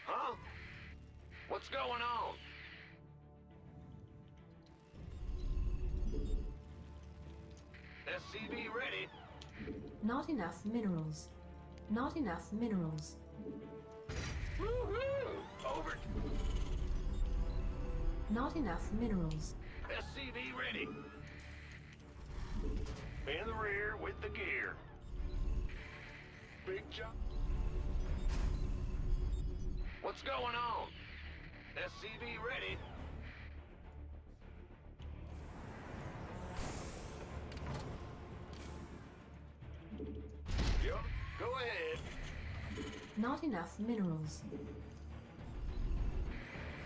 Huh? What's going on? SCV ready. Not enough minerals. Not enough minerals. Woohoo! Over. Not enough minerals. SCV ready. In the rear with the gear. Big jump. What's going on? SCV ready. Yep, go ahead. Not enough minerals.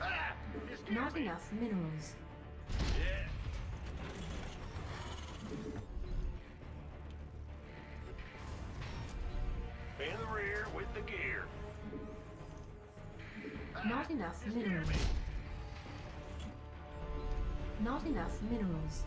Ah! You scared Not me. enough minerals. Yeah. In the rear with the gear. Not enough You scared minerals. me. Not enough minerals.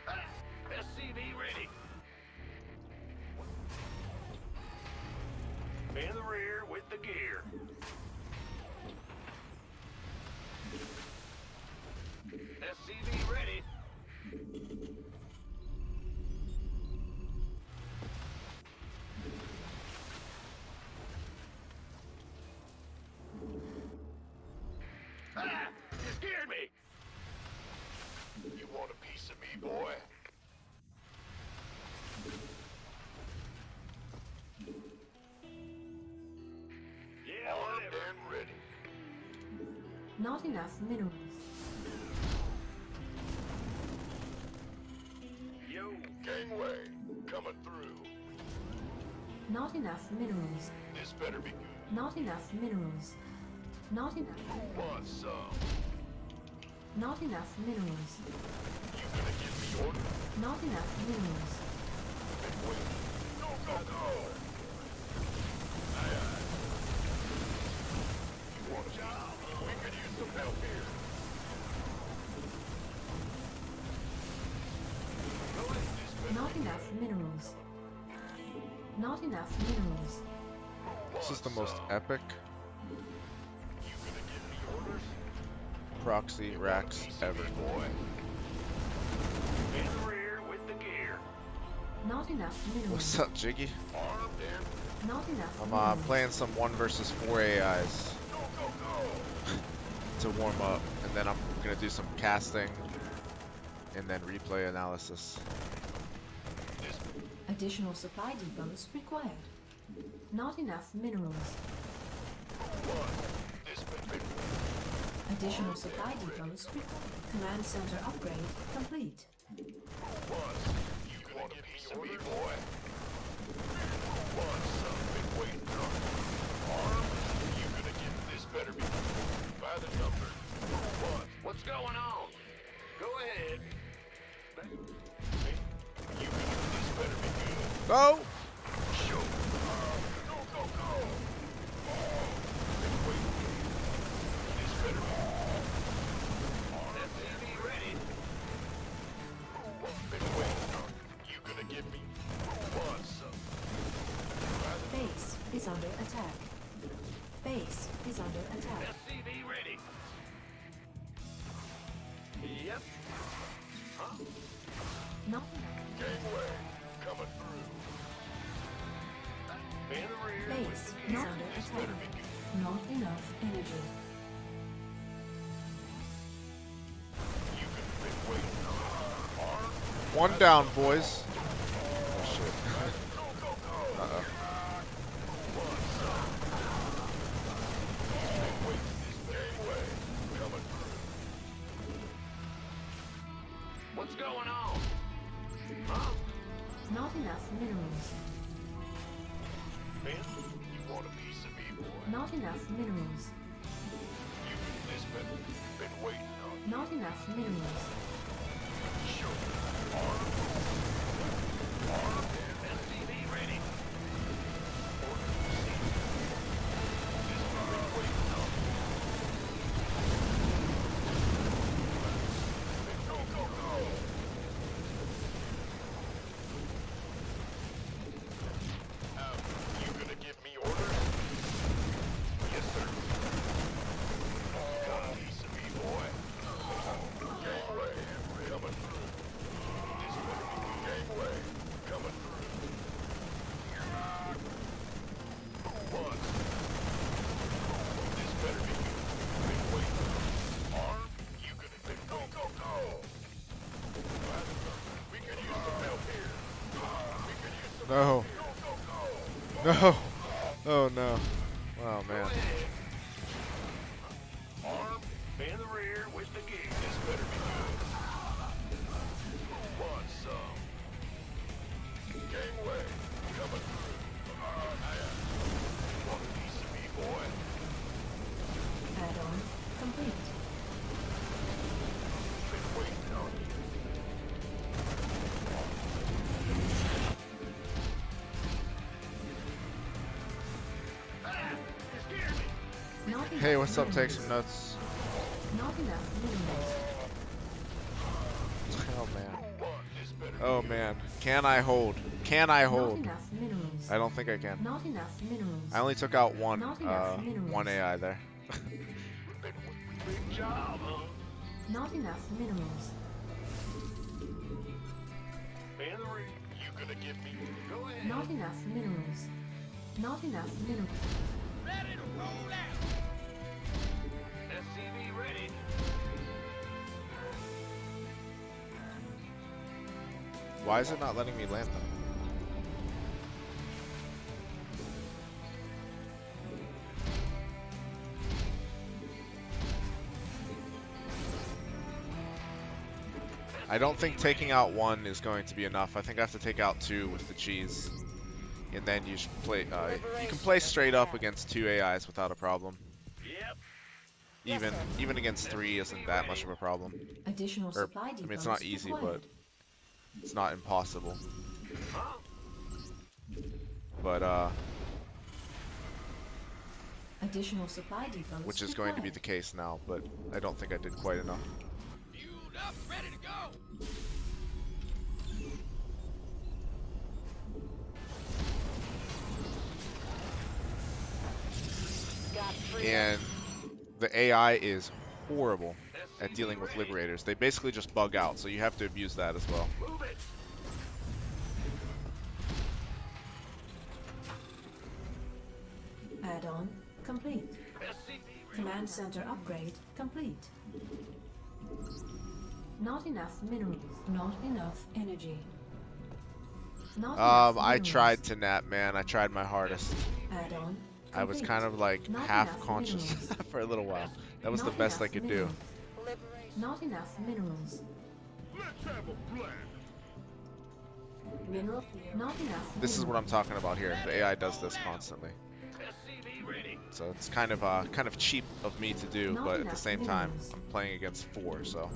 Ah! SCV ready. In the rear with the gear. SCV ready. Ah! You scared me. You want a piece of me, boy? Yeah, whatever. And ready. Not enough minerals. Yo, gangway, coming through. Not enough minerals. This better be good. Not enough minerals. Not enough. Who wants some? Not enough minerals. You gonna give me orders? Not enough minerals. Then wait. Go, go, go! Aye, aye. You want a job? We could use some help here. Go ahead, this better Not be enough good. minerals. Not enough minerals. Who This is the wants most some? epic You gonna give me orders? proxy racks ever. Boy. In the rear with the gear. Not enough minerals. What's up, Jiggy? Armed and Not enough I'm minerals. playing some 1 versus 4 AIs go, go, go! to warm up, and then I'm gonna do some casting and then replay analysis. This Additional supply depots required. Not enough minerals. one. This been Additional supply depots required. Command center upgrade complete. once. You gonna give me some me, boy? Once, son, been waiting on. Armed? You gonna give this better be by the number. Once. What's going on? Go ahead. You gonna this better be good. Go! Show. Go, go, go! Been waiting. This better be. SCV ready. Been waiting on. You gonna give me. Want some? Base is under attack. Base is under attack. SCV ready. Yep. Huh? Not Gangway coming through. In the rear. Base with the is gear. under This attack. better be good. Not enough energy. You could have been waiting on. Armed. 1 down, boys. Oh shit. Go, go, go! Uh-oh. Want some? Been waiting this gangway coming through. What's going on? Huh? Not enough minerals. Ben, you want a piece of me, boy? Not enough minerals. You this been waiting on. Not enough minerals. Sure. Armed. Armed and SCV ready. Order received. This been waiting on. We could use some help here. We could use some No. No. Oh no. Oh man. arm in the rear with the gear. This better be good. Who wants some? Gangway, coming through. Want a piece of me, boy? Add-on complete. Been waiting on you. You scared me. Not Hey, enough what's up? Take minerals. some notes. Not enough minerals. Oh man. Who wants this better be Oh good? man. Can I hold? Can I Not hold? enough minerals. I don't think I can. Not enough minerals. I only took out one Not enough minerals. one AI there. Big job, huh? Not enough minerals. Henry, you gonna give me? Go ahead. Not enough minerals. Not enough minerals. Ready to roll out. SCV ready. Why is it not letting me land them? I don't think taking out one is going to be enough. I think I have to take out two with the cheese, and then you should play. You can play straight up against two AIs without a problem. Yep. Even against three isn't that much of a problem. Additional Or, supply I depots mean, it's not easy, required. but it's not impossible. Huh? But Additional supply depots which is going to be required. the case now. But I don't think I did quite enough. Fueled up, ready to go. And the AI is horrible at dealing with liberators. They basically just bug out, so you have to abuse that as well. Move it. Add-on complete. SCV ready. Command center upgrade complete. Not enough minerals. Not enough energy. Not enough I minerals. tried to nap, man. I tried my hardest. Add-on I was complete. kind of like Not half enough conscious minerals. for a little while. That was the Not best I enough could do. minerals. Not enough minerals. Let's have a plan. Mineral. Not enough. This is what I'm minerals. talking about here. The AI does this constantly. SCV ready. So it's kind of cheap of me to do, Not but at the enough same time, minerals. I'm playing against four, so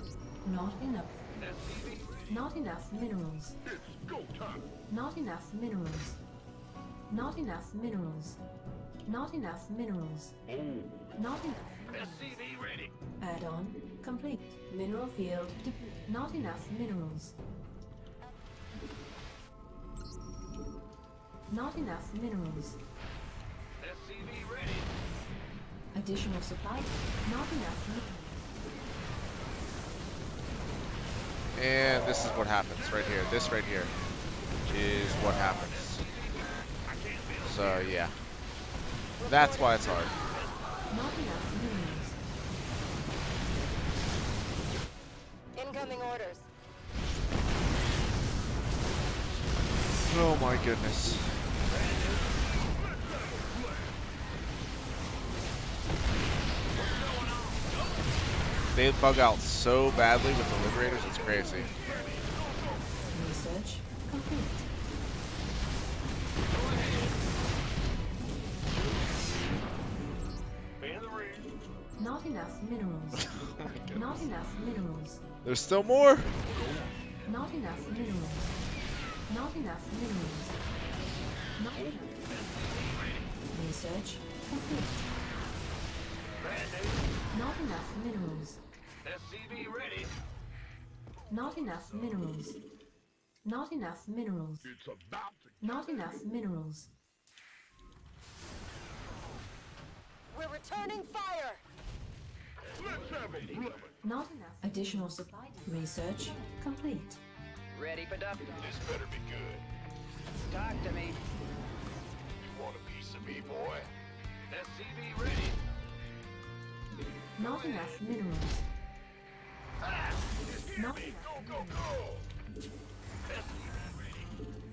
Not enough. SCV ready. Not enough minerals. It's go time. Not enough minerals. Not enough minerals. Not enough minerals. Oh. Not enough. SCV ready. Add-on complete. Mineral field depleted. Not enough minerals. Not enough minerals. SCV ready. Additional supply. Not enough minerals. and this is what happens right here. This right here is what happens. So yeah, that's why it's hard. Not enough minerals. Incoming orders. Oh my goodness. They bug out so badly with the liberators, it's crazy. Research complete. In the rear. Not enough minerals. Oh my goodness. Not enough minerals. There's still more. Not enough minerals. Not enough minerals. Not enough. Research complete. Not enough minerals. SCV ready. Not enough minerals. Not enough minerals. It's about to. Not enough minerals. We're returning fire. Let's have a plan. Not enough. Additional supply. Research complete. Ready for duck. This better be good. Talk to me. You want a piece of me, boy? SCV ready. Not enough minerals. Ah, it's here. Not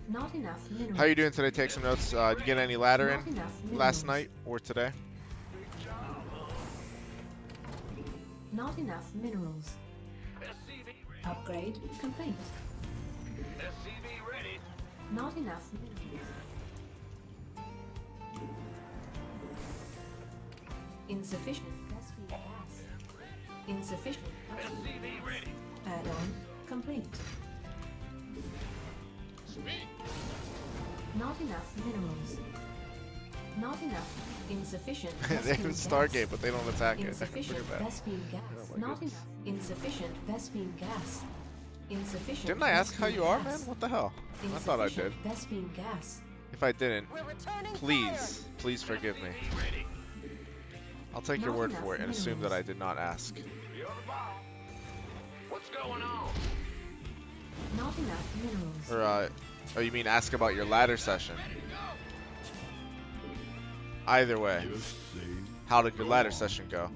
Not enough minerals. How you doing today? Take some notes. Did you get any ladder Not in enough last minerals. night or today? Not enough minerals. Upgrade complete. SCV ready. Not enough minerals. Insufficient. Gas. Insufficient. SCV ready. Add-on complete. Speed. Not enough minerals. Not enough. Insufficient. They have Vespene Stargate, gas. but they don't attack it. Look Insufficient at that. Vespene gas. Oh my Not goodness. enough. Insufficient Vespene gas. Insufficient. Didn't I ask how Vespene you are, man? gas. What the hell? I thought I did. Insufficient Vespene gas. If I didn't, We're returning please, please forgive me. SCV ready. I'll take your Not word enough for it and assume that minerals. I did not ask. Be on the ball. What's going on? Not enough minerals. Or, oh, you mean ask about your ladder session? Either way, how did your ladder session go?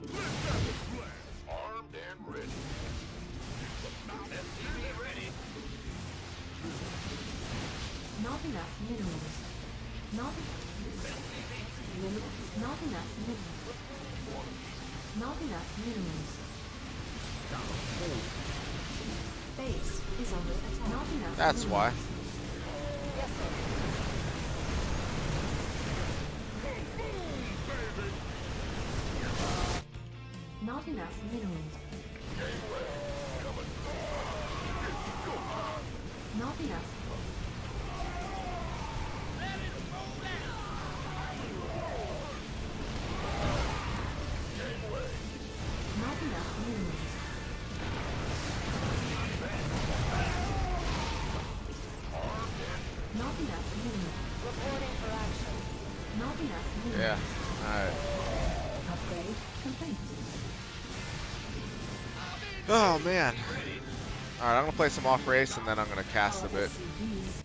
Armed and ready. SCV ready. Not enough minerals. Not minerals. Not enough minerals. Not enough minerals. Base is under attack. Not enough. That's why. minerals. Yes, sir. Not enough minerals. Not enough. Not enough minerals. Not enough minerals. Reporting for action. Not enough minerals. Yeah. Alright. Upgrade complete. Oh, man. Alright, I'm going to play some off race and then I'm going to cast a bit. SCVs.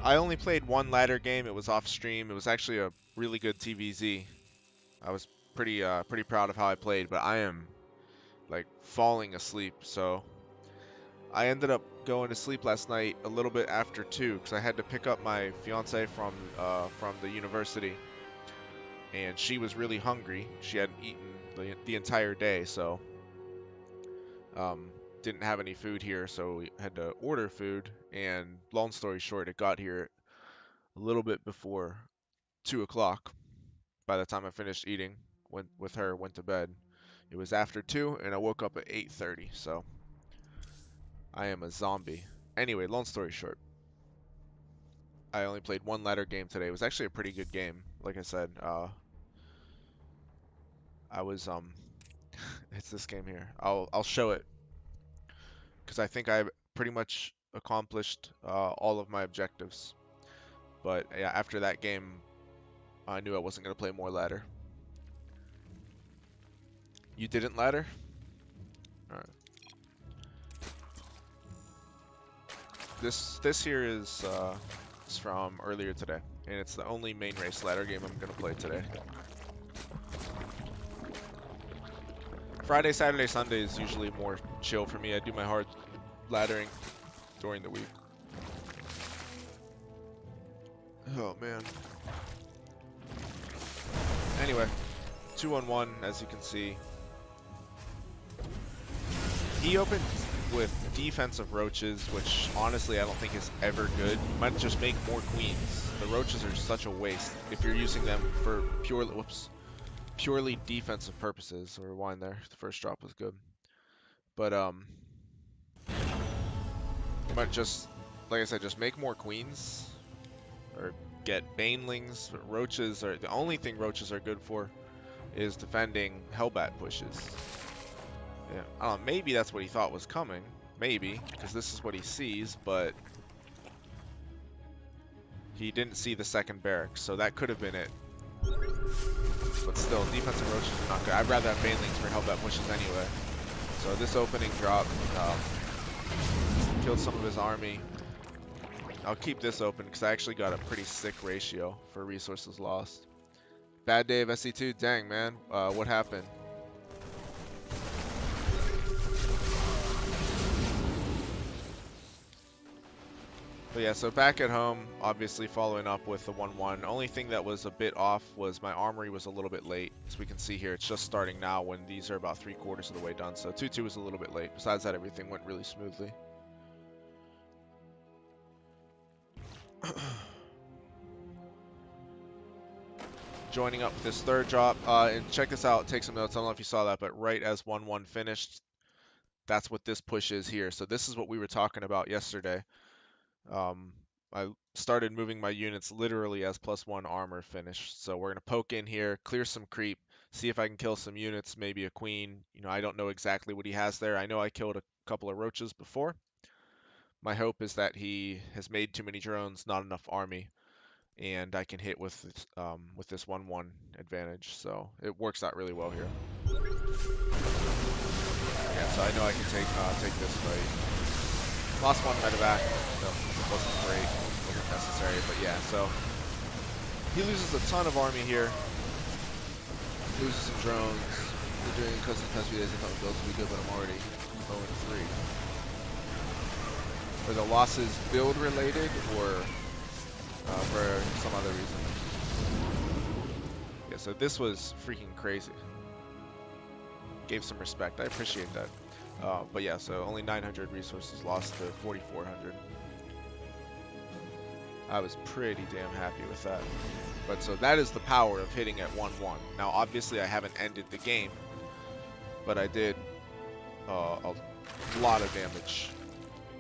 I only played one ladder game. It was off stream. It was actually a really good TVZ. I was pretty proud of how I played, but I am like falling asleep. So I ended up going to sleep last night a little bit after 2 because I had to pick up my fiance from the university, and she was really hungry. She hadn't eaten the entire day, so didn't have any food here, so we had to order food. And long story short, it got here a little bit before 2 o'clock. By the time I finished eating, went to bed. It was after 2, and I woke up at 8:30. So I am a zombie. Anyway, long story short, I only played one ladder game today. It was actually a pretty good game. Like I said, I was it's this game here. I'll show it because I think I pretty much accomplished all of my objectives. But yeah, after that game, I knew I wasn't gonna play more ladder. You didn't ladder? Alright. This here is from earlier today, and it's the only main race ladder game I'm gonna play today. Friday, Saturday, Sunday is usually more chill for me. I do my hard laddering during the week. Oh man. Anyway, 2-on-1, as you can see. He opened with defensive roaches, which honestly I don't think is ever good. You might just make more queens. The roaches are such a waste if you're using them for purely defensive purposes. So rewind there. The first drop was good, but you might just, like I said, just make more queens or get banelings. Roaches are the only thing roaches are good for is defending Hellbat pushes. Yeah, I don't know, maybe that's what he thought was coming. Maybe, because this is what he sees, but he didn't see the second barracks, so that could have been it. But still, defensive roaches are not good. I'd rather have banelings for Hellbat pushes anyway. So this opening drop killed some of his army. I'll keep this open because I actually got a pretty sick ratio for resources lost. Bad day of SC2? Dang, man. What happened? But yeah, so back at home, obviously following up with the 1-1. Only thing that was a bit off was my armory was a little bit late. As we can see here, it's just starting now when these are about 3/4 of the way done. So 2-2 was a little bit late. Besides that, everything went really smoothly. Joining up with this third drop. And check this out, take some notes. I don't know if you saw that, but right as 1-1 finished, that's what this push is here. So this is what we were talking about yesterday. I started moving my units literally as +1 armor finished. So we're going to poke in here, clear some creep, see if I can kill some units, maybe a queen. You know, I don't know exactly what he has there. I know I killed a couple of roaches before. My hope is that he has made too many drones, not enough army, and I can hit with this 1-1 advantage. So it works out really well here. Yeah, so I know I can take this fight. Lost one medevac, so it wasn't great, wasn't necessary, but yeah, so he loses a ton of army here, loses some drones. We're doing custom test days, I thought the builds would be good, but I'm already 0-3. Were the losses build related or for some other reason? Yeah, so this was freaking crazy. Gave some respect, I appreciate that. But yeah, so only 900 resources lost to 4,400. I was pretty damn happy with that. But so that is the power of hitting at 1-1. Now obviously I haven't ended the game, but I did a lot of damage.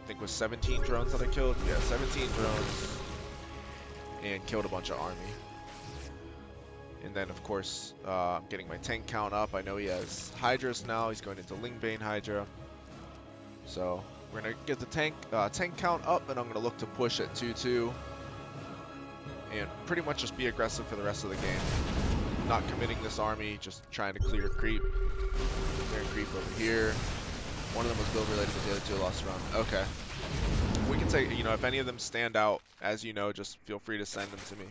I think it was 17 drones that I killed. Yeah, 17 drones and killed a bunch of army. And then, of course, I'm getting my tank count up. I know he has Hydras now. He's going into Lingbane Hydra. So we're going to get the tank count up, and I'm going to look to push at 2-2. And pretty much just be aggressive for the rest of the game. Not committing this army, just trying to clear creep. Clearing creep over here. One of them was build related, but the other two lost run. Okay. We can say, you know, if any of them stand out, as you know, just feel free to send them to me.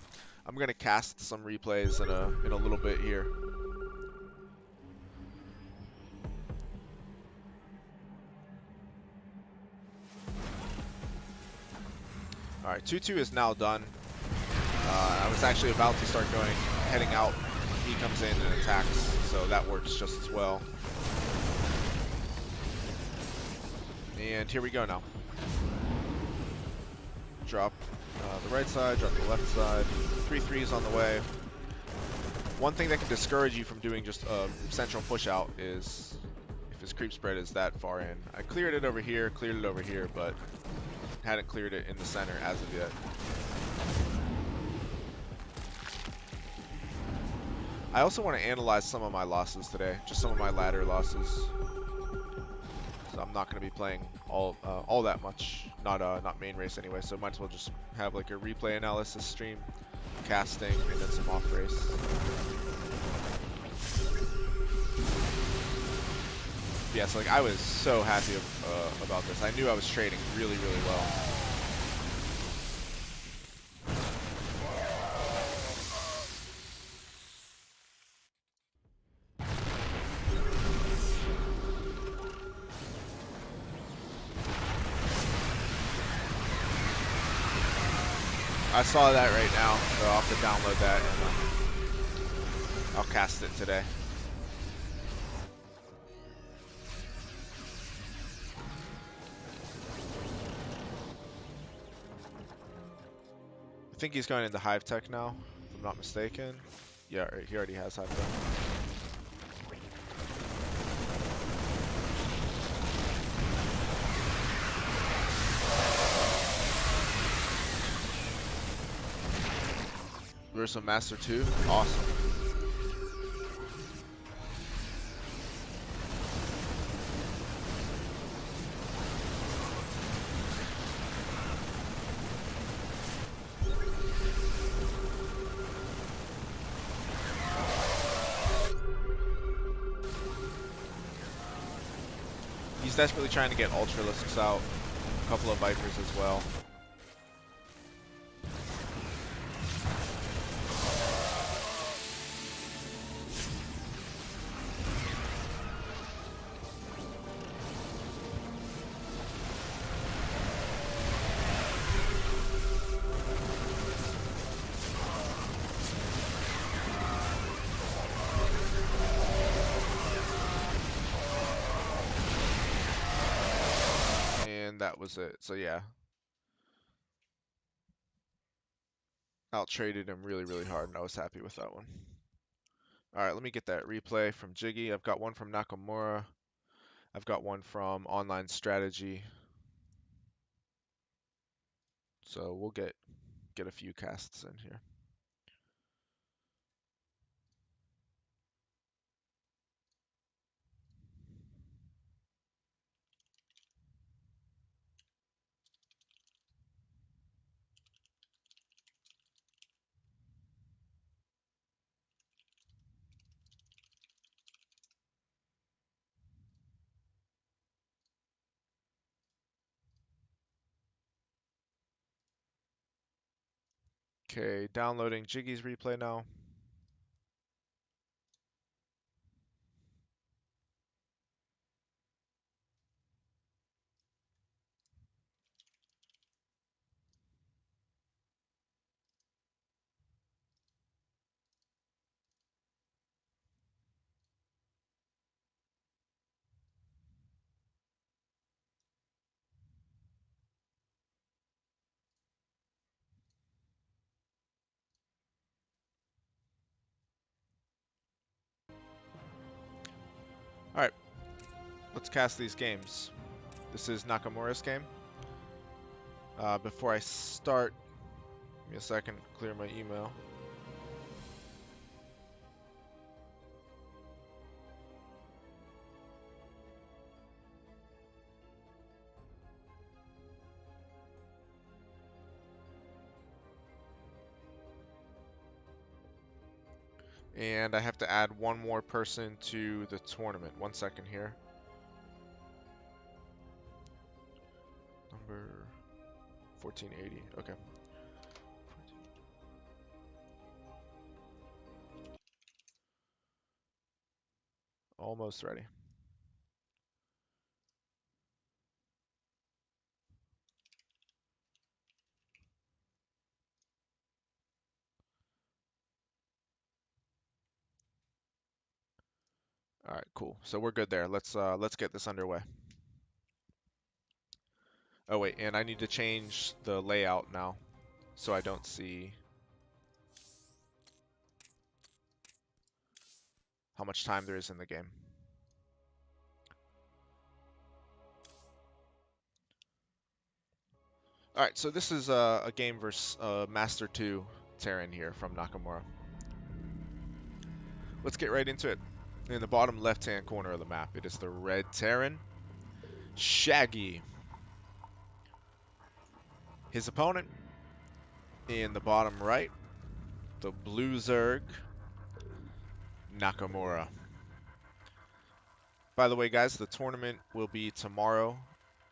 I'm going to cast some replays in a little bit here. Alright, 2-2 is now done. I was actually about to start heading out. He comes in and attacks, so that works just as well. And here we go now. Drop the right side, drop the left side. 3-3s on the way. One thing that can discourage you from doing just a central push out is if his creep spread is that far in. I cleared it over here, but hadn't cleared it in the center as of yet. I also want to analyze some of my losses today, just some of my ladder losses. So I'm not going to be playing all that much, not main race anyway. So might as well just have like a replay analysis stream, casting, and then some off race. Yeah, so like I was so happy about this. I knew I was trading really, really well. I saw that right now, so I'll have to download that and I'll cast it today. I think he's going into Hive Tech now, if I'm not mistaken. Yeah, he already has Hive Tech. There's some Master 2. Awesome. He's desperately trying to get Ultralisks out. A couple of Vipers as well. and that was it. So yeah, out traded him really, really hard, and I was happy with that one. All right, let me get that replay from Jiggy. I've got one from Nakamura. I've got one from Online Strategy. So we'll get a few casts in here. Okay, downloading Jiggy's replay now. All right, let's cast these games. This is Nakamura's game. Before I start, give me a second to clear my email. And I have to add one more person to the tournament. 1 second here. Number 1480. Okay. Almost ready. All right, cool. So we're good there. Let's get this underway. Oh wait, and I need to change the layout now so I don't see how much time there is in the game. All right, so this is a game versus Master 2 Terran here from Nakamura. Let's get right into it. In the bottom left-hand corner of the map, it is the red Terran, Shaggy. His opponent, in the bottom right, the blue Zerg, Nakamura. By the way, guys, the tournament will be tomorrow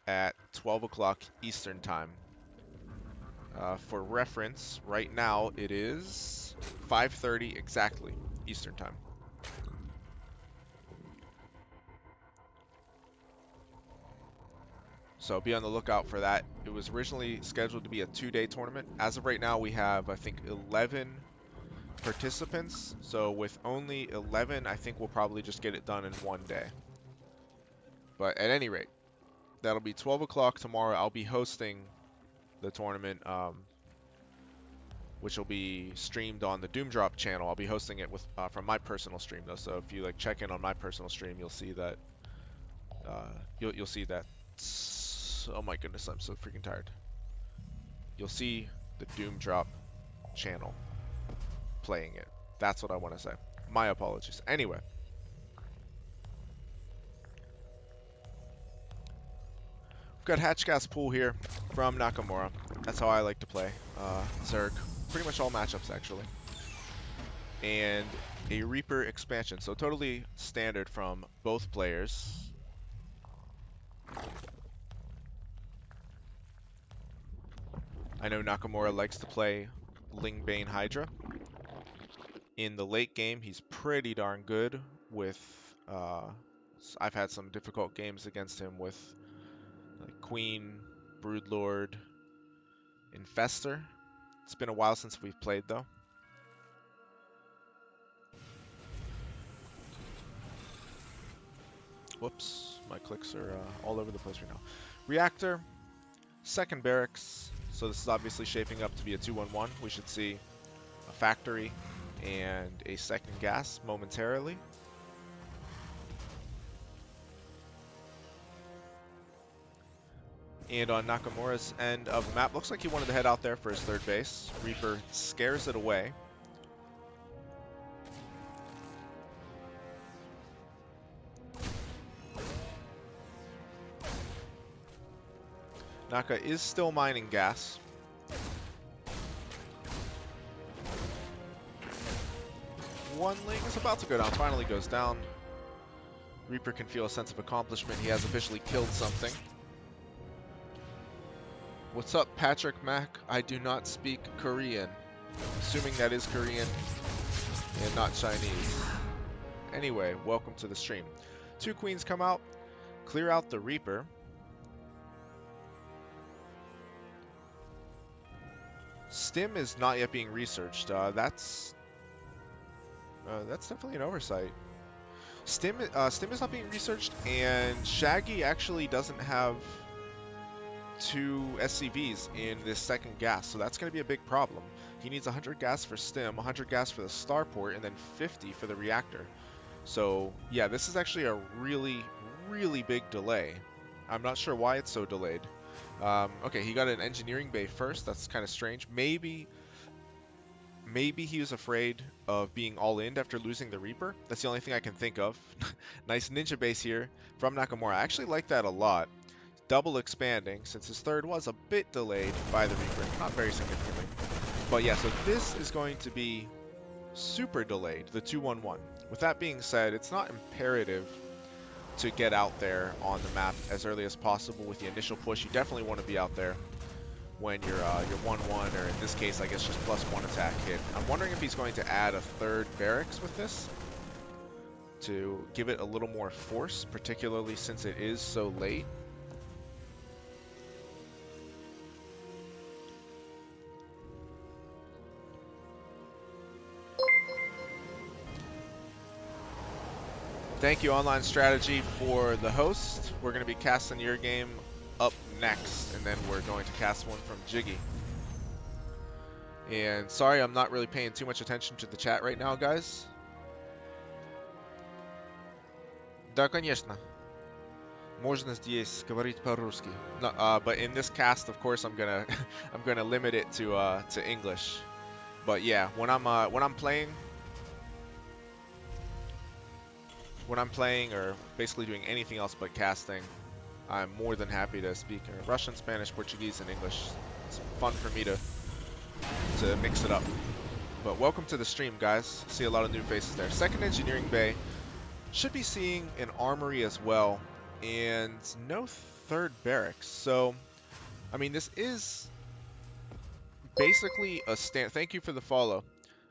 at 12 o'clock Eastern Time. For reference, right now it is 5:30 exactly Eastern Time. So be on the lookout for that. It was originally scheduled to be a 2-day tournament. As of right now, we have, I think, 11 participants. So with only 11, I think we'll probably just get it done in 1 day. But at any rate, that'll be 12 o'clock tomorrow. I'll be hosting the tournament, which will be streamed on the Doom Drop channel. I'll be hosting it with from my personal stream though. So if you like check in on my personal stream, you'll see that you'll see that. Oh my goodness, I'm so freaking tired. You'll see the Doom Drop channel playing it. That's what I want to say. My apologies. Anyway. We've got Hatchgas Pool here from Nakamura. That's how I like to play. Zerg. Pretty much all matchups, actually. And a Reaper expansion. So totally standard from both players. I know Nakamura likes to play Lingbane Hydra. In the late game, he's pretty darn good with... I've had some difficult games against him with like Queen, Broodlord, Infestor. It's been a while since we've played, though. Whoops, my clicks are all over the place right now. Reactor, second barracks. So this is obviously shaping up to be a 2-1-1. We should see a factory and a second gas momentarily. And on Nakamura's end of the map, looks like he wanted to head out there for his third base. Reaper scares it away. Naka is still mining gas. One ling is about to go down, finally goes down. Reaper can feel a sense of accomplishment. He has officially killed something. What's up, Patrick Mack? I do not speak Korean. Assuming that is Korean and not Chinese. Anyway, welcome to the stream. 2 queens come out, clear out the Reaper. Stim is not yet being researched. That's definitely an oversight. Stim is not being researched, and Shaggy actually doesn't have 2 SCVs in this second gas, so that's going to be a big problem. He needs 100 gas for Stim, 100 gas for the starport, and then 50 for the reactor. So yeah, this is actually a really, really big delay. I'm not sure why it's so delayed. Okay, he got an engineering bay first. That's kind of strange. Maybe he was afraid of being all in after losing the Reaper. That's the only thing I can think of. Nice ninja base here from Nakamura. I actually like that a lot. Double expanding, since his third was a bit delayed by the Reaper. Not very significantly. But yeah, so this is going to be super delayed, the 2-1-1. With that being said, it's not imperative to get out there on the map as early as possible with the initial push. You definitely want to be out there when you're 1-1, or in this case, I guess just +1 attack hit. I'm wondering if he's going to add a third barracks with this to give it a little more force, particularly since it is so late. Thank you, Online Strategy, for the host. We're going to be casting your game up next, and then we're going to cast one from Jiggy. And sorry, I'm not really paying too much attention to the chat right now, guys. Да, конечно. Можно здесь говорить по-русски. No, but in this cast, of course, I'm gonna limit it to English. But yeah, when I'm playing or basically doing anything else but casting, I'm more than happy to speak Russian, Spanish, Portuguese, and English. It's fun for me to mix it up. But welcome to the stream, guys. See a lot of new faces there. Second engineering bay. Should be seeing an armory as well, and no third barracks. So, I mean, this is basically a stand. Thank you for the follow.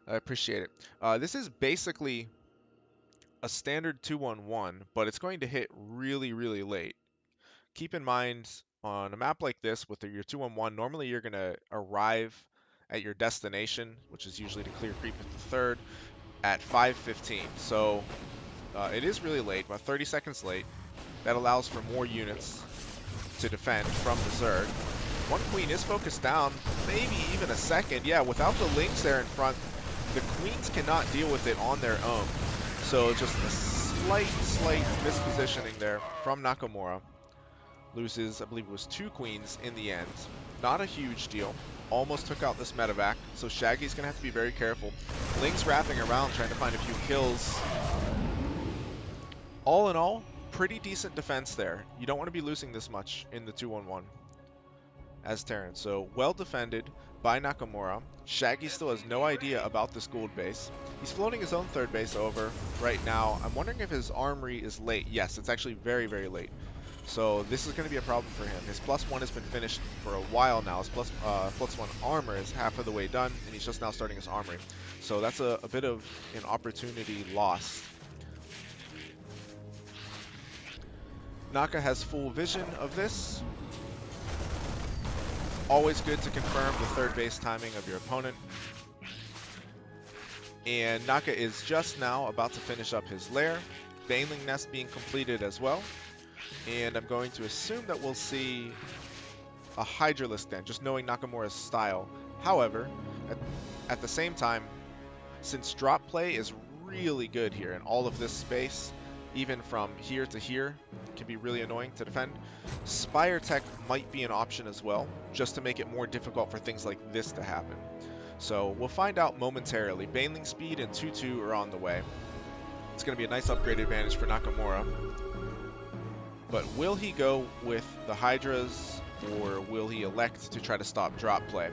I appreciate it. This is basically a standard 2-1-1, but it's going to hit really, really late. Keep in mind, on a map like this with your 2-1-1, normally you're going to arrive at your destination, which is usually to clear creep at the third, at 5:15. So it is really late, about 30 seconds late. That allows for more units to defend from the Zerg. One queen is focused down, maybe even a second. Yeah, without the links there in front, the queens cannot deal with it on their own. So just a slight mispositioning there from Nakamura. Loses, I believe it was 2 queens in the end. Not a huge deal. Almost took out this medevac, so Shaggy's going to have to be very careful. Link's wrapping around trying to find a few kills. All in all, pretty decent defense there. You don't want to be losing this much in the 2-1-1 as Terran. So well defended by Nakamura. Shaggy still has no idea about this gold base. He's floating his own third base over right now. I'm wondering if his armory is late. Yes, it's actually very, very late. So this is going to be a problem for him. His +1 has been finished for a while now. His +1 armor is half of the way done, and he's just now starting his armory. So that's a bit of an opportunity lost. Naka has full vision of this. Always good to confirm the third base timing of your opponent. And Naka is just now about to finish up his lair. Baneling Nest being completed as well. And I'm going to assume that we'll see a Hydralisk den, just knowing Nakamura's style. However, at the same time, since drop play is really good here and all of this space, even from here to here, can be really annoying to defend, Spire Tech might be an option as well, just to make it more difficult for things like this to happen. So we'll find out momentarily. Baneling Speed and 2-2 are on the way. It's going to be a nice upgrade advantage for Nakamura. But will he go with the Hydras, or will he elect to try to stop drop play?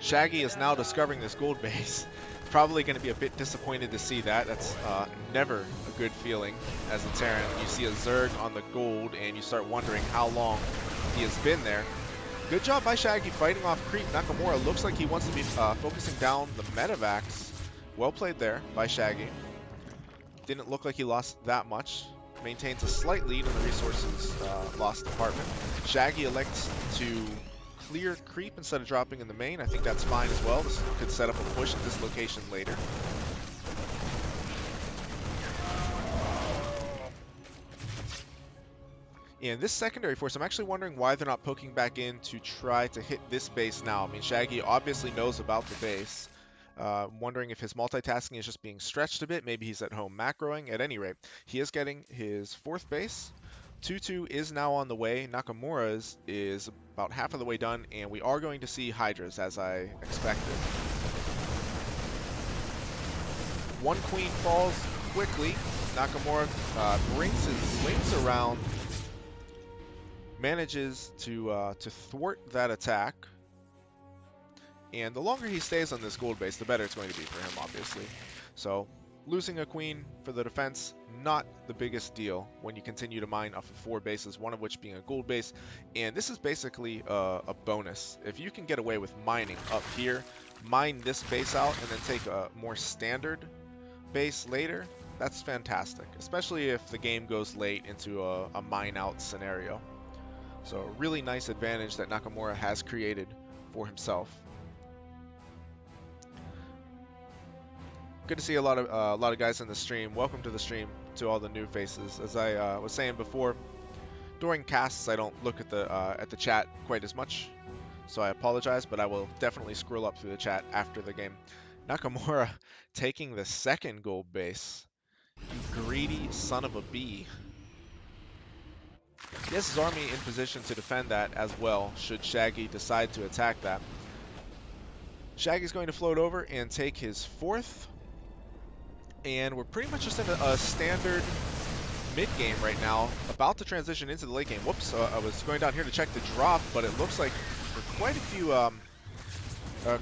Shaggy is now discovering this gold base. Probably going to be a bit disappointed to see that. That's never a good feeling as a Terran. You see a Zerg on the gold and you start wondering how long he has been there. Good job by Shaggy fighting off creep. Nakamura looks like he wants to be focusing down the Medivacs. Well played there by Shaggy. Didn't look like he lost that much. Maintains a slight lead in the resources loss department. Shaggy elects to clear creep instead of dropping in the main. I think that's fine as well. This could set up a push at this location later. And this secondary force, I'm actually wondering why they're not poking back in to try to hit this base now. I mean, Shaggy obviously knows about the base. Wondering if his multitasking is just being stretched a bit. Maybe he's at home macroing. At any rate, he is getting his 4th base. 2-2 is now on the way. Nakamura's is about half of the way done, and we are going to see Hydras, as I expected. One queen falls quickly. Nakamura brings his wings around, manages to thwart that attack. And the longer he stays on this gold base, the better it's going to be for him, obviously. So, losing a queen for the defense, not the biggest deal when you continue to mine off of 4 bases, one of which being a gold base. And this is basically a bonus. If you can get away with mining up here, mine this base out, and then take a more standard base later, that's fantastic. Especially if the game goes late into a mine out scenario. So, a really nice advantage that Nakamura has created for himself. Good to see a lot of guys in the stream. Welcome to the stream to all the new faces. As I was saying before, during casts I don't look at the chat quite as much, so I apologize. But I will definitely scroll up through the chat after the game. Nakamura taking the 2nd gold base. You greedy son of a bee. He has his army in position to defend that as well, should Shaggy decide to attack that. Shaggy's going to float over and take his 4th. And we're pretty much just in a standard mid-game right now, about to transition into the late game. Whoops, I was going down here to check the drop, but it looks like for quite a few, a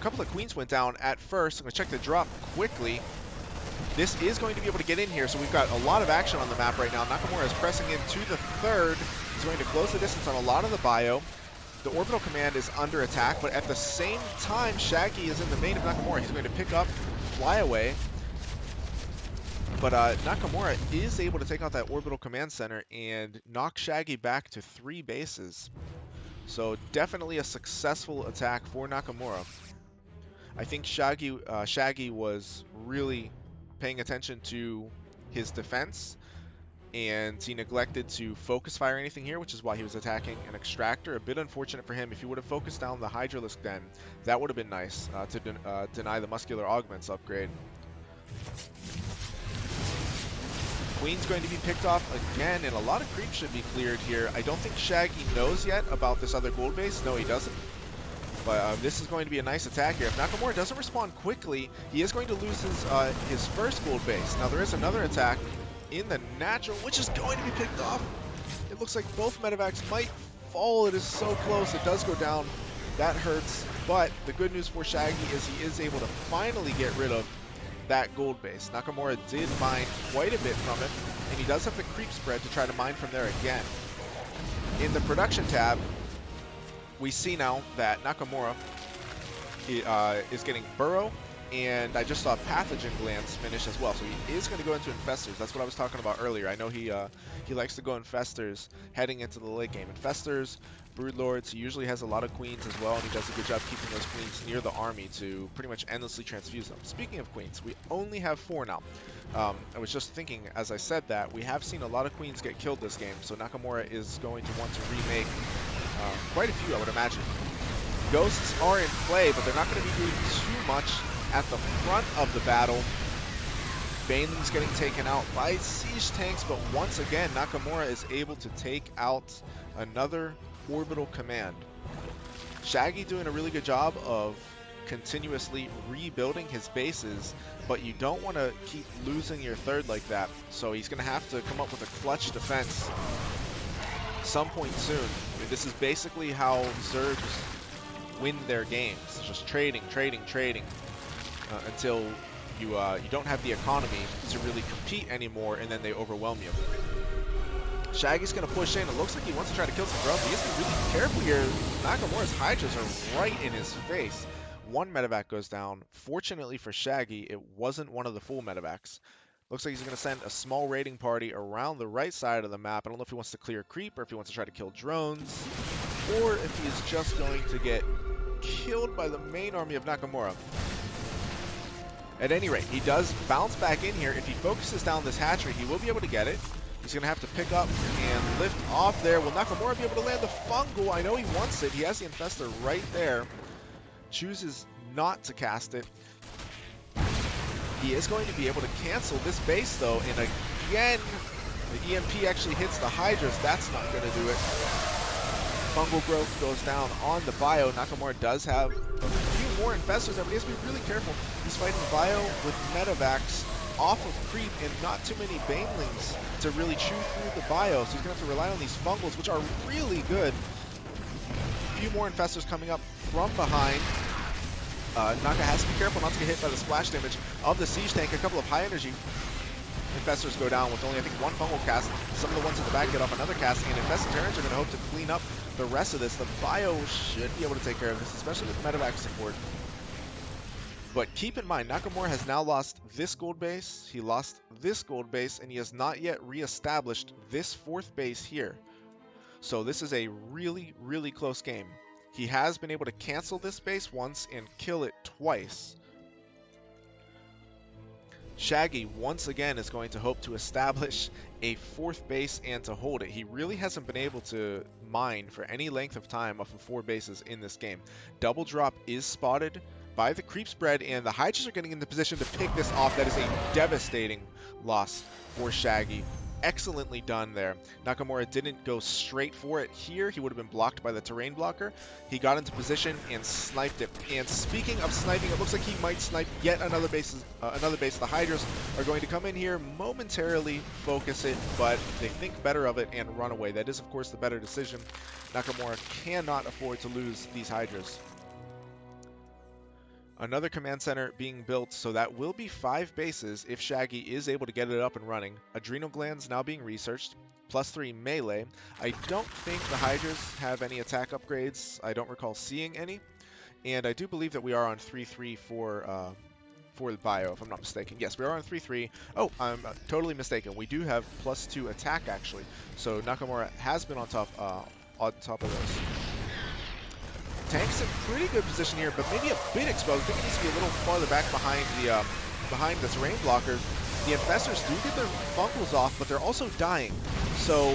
couple of queens went down at first. I'm going to check the drop quickly. This is going to be able to get in here, so we've got a lot of action on the map right now. Nakamura is pressing into the 3rd. He's going to close the distance on a lot of the bio. The orbital command is under attack, but at the same time, Shaggy is in the main of Nakamura. He's going to pick up, fly away. But Nakamura is able to take out that orbital command center and knock Shaggy back to 3 bases. So definitely a successful attack for Nakamura. I think Shaggy was really paying attention to his defense, and he neglected to focus fire anything here, which is why he was attacking an extractor. A bit unfortunate for him. If he would have focused down the Hydralisk den, that would have been nice to deny the muscular augments upgrade. Queen's going to be picked off again, and a lot of creep should be cleared here. I don't think Shaggy knows yet about this other gold base. No, he doesn't. But this is going to be a nice attack here. If Nakamura doesn't respond quickly, he is going to lose his 1st gold base. Now, there is another attack in the natural, which is going to be picked off. It looks like both Medivacs might fall. It is so close. It does go down. That hurts. But the good news for Shaggy is he is able to finally get rid of that gold base. Nakamura did mine quite a bit from it, and he does have the creep spread to try to mine from there again. In the production tab, we see now that Nakamura is getting burrow And I just saw Pathogen Glands finish as well, so he is going to go into Infestors. That's what I was talking about earlier. I know he likes to go Infestors heading into the late game. Infestors, Broodlords, he usually has a lot of queens as well, and he does a good job keeping those queens near the army to pretty much endlessly transfuse them. Speaking of queens, we only have 4 now. I was just thinking, as I said that, we have seen a lot of queens get killed this game, so Nakamura is going to want to remake quite a few, I would imagine. Ghosts are in play, but they're not going to be doing too much at the front of the battle. Baneling's getting taken out by siege tanks, but once again, Nakamura is able to take out another orbital command. Shaggy doing a really good job of continuously rebuilding his bases, but you don't want to keep losing your third like that, so he's going to have to come up with a clutch defense some point soon. I mean, this is basically how Zergs win their games. It's just trading, until you don't have the economy to really compete anymore, and then they overwhelm you. Shaggy's going to push in. It looks like he wants to try to kill some drones. He has to be really careful here. Nakamura's Hydras are right in his face. 1 medevac goes down. Fortunately for Shaggy, it wasn't one of the full medevacs. Looks like he's going to send a small raiding party around the right side of the map. I don't know if he wants to clear creep or if he wants to try to kill drones, or if he is just going to get killed by the main army of Nakamura. At any rate, he does bounce back in here. If he focuses down this hatchery, he will be able to get it. He's going to have to pick up and lift off there. Will Nakamura be able to land the fungal? I know he wants it. He has the infestor right there. Chooses not to cast it. He is going to be able to cancel this base, though, and again, the EMP actually hits the Hydras. That's not going to do it. Fungal growth goes down on the bio. Nakamura does have a few more infestors there, but he has to be really careful. He's fighting bio with medevacs off of creep and not too many banelings to really chew through the bio, so he's going to have to rely on these fungals, which are really good. A few more infestors coming up from behind. Naka has to be careful not to get hit by the splash damage of the siege tank. A couple of high energy infestors go down with only, I think, 1 fungal cast. Some of the ones in the back get off another cast, and infested Terrans are going to hope to clean up the rest of this. The bio should be able to take care of this, especially with medevac support. But keep in mind, Nakamura has now lost this gold base, he lost this gold base, and he has not yet reestablished this 4th base here. So this is a really, really close game. He has been able to cancel this base once and kill it twice. Shaggy, once again, is going to hope to establish a 4th base and to hold it. He really hasn't been able to mine for any length of time off of 4 bases in this game. Double drop is spotted by the creep spread, and the Hydras are getting into position to pick this off. That is a devastating loss for Shaggy. Excellently done there. Nakamura didn't go straight for it here. He would have been blocked by the terrain blocker. He got into position and sniped it. And speaking of sniping, it looks like he might snipe yet another base. The Hydras are going to come in here, momentarily focus it, but they think better of it and run away. That is, of course, the better decision. Nakamura cannot afford to lose these Hydras. Another command center being built, so that will be 5 bases if Shaggy is able to get it up and running. Adrenal glands now being researched. +3 melee. I don't think the Hydras have any attack upgrades. I don't recall seeing any. And I do believe that we are on 3-3 for the bio, if I'm not mistaken. Yes, we are on 3-3. Oh, I'm totally mistaken. We do have +2 attack, actually. So Nakamura has been on top of those. Tank's in pretty good position here, but maybe a bit exposed. I think it needs to be a little farther back behind the terrain blockers. The infestors do get their fungals off, but they're also dying. So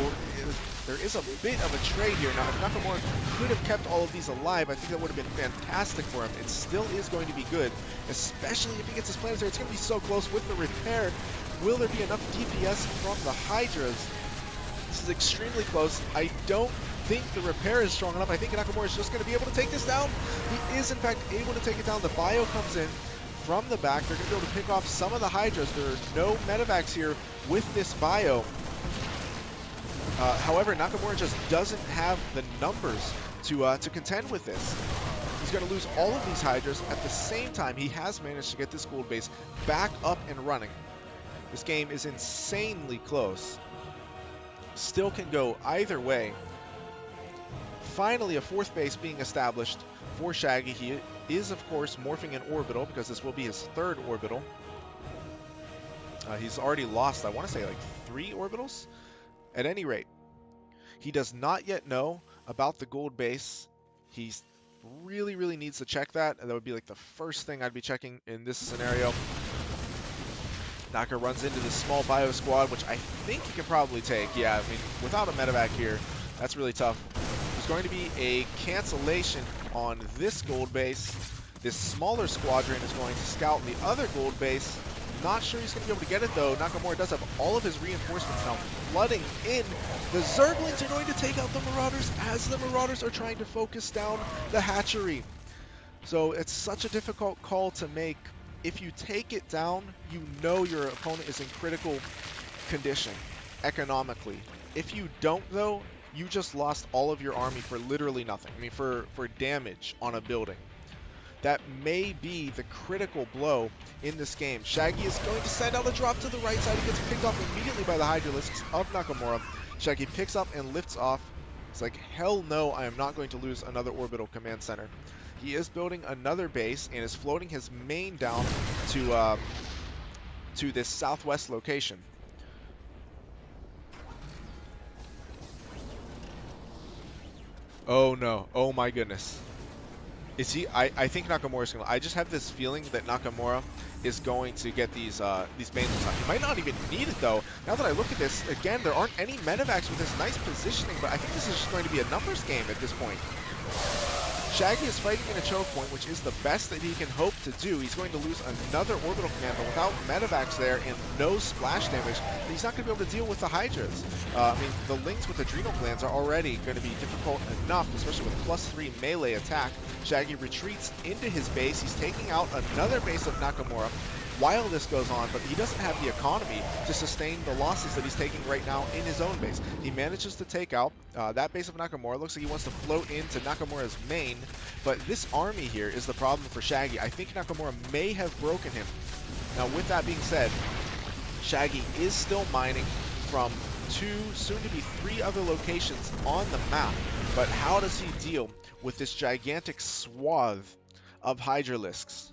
there is a bit of a trade here. Now, if Nakamura could have kept all of these alive, I think that would have been fantastic for him. It still is going to be good, especially if he gets his planetary. It's going to be so close with the repair. Will there be enough DPS from the Hydras? This is extremely close. I don't think the repair is strong enough. I think Nakamura is just going to be able to take this down. He is, in fact, able to take it down. The bio comes in from the back. They're going to be able to pick off some of the Hydras. There are no medevacs here with this bio. However, Nakamura just doesn't have the numbers to contend with this. He's going to lose all of these Hydras. At the same time, he has managed to get this gold base back up and running. This game is insanely close. Still can go either way. Finally, a 4th base being established for Shaggy. He is, of course, morphing an orbital because this will be his 3rd orbital. He's already lost, I want to say, like 3 orbitals. At any rate, he does not yet know about the gold base. He really, really needs to check that. And that would be like the first thing I'd be checking in this scenario. Naka runs into this small bio squad, which I think he can probably take. Yeah, I mean, without a medevac here, that's really tough. There's going to be a cancellation on this gold base. This smaller squadron is going to scout the other gold base. Not sure he's going to be able to get it, though. Nakamura does have all of his reinforcements now flooding in. The Zerglings are going to take out the Marauders as the Marauders are trying to focus down the hatchery. So it's such a difficult call to make. If you take it down, you know your opponent is in critical condition economically. If you don't, though, you just lost all of your army for literally nothing. I mean, for damage on a building. That may be the critical blow in this game. Shaggy is going to send out a drop to the right side. He gets picked off immediately by the Hydralisks of Nakamura. Shaggy picks up and lifts off. It's like, hell no, I am not going to lose another orbital command center. He is building another base and is floating his main down to this southwest location. Oh no, oh my goodness. Is he? I think Nakamura's gonna. I just have this feeling that Nakamura is going to get these bases up. He might not even need it though. Now that I look at this, again, there aren't any medevacs with this nice positioning, but I think this is just going to be a numbers game at this point. Shaggy is fighting in a choke point, which is the best that he can hope to do. He's going to lose another orbital command, but without medevacs there and no splash damage, he's not going to be able to deal with the Hydras. I mean, the Lings with adrenal glands are already going to be difficult enough, especially with +3 melee attack. Shaggy retreats into his base. He's taking out another base of Nakamura while this goes on, but he doesn't have the economy to sustain the losses that he's taking right now in his own base. He manages to take out that base of Nakamura. Looks like he wants to float into Nakamura's main, but this army here is the problem for Shaggy. I think Nakamura may have broken him. Now, with that being said, Shaggy is still mining from 2, soon to be 3 other locations on the map, but how does he deal with this gigantic swath of Hydralisks?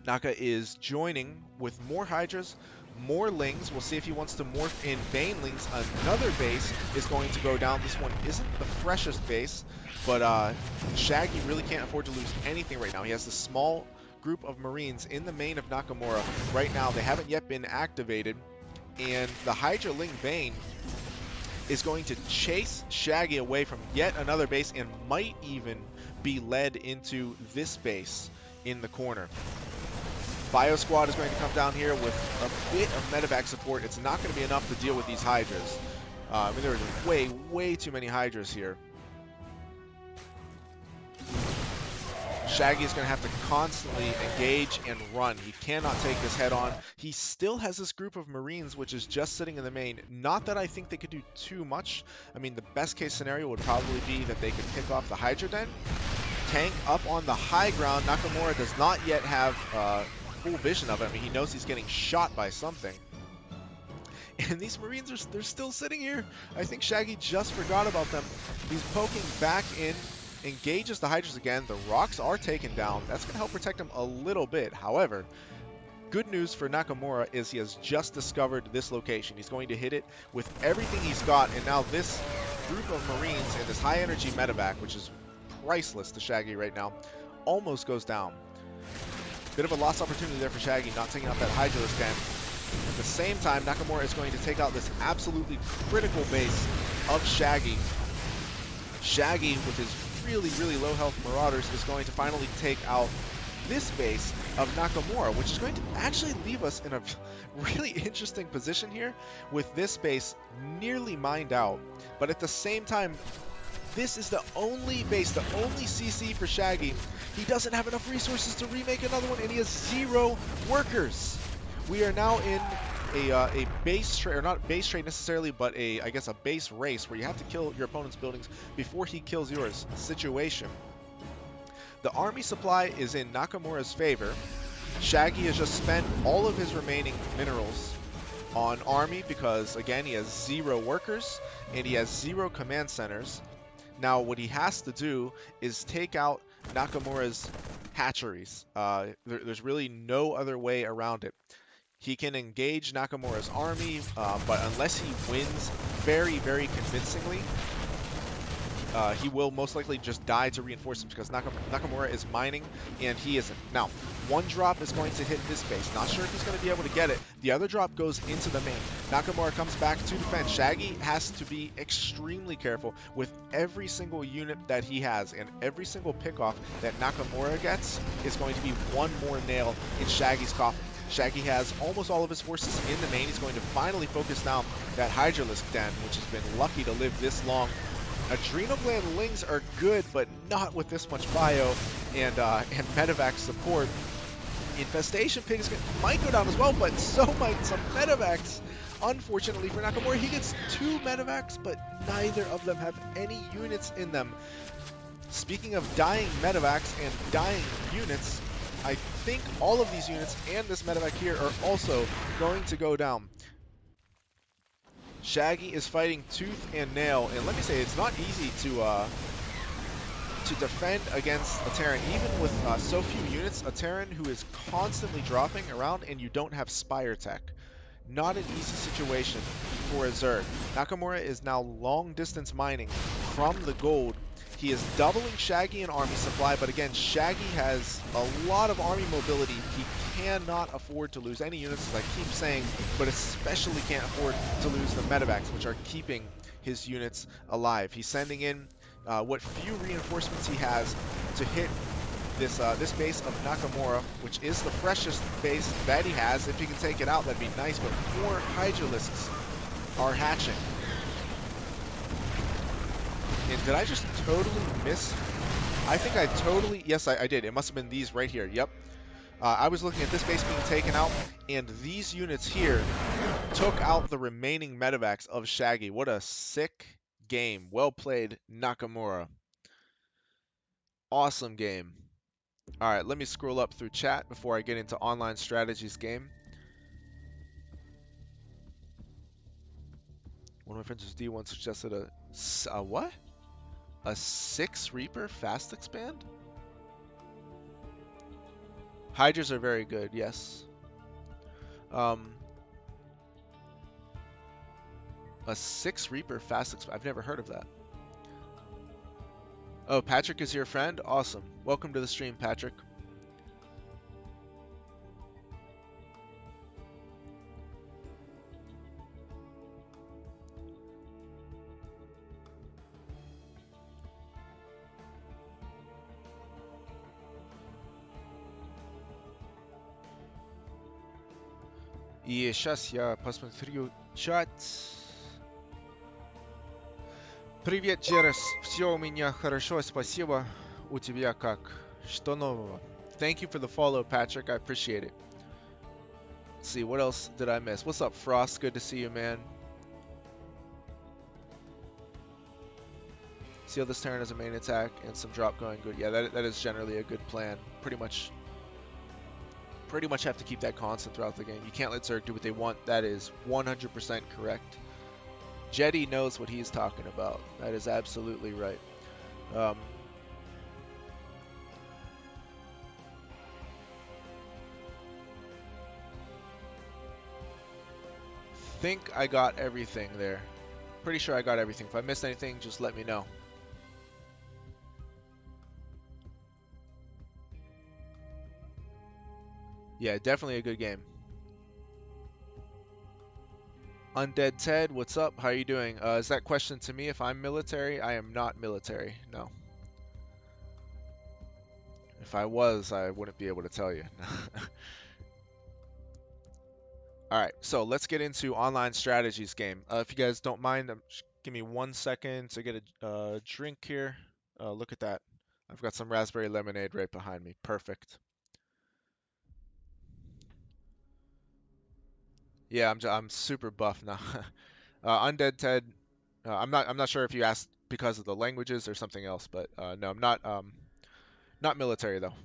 Naka is joining with more Hydras, more Lings. We'll see if he wants to morph in Banelings. Another base is going to go down. This one isn't the freshest base, but Shaggy really can't afford to lose anything right now. He has this small group of Marines in the main of Nakamura right now. They haven't yet been activated, and the Hydra Ling Bane is going to chase Shaggy away from yet another base and might even be led into this base in the corner. Bio Squad is going to come down here with a bit of medevac support. It's not going to be enough to deal with these Hydras. I mean, there's way too many Hydras here. Shaggy is going to have to constantly engage and run. He cannot take this head on. He still has this group of Marines, which is just sitting in the main. Not that I think they could do too much. I mean, the best case scenario would probably be that they could pick off the Hydra Den. Tank up on the high ground. Nakamura does not yet have full vision of it. I mean, he knows he's getting shot by something. And these Marines, they're still sitting here. I think Shaggy just forgot about them. He's poking back in, engages the Hydras again. The rocks are taken down. That's going to help protect him a little bit. However, good news for Nakamura is he has just discovered this location. He's going to hit it with everything he's got, and now this group of Marines and this high energy medevac, which is priceless to Shaggy right now, almost goes down. Bit of a lost opportunity there for Shaggy, not taking out that Hydralisk Den. At the same time, Nakamura is going to take out this absolutely critical base of Shaggy. Shaggy, with his really low health Marauders, is going to finally take out this base of Nakamura, which is going to actually leave us in a really interesting position here with this base nearly mined out. But at the same time, this is the only base, the only CC for Shaggy. He doesn't have enough resources to remake another one, and he has 0 workers. We are now in a base trade, or not base trade necessarily, but I guess a base race where you have to kill your opponent's buildings before he kills yours situation. The army supply is in Nakamura's favor. Shaggy has just spent all of his remaining minerals on army because, again, he has 0 workers and he has 0 command centers. Now, what he has to do is take out Nakamura's hatcheries. There's really no other way around it. He can engage Nakamura's army, but unless he wins very convincingly, he will most likely just die to reinforcements because Nakamura is mining and he isn't. Now, one drop is going to hit this base. Not sure if he's going to be able to get it. The other drop goes into the main. Nakamura comes back to defend. Shaggy has to be extremely careful with every single unit that he has, and every single pickoff that Nakamura gets is going to be one more nail in Shaggy's coffin. Shaggy has almost all of his forces in the main. He's going to finally focus down that Hydralisk Den, which has been lucky to live this long. Adrenal Gland Lings are good, but not with this much bio and medevac support. Infestation Pigs might go down as well, but so might some medevacs. Unfortunately for Nakamura, he gets 2 medevacs, but neither of them have any units in them. Speaking of dying medevacs and dying units, I think all of these units and this medevac here are also going to go down. Shaggy is fighting tooth and nail, and let me say, it's not easy to defend against a Terran, even with so few units. A Terran who is constantly dropping around, and you don't have Spire Tech. Not an easy situation for a Zerg. Nakamura is now long distance mining from the gold. He is doubling Shaggy in army supply, but again, Shaggy has a lot of army mobility. He cannot afford to lose any units, as I keep saying, but especially can't afford to lose the medevacs, which are keeping his units alive. He's sending in what few reinforcements he has to hit this base of Nakamura, which is the freshest base that he has. If he can take it out, that'd be nice, but more Hydralisks are hatching. And did I just totally miss? I think I totally, yes, I did. It must have been these right here. Yep. I was looking at this base being taken out, and these units here took out the remaining medevacs of Shaggy. What a sick game. Well played, Nakamura. Awesome game. All right, let me scroll up through chat before I get into online strategies game. One of my friends was D1 suggested a what? A 6 Reaper fast expand? Hydras are very good, yes. A 6 Reaper fast expand. I've never heard of that. Oh, Patrick is your friend? Awesome. Welcome to the stream, Patrick. И сейчас я посмотрю чат. Привет, Джерес. Все у меня хорошо, спасибо. У тебя как? Что нового? Thank you for the follow, Patrick. I appreciate it. Let's see, what else did I miss? What's up, Frost? Good to see you, man. Seal this turn as a main attack and some drop going good. Yeah, that is generally a good plan. Pretty much have to keep that constant throughout the game. You can't let Zerg do what they want. That is 100% correct. Jetty knows what he's talking about. That is absolutely right. Think I got everything there. Pretty sure I got everything. If I missed anything, just let me know. Yeah, definitely a good game. Undead Ted, what's up? How are you doing? Is that question to me if I'm military? I am not military, no. If I was, I wouldn't be able to tell you. Alright, so let's get into online strategies game. If you guys don't mind, give me 1 second to get a drink here. Look at that. I've got some raspberry lemonade right behind me. Perfect. Yeah, I'm super buff now. Undead Ted, I'm not sure if you asked because of the languages or something else, but no, I'm not military though.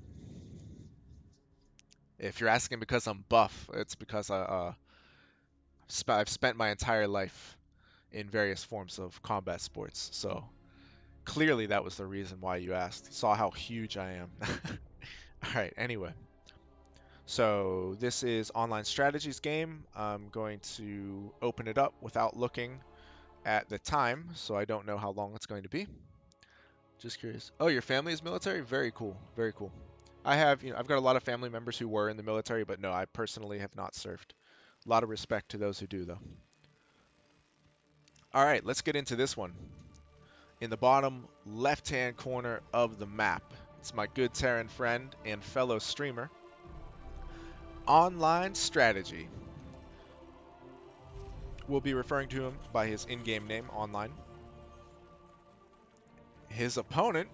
If you're asking because I'm buff, it's because I've spent my entire life in various forms of combat sports. So Clearly that was the reason why you asked. Saw how huge I am. Alright, anyway. So this is online strategies game. I'm going to open it up without looking at the time, so I don't know how long it's going to be. Just curious. Oh, your family is military? Very cool. Very cool. I've got a lot of family members who were in the military, but no, I personally have not served. A lot of respect to those who do, though. All right, let's get into this one. In the bottom left-hand corner of the map, it's my good Terran friend and fellow streamer. Online strategy. We'll be referring to him by his in-game name, online. His opponent,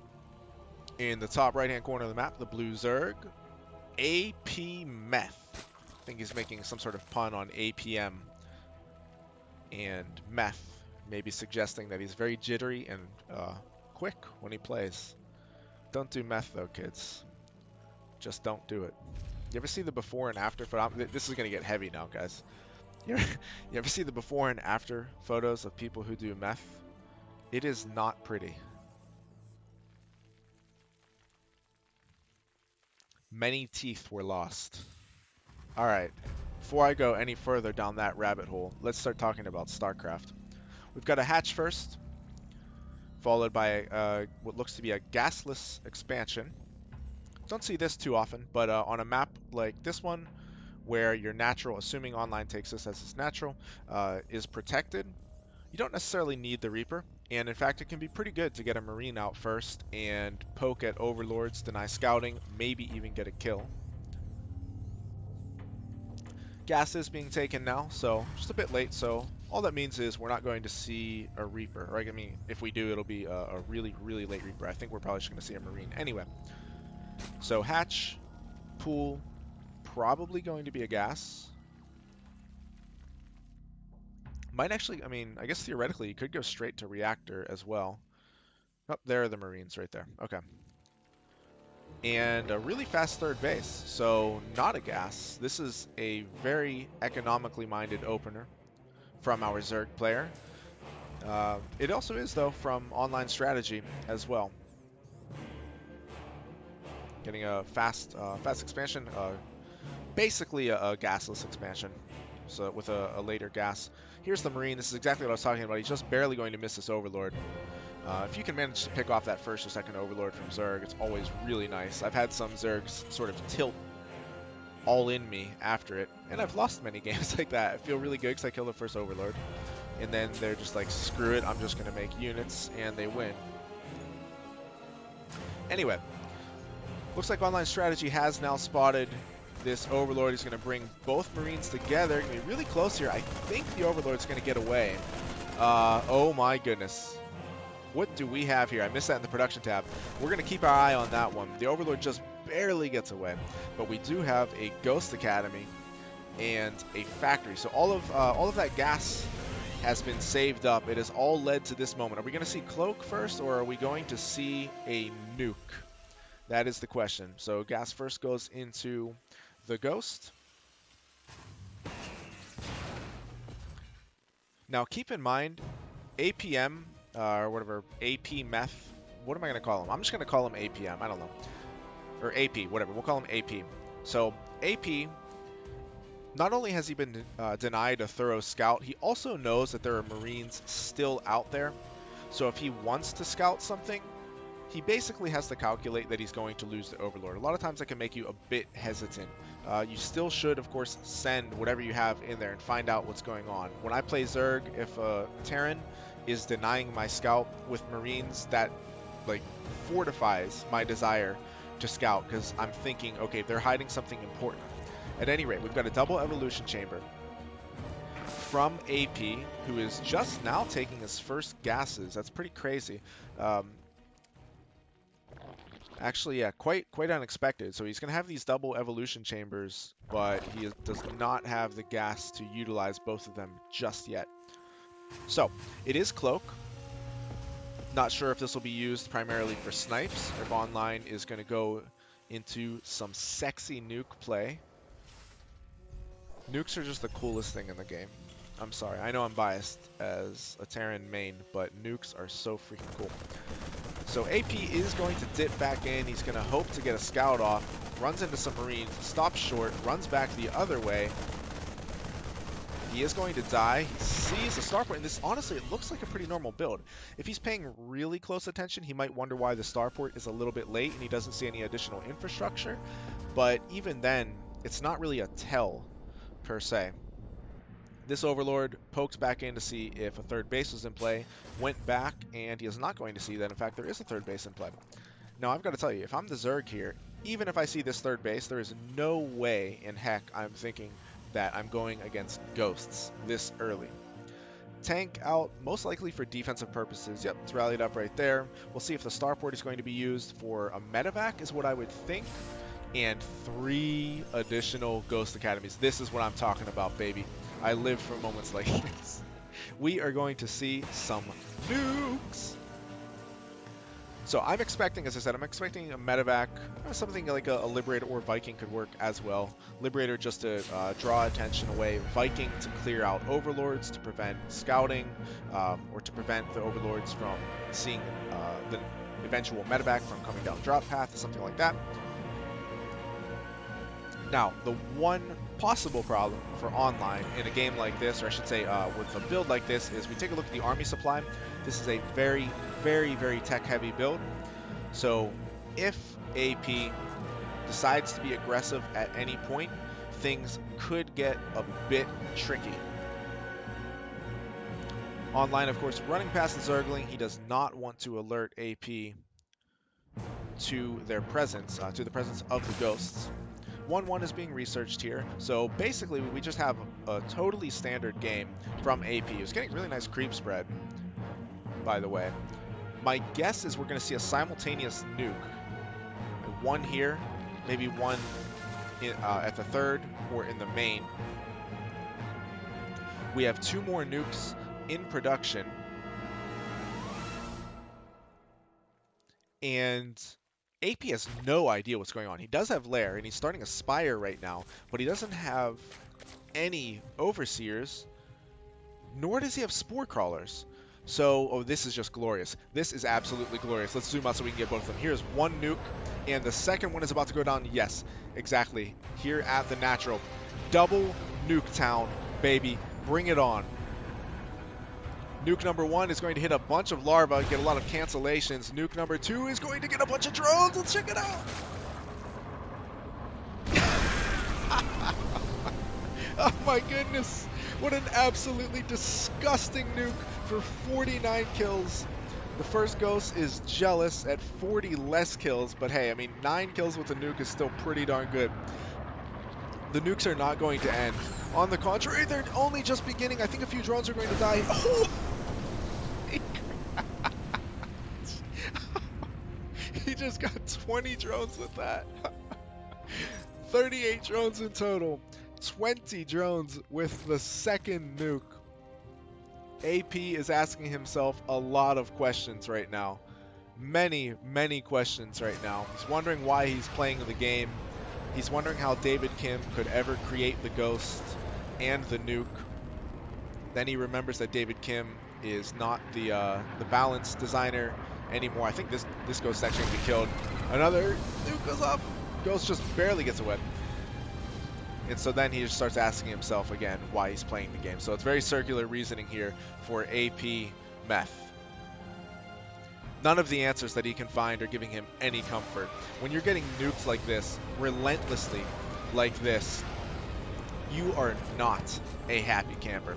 in the top right-hand corner of the map, the blue Zerg, AP Meth. I think he's making some sort of pun on APM and meth, maybe suggesting that he's very jittery and quick when he plays. Don't do meth though, kids. Just don't do it. You ever see the before and after photo? This is gonna get heavy now, guys. You ever see the before and after photos of people who do meth? It is not pretty. Many teeth were lost. Alright, before I go any further down that rabbit hole, let's start talking about StarCraft. We've got a hatch first, followed by what looks to be a gasless expansion. Don't see this too often, but on a map like this one, where your natural, assuming online takes this as its natural, is protected, you don't necessarily need the Reaper, and in fact it can be pretty good to get a Marine out first and poke at Overlords, deny scouting, maybe even get a kill. Gas is being taken now, so just a bit late, so all that means is we're not going to see a Reaper, right? I mean, if we do, it'll be a really, really late Reaper. I think we're probably just going to see a Marine. Anyway, so hatch, pool, probably going to be a gas. Might actually, I mean, I guess theoretically you could go straight to reactor as well. Oh, there are the Marines right there. Okay. And a really fast third base, so not a gas. This is a very economically minded opener from our Zerg player. It also is, though, from online strategy as well. Getting a fast expansion, basically a gasless expansion, so with a later gas. Here's the Marine. This is exactly what I was talking about. He's just barely going to miss this Overlord. If you can manage to pick off that first or second Overlord from Zerg, it's always really nice. I've had some Zergs sort of tilt all in me after it, and I've lost many games like that. I feel really good because I killed the first Overlord, and then they're just like, screw it, I'm just going to make units, and they win. Anyway, looks like online strategy has now spotted this Overlord. He's going to bring both Marines together. Going to be really close here. I think the Overlord's going to get away. Oh my goodness. What do we have here? I missed that in the production tab. We're going to keep our eye on that one. The Overlord just barely gets away. But we do have a Ghost Academy and a factory. So all of that gas has been saved up. It has all led to this moment. Are we going to see Cloak first, or are we going to see a nuke? That is the question. So gas first goes into the Ghost. Now keep in mind, APM, or whatever, AP Meth, what am I going to call him? I'm just going to call him APM, I don't know. Or AP, whatever, we'll call him AP. So AP, not only has he been denied a thorough scout, he also knows that there are Marines still out there. So if he wants to scout something, he basically has to calculate that he's going to lose the Overlord. A lot of times that can make you a bit hesitant. You still should, of course, send whatever you have in there and find out what's going on. When I play Zerg, if a Terran is denying my scout with Marines, that like fortifies my desire to scout, because I'm thinking, okay, they're hiding something important. At any rate, we've got a double evolution chamber from AP, who is just now taking his first gases. That's pretty crazy. Actually, yeah, quite unexpected. So he's going to have these double evolution chambers, but he does not have the gas to utilize both of them just yet. So, it is Cloak. Not sure if this will be used primarily for snipes, if online is going to go into some sexy nuke play. Nukes are just the coolest thing in the game. I'm sorry, I know I'm biased as a Terran main, but nukes are so freaking cool. So AP is going to dip back in. He's going to hope to get a scout off. Runs into some Marines, stops short, runs back the other way. He is going to die. He sees the starport, and this, honestly, it looks like a pretty normal build. If he's paying really close attention, he might wonder why the starport is a little bit late and he doesn't see any additional infrastructure. But even then, it's not really a tell, per se. This Overlord poked back in to see if a third base was in play, went back, and he is not going to see that, in fact, there is a third base in play. Now, I've got to tell you, if I'm the Zerg here, even if I see this third base, there is no way in heck I'm thinking that I'm going against ghosts this early. Tank out, most likely for defensive purposes. Yep, it's rallied up right there. We'll see if the starport is going to be used for a medevac, is what I would think. And 3 additional Ghost Academies. This is what I'm talking about, baby. I live for moments like this. We are going to see some nukes. So I'm expecting, as I said, I'm expecting a medevac, something like a Liberator or Viking could work as well. Liberator just to draw attention away. Viking to clear out Overlords, to prevent scouting, or to prevent the Overlords from seeing the eventual medevac from coming down drop path, something like that. Now, the one possible problem for online in a game like this, or I should say with a build like this, is we take a look at the army supply. This is a very, very, very tech-heavy build. So if AP decides to be aggressive at any point, things could get a bit tricky. Online, of course, running past the Zergling, he does not want to alert AP to their presence, to the presence of the ghosts. 1-1 is being researched here, so basically we just have a totally standard game from AP. He's getting really nice creep spread, by the way. My guess is we're going to see a simultaneous nuke. One here, maybe one at the third or in the main. We have 2 more nukes in production. And AP has no idea what's going on. He does have Lair, and he's starting a Spire right now, but he doesn't have any Overseers, nor does he have Spore Crawlers. So, oh, this is just glorious. This is absolutely glorious. Let's zoom out so we can get both of them. Here's one nuke, and the second one is about to go down. Yes, exactly. Here at the Natural. Double nuke town, baby. Bring it on. Nuke number 1 is going to hit a bunch of larvae, get a lot of cancellations. Nuke number 2 is going to get a bunch of drones. Let's check it out. Oh my goodness. What an absolutely disgusting nuke for 49 kills. The first ghost is jealous at 40 less kills, but hey, I mean, 9 kills with a nuke is still pretty darn good. The nukes are not going to end. On the contrary, they're only just beginning. I think a few drones are going to die. Oh! He just got 20 drones with that. 38 drones in total. 20 drones with the second nuke. AP is asking himself a lot of questions right now. Many, many questions right now. He's wondering why he's playing the game. He's wondering how David Kim could ever create the ghost and the nuke. Then he remembers that David Kim is not the balance designer anymore. I think this ghost is actually going to be killed. Another nuke goes up. Ghost just barely gets away. And so then he just starts asking himself again why he's playing the game. So it's very circular reasoning here for AP Meth. None of the answers that he can find are giving him any comfort. When you're getting nuked like this, relentlessly like this, you are not a happy camper.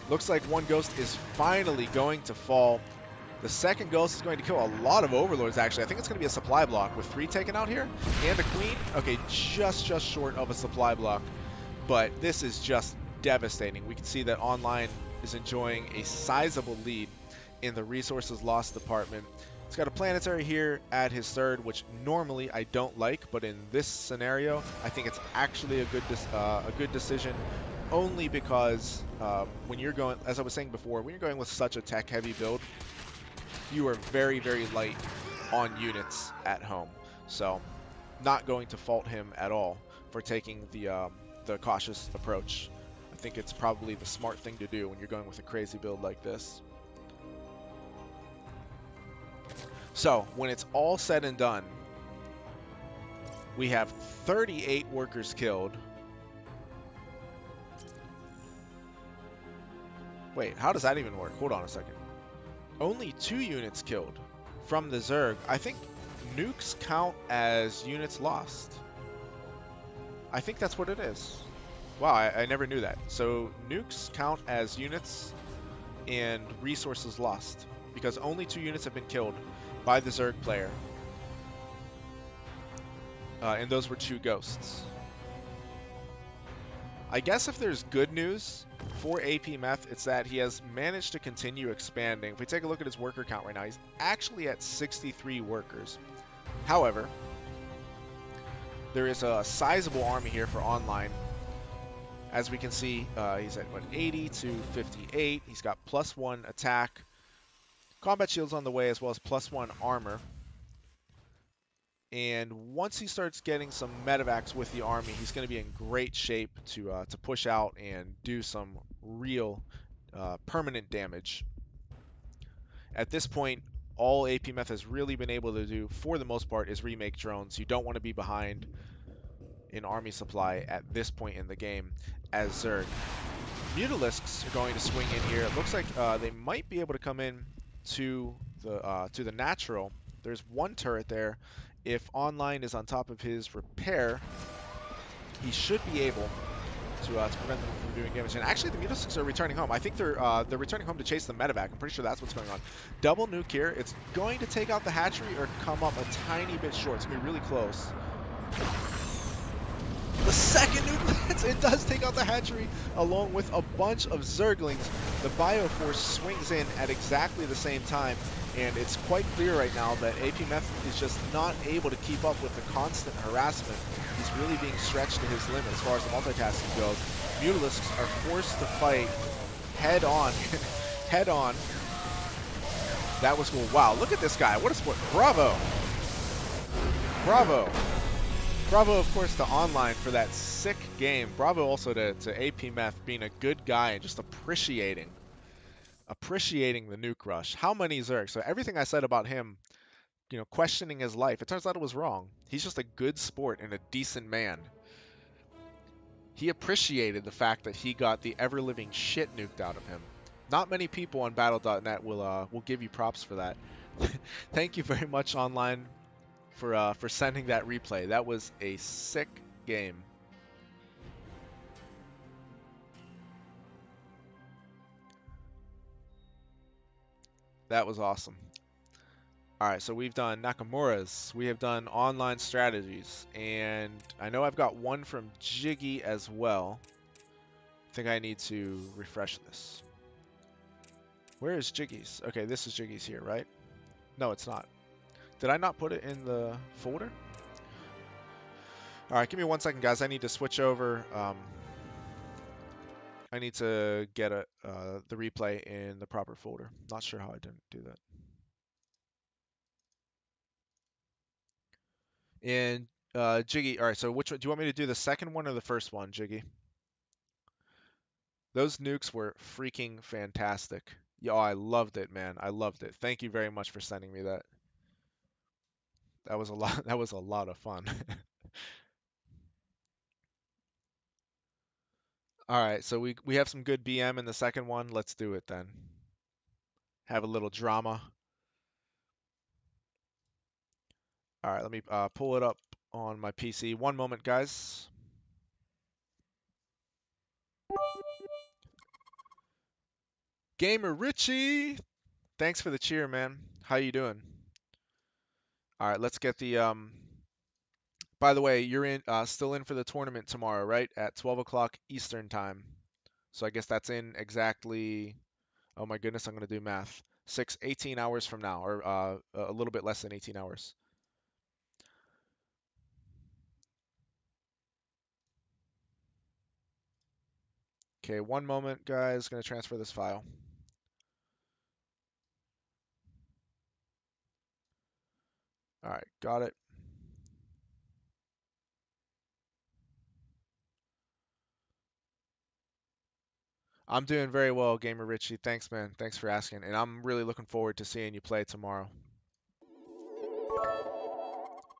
Looks like one ghost is finally going to fall. The second ghost is going to kill a lot of overlords, actually. I think it's going to be a supply block with 3 taken out here. And a queen. Okay, just short of a supply block. But this is just devastating. We can see that online is enjoying a sizable lead in the resources lost department. He's got a planetary here at his third, which normally I don't like, but in this scenario, I think it's actually a good decision, only because when you're going, as I was saying before, when you're going with such a tech-heavy build, you are very, very light on units at home. So, not going to fault him at all for taking the cautious approach. I think it's probably the smart thing to do when you're going with a crazy build like this. So when it's all said and done, we have 38 workers killed. Wait, how does that even work? Hold on a second. Only 2 units killed from the Zerg. I think nukes count as units lost. I think that's what it is. Wow, I never knew that. So nukes count as units and resources lost because only 2 units have been killed by the Zerg player. And those were 2 ghosts. I guess if there's good news for AP Meth, it's that he has managed to continue expanding. If we take a look at his worker count right now, he's actually at 63 workers. However, there is a sizable army here for online. As we can see, he's at what, 80 to 58. He's got +1 attack, combat shields on the way, as well as +1 armor. And once he starts getting some medevacs with the army, he's going to be in great shape to push out and do some real permanent damage. At this point, all AP Meth has really been able to do, for the most part, is remake drones. You don't want to be behind in army supply at this point in the game as Zerg. Mutalisks are going to swing in here. It looks like they might be able to come in to the natural. There's one turret there. If online is on top of his repair, he should be able to prevent them from doing damage. And actually, the Mutalisks are returning home. I think they're returning home to chase the medevac. I'm pretty sure that's what's going on. Double nuke here. It's going to take out the hatchery or come up a tiny bit short. It's going to be really close. The second nuke lands, it does take out the hatchery along with a bunch of Zerglings. The Bioforce swings in at exactly the same time, and it's quite clear right now that AP Meth is just not able to keep up with the constant harassment. He's really being stretched to his limit as far as the multitasking goes. Mutalisks are forced to fight head on. Head on. That was cool. Wow, look at this guy. What a sport. Bravo. Bravo. Bravo, of course, to online for that sick game. Bravo also to AP Meth being a good guy and just appreciating the nuke rush. How many Zerg? So everything I said about him, questioning his life, it turns out it was wrong. He's just a good sport and a decent man. He appreciated the fact that he got the ever-living shit nuked out of him. Not many people on Battle.net will give you props for that. Thank you very much, online, for sending that replay. That was a sick game. That was awesome. Alright, so we've done Nakamura's, we have done online strategies, and I know I've got one from Jiggy as well. I think I need to refresh this. Where is Jiggy's? Okay, this is Jiggy's here, right? No, it's not. Did I not put it in the folder? Alright, give me 1 second, guys. I need to switch over. I need to get the replay in the proper folder. Not sure how I didn't do that. And Jiggy, all right, so which one, do you want me to do the second one or the first one, Jiggy? Those nukes were freaking fantastic. Yo, I loved it, man. I loved it. Thank you very much for sending me that. That was a lot. That was a lot of fun. All right, so we have some good BM in the second one. Let's do it then. Have a little drama. All right, let me pull it up on my PC. 1 moment, guys. Gamer Richie, thanks for the cheer, man. How you doing? All right, let's get the by the way, you're still in for the tournament tomorrow, right? At 12 o'clock Eastern time. So I guess that's in exactly, oh my goodness, I'm going to do math. 18 hours from now, or a little bit less than 18 hours. Okay, 1 moment, guys. Going to transfer this file. All right, got it. I'm doing very well, Gamer Richie. Thanks, man. Thanks for asking. And I'm really looking forward to seeing you play tomorrow.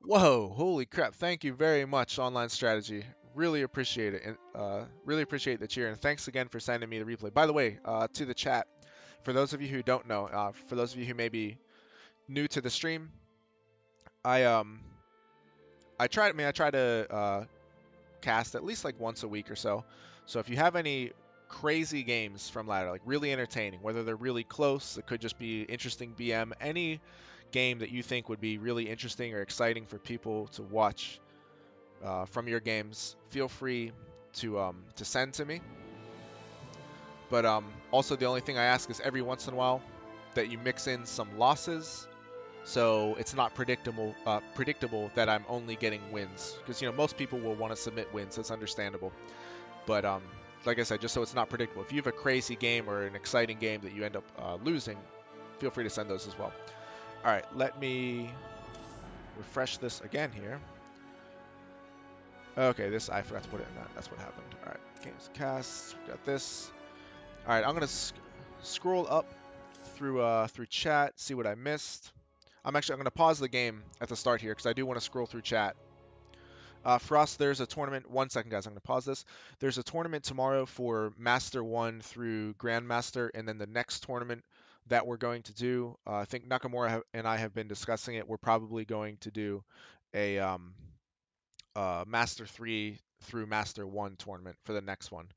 Whoa, holy crap. Thank you very much, Online Strategy. Really appreciate it. And really appreciate the cheer. And thanks again for sending me the replay. By the way, to the chat, for those of you who don't know, for those of you who may be new to the stream, I I try to cast at least like once a week or so. So if you have any crazy games from ladder, like really entertaining, whether they're really close, it could just be interesting BM, any game that you think would be really interesting or exciting for people to watch from your games, feel free to send to me. But also the only thing I ask is every once in a while that you mix in some losses, so it's not predictable that I'm only getting wins, because most people will want to submit wins. That's understandable. But like I said, just so it's not predictable. If you have a crazy game or an exciting game that you end up losing, feel free to send those as well. All right, let me refresh this again here. Okay, this I forgot to put it in that. That's what happened. All right, games cast. Got this. All right, I'm gonna scroll up through chat, see what I missed. I'm gonna pause the game at the start here because I do want to scroll through chat. For us, there's a tournament. 1 second, guys. I'm going to pause this. There's a tournament tomorrow for Master 1 through Grandmaster, and then the next tournament that we're going to do, I think Nakamura and I have been discussing it. We're probably going to do a Master 3 through Master 1 tournament for the next one.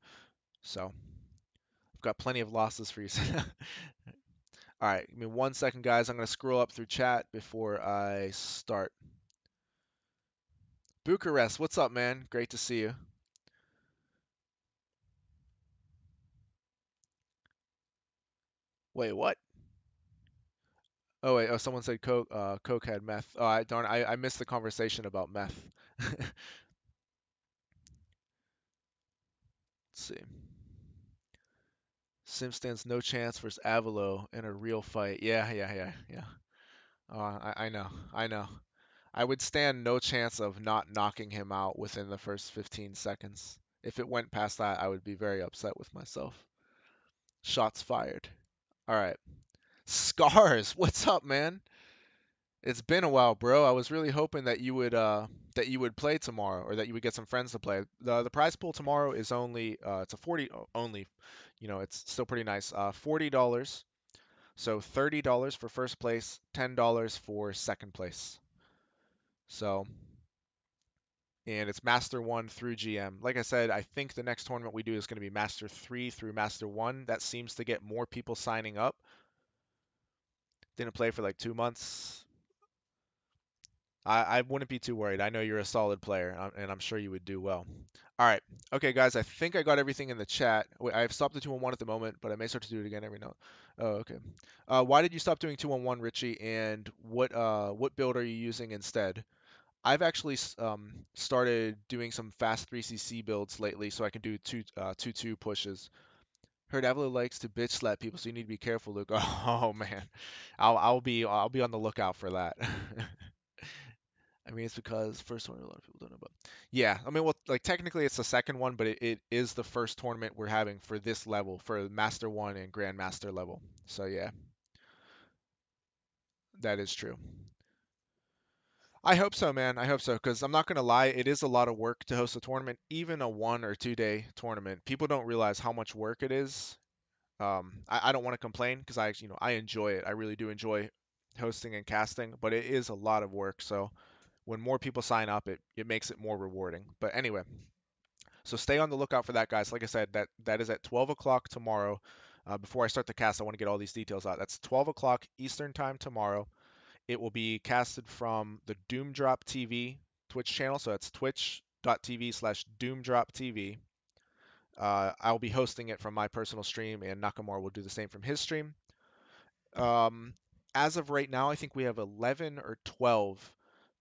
So I've got plenty of losses for you. All right, give me 1 second, guys. I'm going to scroll up through chat before I start. Bucharest, what's up, man? Great to see you. Wait, what? Oh wait, someone said Coke. Coke had meth. Oh, darn, I missed the conversation about meth. Let's see. Sim stands no chance versus Avalo in a real fight. Yeah. I know, I know. I would stand no chance of not knocking him out within the first 15 seconds. If it went past that, I would be very upset with myself. Shots fired. All right. Scars, what's up, man? It's been a while, bro. I was really hoping that you would play tomorrow, or that you would get some friends to play. The prize pool tomorrow is only it's a 40 only, it's still pretty nice. $40. So $30 for first place, $10 for second place. So, and it's Master 1 through GM. Like I said, I think the next tournament we do is going to be Master 3 through Master 1. That seems to get more people signing up. Didn't play for like 2 months. I wouldn't be too worried. I know you're a solid player, and I'm sure you would do well. All right. Okay, guys, I think I got everything in the chat. Wait, I've stopped the 2-on-1 at the moment, but I may start to do it again every now. Oh, okay. Why did you stop doing 2-on-1, Richie? And what build are you using instead? I've actually started doing some fast 3cc builds lately, so I can do 2-2 pushes. Heard Avila likes to bitch slap people, so you need to be careful, Luke. Oh man, I'll be on the lookout for that. I mean, it's because first one a lot of people don't know about. Yeah, I mean, well, like technically it's the second one, but it is the first tournament we're having for this level, for Master 1 and Grandmaster level. So yeah, that is true. I hope so, man. I hope so, because I'm not gonna lie, it is a lot of work to host a tournament, even a 1 or 2 day tournament. People don't realize how much work it is. I don't want to complain because I enjoy it. I really do enjoy hosting and casting, but it is a lot of work. So when more people sign up, it makes it more rewarding. But anyway, so stay on the lookout for that, guys. Like I said, that is at 12 o'clock tomorrow. Before I start the cast, I want to get all these details out. That's 12 o'clock Eastern time tomorrow. It will be casted from the Doomdrop TV Twitch channel. So that's twitch.tv/DoomdropTV. I'll be hosting it from my personal stream, and Nakamura will do the same from his stream. Um, as of right now, I think we have 11 or 12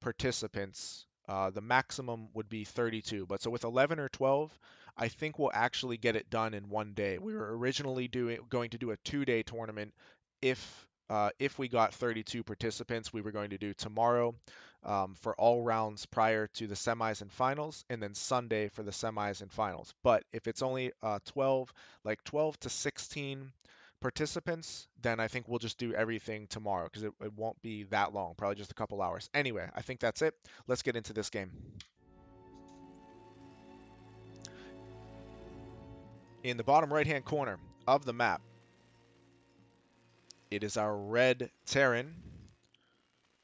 participants. The maximum would be 32, but so with 11 or 12, I think we'll actually get it done in 1 day. We were originally going to do a 2-day tournament. If we got 32 participants, we were going to do tomorrow for all rounds prior to the semis and finals, and then Sunday for the semis and finals. But if it's only 12, like 12 to 16 participants, then I think we'll just do everything tomorrow because it won't be that long, probably just a couple hours. Anyway, I think that's it. Let's get into this game. In the bottom right-hand corner of the map, it is our red Terran,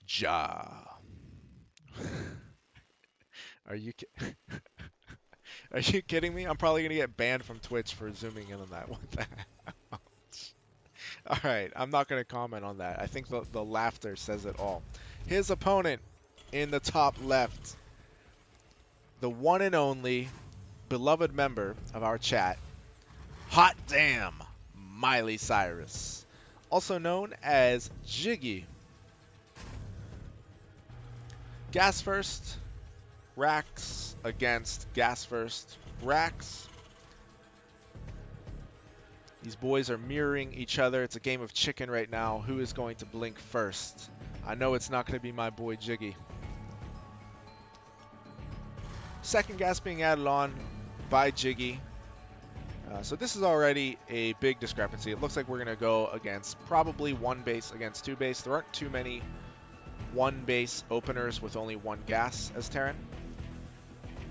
Ja. Are you are you kidding me? I'm probably gonna get banned from Twitch for zooming in on that. What the hell? All right, I'm not gonna comment on that. I think the laughter says it all. His opponent in the top left, the one and only beloved member of our chat, Hot Damn Miley Cyrus, also known as Jiggy. Gas first, Rax against Gas first, Rax. These boys are mirroring each other. It's a game of chicken right now. Who is going to blink first? I know it's not going to be my boy Jiggy. Second gas being added on by Jiggy. So this is already a big discrepancy. It looks like we're going to go against probably one base against two base. There aren't too many one base openers with only one gas as Terran.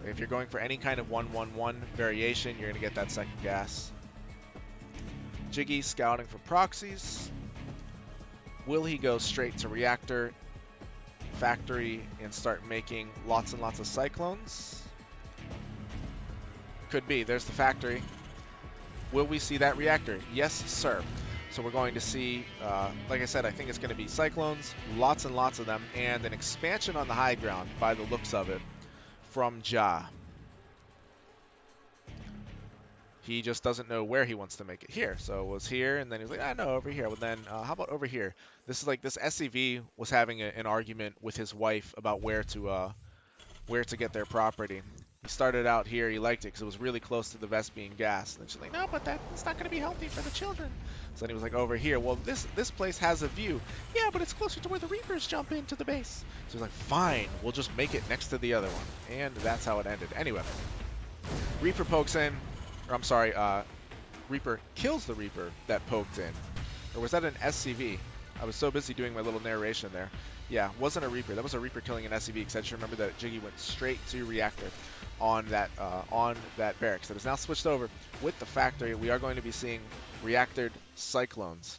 If you're going for any kind of 1-1-1 variation, you're going to get that second gas. Jiggy scouting for proxies. Will he go straight to reactor, factory, and start making lots and lots of cyclones? Could be. There's the factory. Will we see that reactor? Yes, sir. So we're going to see, like I said, I think it's going to be cyclones, lots and lots of them, and an expansion on the high ground by the looks of it from Ja. He just doesn't know where he wants to make it here. So it was here, and then he was like, no, over here. Well, then how about over here? This is like this SCV was having an argument with his wife about where to get their property. He started out here. He liked it because it was really close to the vest being gas. And then she's like, no, but that's not going to be healthy for the children. So then he was like, over here. Well, this place has a view. Yeah, but it's closer to where the Reapers jump into the base. So he's like, fine, we'll just make it next to the other one. And that's how it ended. Anyway, Reaper pokes in. Or I'm sorry, Reaper kills the Reaper that poked in. Or was that an SCV? I was so busy doing my little narration there. Yeah, wasn't a Reaper. That was a Reaper killing an SCV, because I just remember that Jiggy went straight to reactor on that barracks. That is now switched over with the factory. We are going to be seeing reactored cyclones.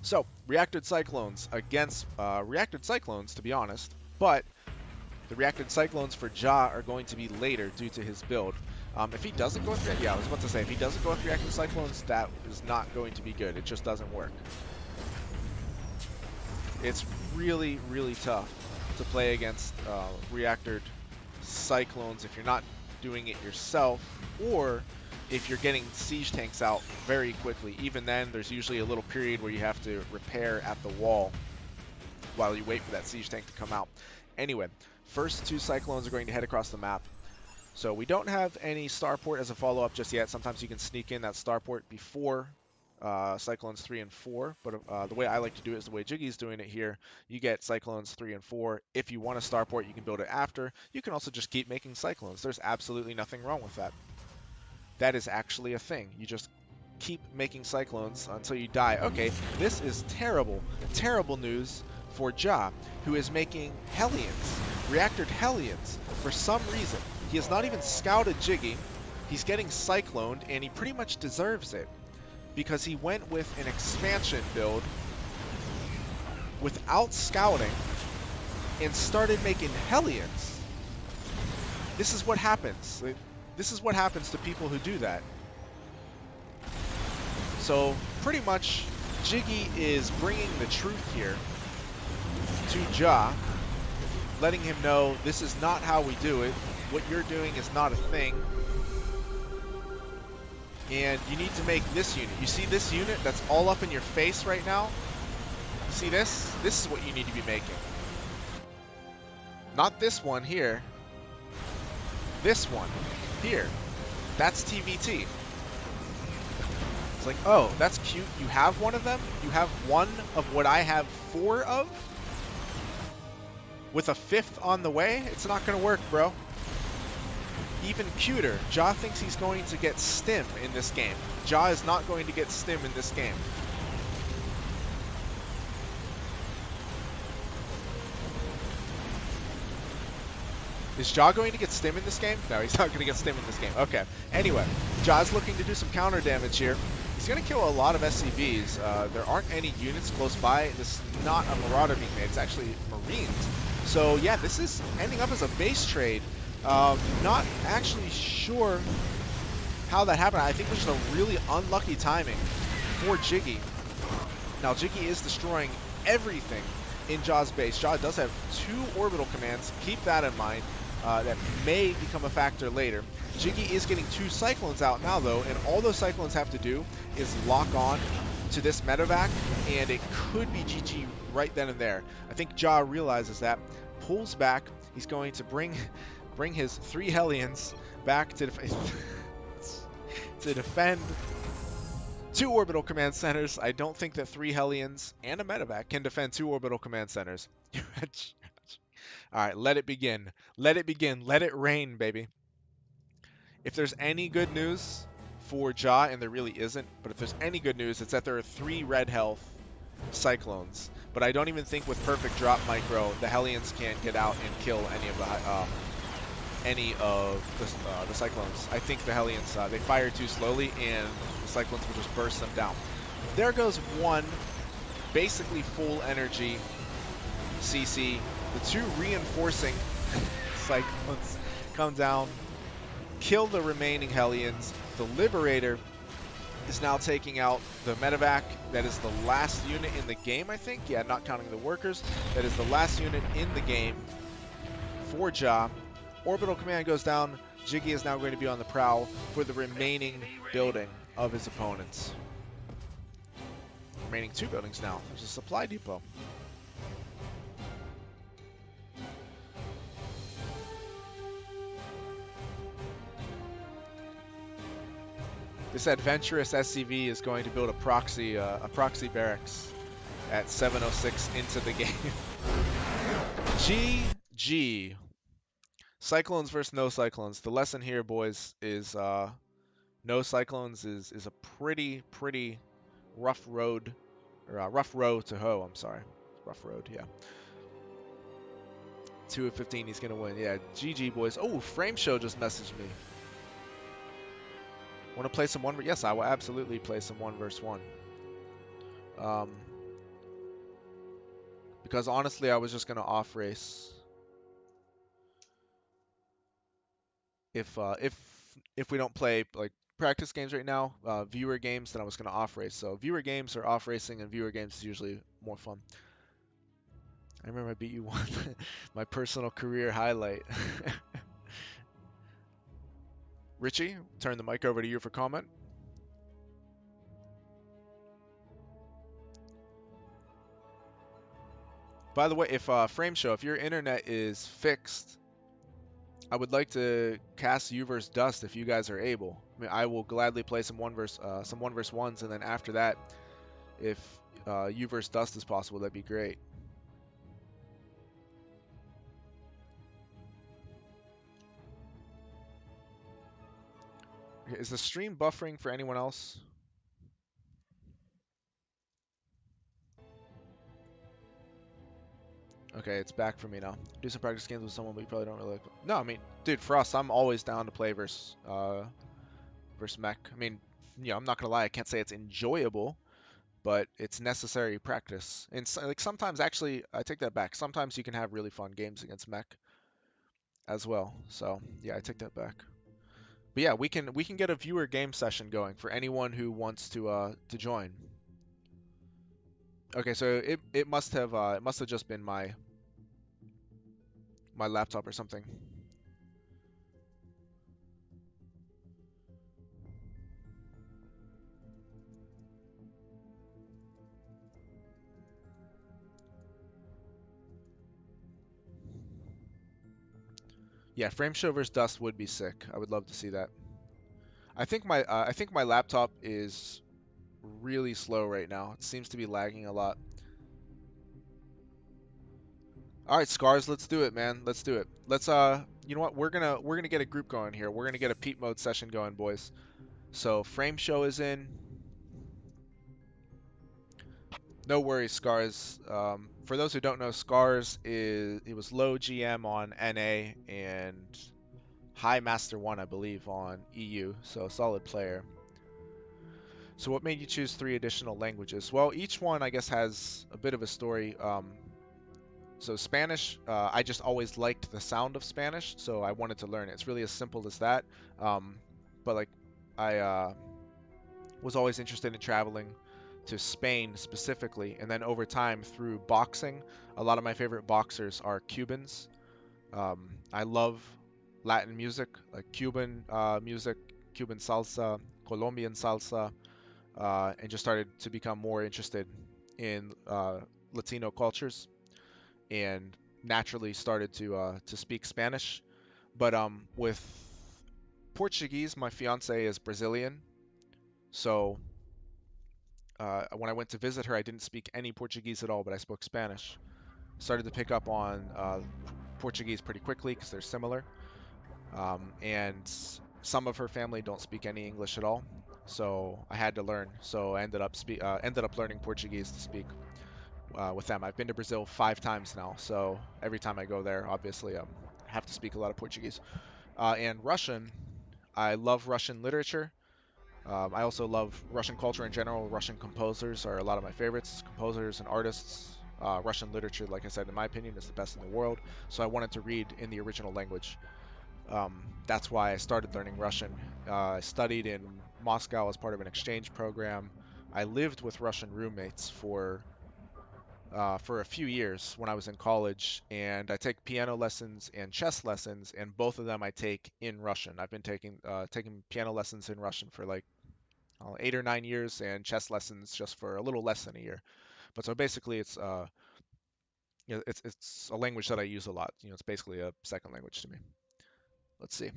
So, reactored cyclones against reactored cyclones, to be honest, but the reactored cyclones for Ja are going to be later due to his build. If he doesn't go with I was about to say, if he doesn't go with reactored cyclones, that is not going to be good. It just doesn't work. It's really, really tough to play against reactored cyclones if you're not doing it yourself, or if you're getting siege tanks out very quickly. Even then, there's usually a little period where you have to repair at the wall while you wait for that siege tank to come out. Anyway, first two cyclones are going to head across the map. So we don't have any starport as a follow-up just yet. Sometimes you can sneak in that starport before Cyclones 3 and 4, but the way I like to do it is the way Jiggy's doing it here. You get Cyclones 3 and 4. If you want a starport, you can build it after. You can also just keep making Cyclones. There's absolutely nothing wrong with that. That is actually a thing. You just keep making Cyclones until you die. Okay, this is terrible, terrible news for Ja, who is making Hellions, reactored Hellions, for some reason. He has not even scouted Jiggy. He's getting cycloned, and he pretty much deserves it, because he went with an expansion build without scouting and started making Hellions. This is what happens. This is what happens to people who do that. So pretty much Jiggy is bringing the truth here to Ja, letting him know this is not how we do it. What you're doing is not a thing. And you need to make this unit. You see this unit that's all up in your face right now? You see this? This is what you need to be making. Not this one here. This one here. That's TVT. It's like, oh, that's cute. You have one of them? You have one of what I have 4 of? With a 5th on the way? It's not going to work, bro. even cuter, Ja thinks he's going to get stim in this game. Ja is not going to get stim in this game. Is Ja going to get stim in this game? No, he's not going to get stim in this game. Okay. Anyway, Ja's looking to do some counter damage here. He's going to kill a lot of SCVs. There aren't any units close by. This is not a Marauder being made. It's actually Marines. So yeah, this is ending up as a base trade. Not actually sure how that happened. I think it was just a really unlucky timing for Jiggy. Now Jiggy is destroying everything in Ja's base. Ja does have 2 orbital commands. Keep that in mind. That may become a factor later. Jiggy is getting 2 Cyclones out now though, and all those Cyclones have to do is lock on to this medevac, and it could be GG right then and there. I think Ja realizes that, pulls back. He's going to bring his 3 Hellions back to defend 2 orbital command centers. I don't think that 3 Hellions and a medevac can defend 2 orbital command centers. Alright, let it begin. Let it begin. Let it rain, baby. If there's any good news for Ja, and there really isn't, but if there's any good news, it's that there are 3 red health Cyclones. But I don't even think with perfect drop micro, the Hellions can't get out and kill any of the Cyclones. I think the Hellions, they fire too slowly, and the Cyclones will just burst them down. There goes 1 basically full energy CC. The 2 reinforcing Cyclones come down, kill the remaining Hellions. The Liberator is now taking out the medevac. That is the last unit in the game, I think. Yeah, not counting the workers. That is the last unit in the game for Ja. Orbital command goes down. Jiggy is now going to be on the prowl for the remaining building of his opponents. Remaining 2 buildings now. There's a supply depot. This adventurous SCV is going to build a proxy barracks at 706 into the game. GG. Cyclones versus no Cyclones. The lesson here, boys, is no Cyclones is a pretty rough road, or rough row to hoe. I'm sorry, rough road. Yeah. 2 of 15. He's gonna win. Yeah. GG, boys. Oh, Frame Show just messaged me. Want to play some one? Yes, I will absolutely play some 1 versus 1. Because honestly, I was just gonna off race. If we don't play like practice games right now, viewer games, then I was gonna off race. So viewer games are off racing, and viewer games is usually more fun. I remember I beat you 1. My personal career highlight. Richie, turn the mic over to you for comment. By the way, if Frame Show, if your internet is fixed, I would like to cast U vs Dust if you guys are able. I mean, I will gladly play some 1 versus 1s, and then after that, if U vs Dust is possible, that'd be great. Is the stream buffering for anyone else? Okay, it's back for me now. Do some practice games with someone, but you probably don't really like. No, I mean, dude, for us, I'm always down to play versus mech. I mean, yeah, I'm not gonna lie, I can't say it's enjoyable, but it's necessary practice. And so, like sometimes, actually, I take that back. Sometimes you can have really fun games against mech as well. So yeah, I take that back. But yeah, we can get a viewer game session going for anyone who wants to join. Okay, so it must have just been my laptop or something. Yeah, Frame Show vs Dust would be sick. I would love to see that. I think my laptop is really slow right now. It seems to be lagging a lot. All right, Scars, let's do it, man. Let's do it. Let's you know what? We're gonna get a group going here. We're gonna get a peep mode session going, boys. So Frame Show is in. No worries, Scars. For those who don't know, Scars is he was low GM on NA and high Master 1, I believe, on EU. So a solid player. So what made you choose 3 additional languages? Well, each one I guess has a bit of a story. So Spanish, I just always liked the sound of Spanish, so I wanted to learn it. It's really as simple as that. But like, I was always interested in traveling to Spain specifically, and then over time through boxing, a lot of my favorite boxers are Cubans. I love Latin music, like Cuban music, Cuban salsa, Colombian salsa, and just started to become more interested in Latino cultures, and naturally started to speak Spanish. But with Portuguese, my fiance is Brazilian, so when I went to visit her, I didn't speak any Portuguese at all, but I spoke Spanish. Started to pick up on Portuguese pretty quickly because they're similar. And some of her family don't speak any English at all, so I had to learn. So I ended up learning Portuguese to speak with them. I've been to Brazil 5 times now, so every time I go there, obviously, I have to speak a lot of Portuguese. And Russian, I love Russian literature. I also love Russian culture in general. Russian composers are a lot of my favorites, composers and artists. Russian literature, like I said, in my opinion, is the best in the world. So I wanted to read in the original language. That's why I started learning Russian. I studied in Moscow as part of an exchange program. I lived with Russian roommates for a few years when I was in college, and I take piano lessons and chess lessons, and both of them I take in Russian. I've been taking piano lessons in Russian for like 8 or 9 years, and chess lessons just for a little less than a year. But so basically, it's a language that I use a lot. It's basically a second language to me. Let's see.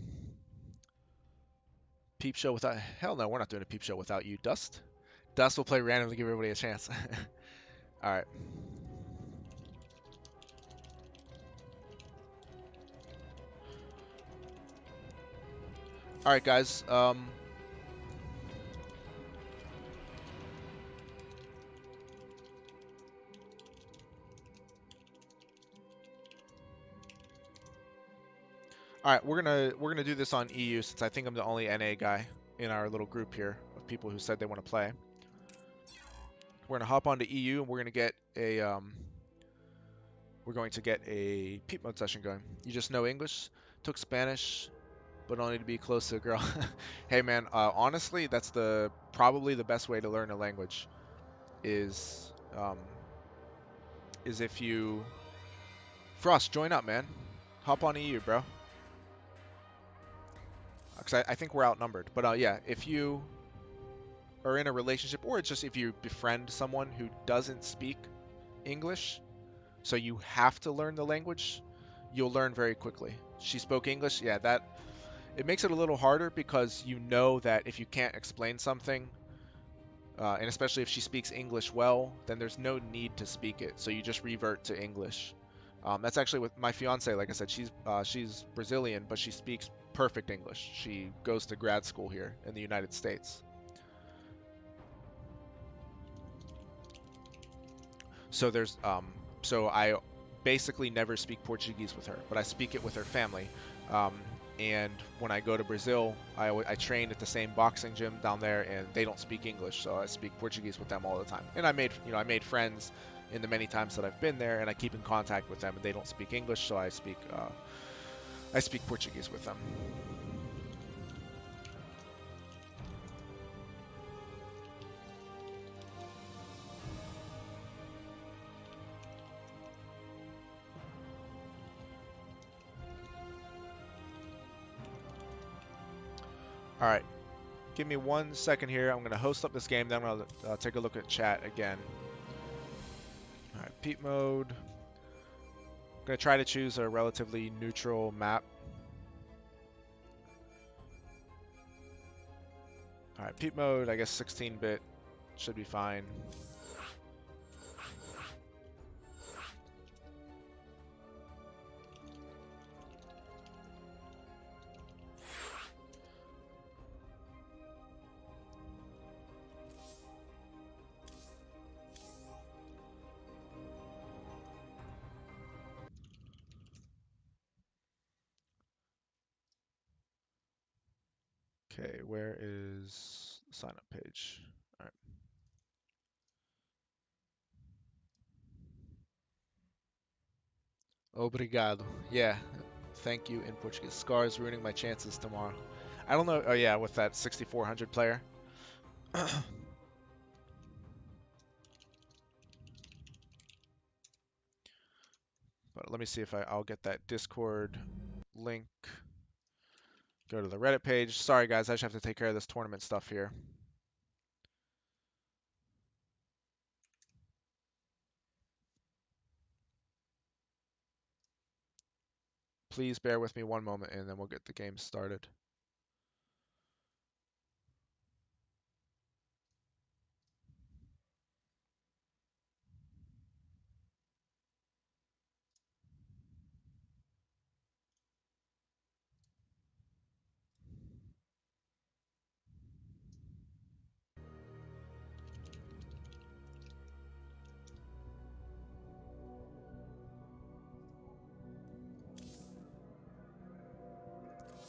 Peep show without hell no, we're not doing a peep show without you, Dust. Dust will play randomly, give everybody a chance. All right. All right, guys. All right, we're gonna do this on EU since I think I'm the only NA guy in our little group here of people who said they want to play. We're gonna hop onto EU and we're going to get a peep mode session going. You just know English, took Spanish, but only to be close to a girl. Hey man, honestly, that's probably the best way to learn a language is um, is if you Frost, join up, man. Hop on EU, bro. Because I think we're outnumbered. But yeah, if you are in a relationship, or it's just if you befriend someone who doesn't speak English, so you have to learn the language, you'll learn very quickly. She spoke English, yeah, it makes it a little harder because you know that if you can't explain something, and especially if she speaks English well, then there's no need to speak it. So you just revert to English. That's actually with my fiance. Like I said, she's Brazilian, but she speaks perfect English. She goes to grad school here in the United States. So I basically never speak Portuguese with her, but I speak it with her family. Um, and when I go to Brazil, I train at the same boxing gym down there, and they don't speak English, so I speak Portuguese with them all the time. And I made friends in the many times that I've been there, and I keep in contact with them, and they don't speak English, so I speak Portuguese with them. All right, give me 1 second here. I'm going to host up this game, then I'm going to take a look at chat again. All right, peep mode. I'm going to try to choose a relatively neutral map. All right, peep mode, I guess 16-bit should be fine. Okay, where is the sign up page? All right. Obrigado. Yeah, thank you in Portuguese. Scar is ruining my chances tomorrow. I don't know. Oh yeah, with that 6400 player. But let me see if I'll get that Discord link. Go to the Reddit page. Sorry guys, I just have to take care of this tournament stuff here. Please bear with me one moment and then we'll get the game started.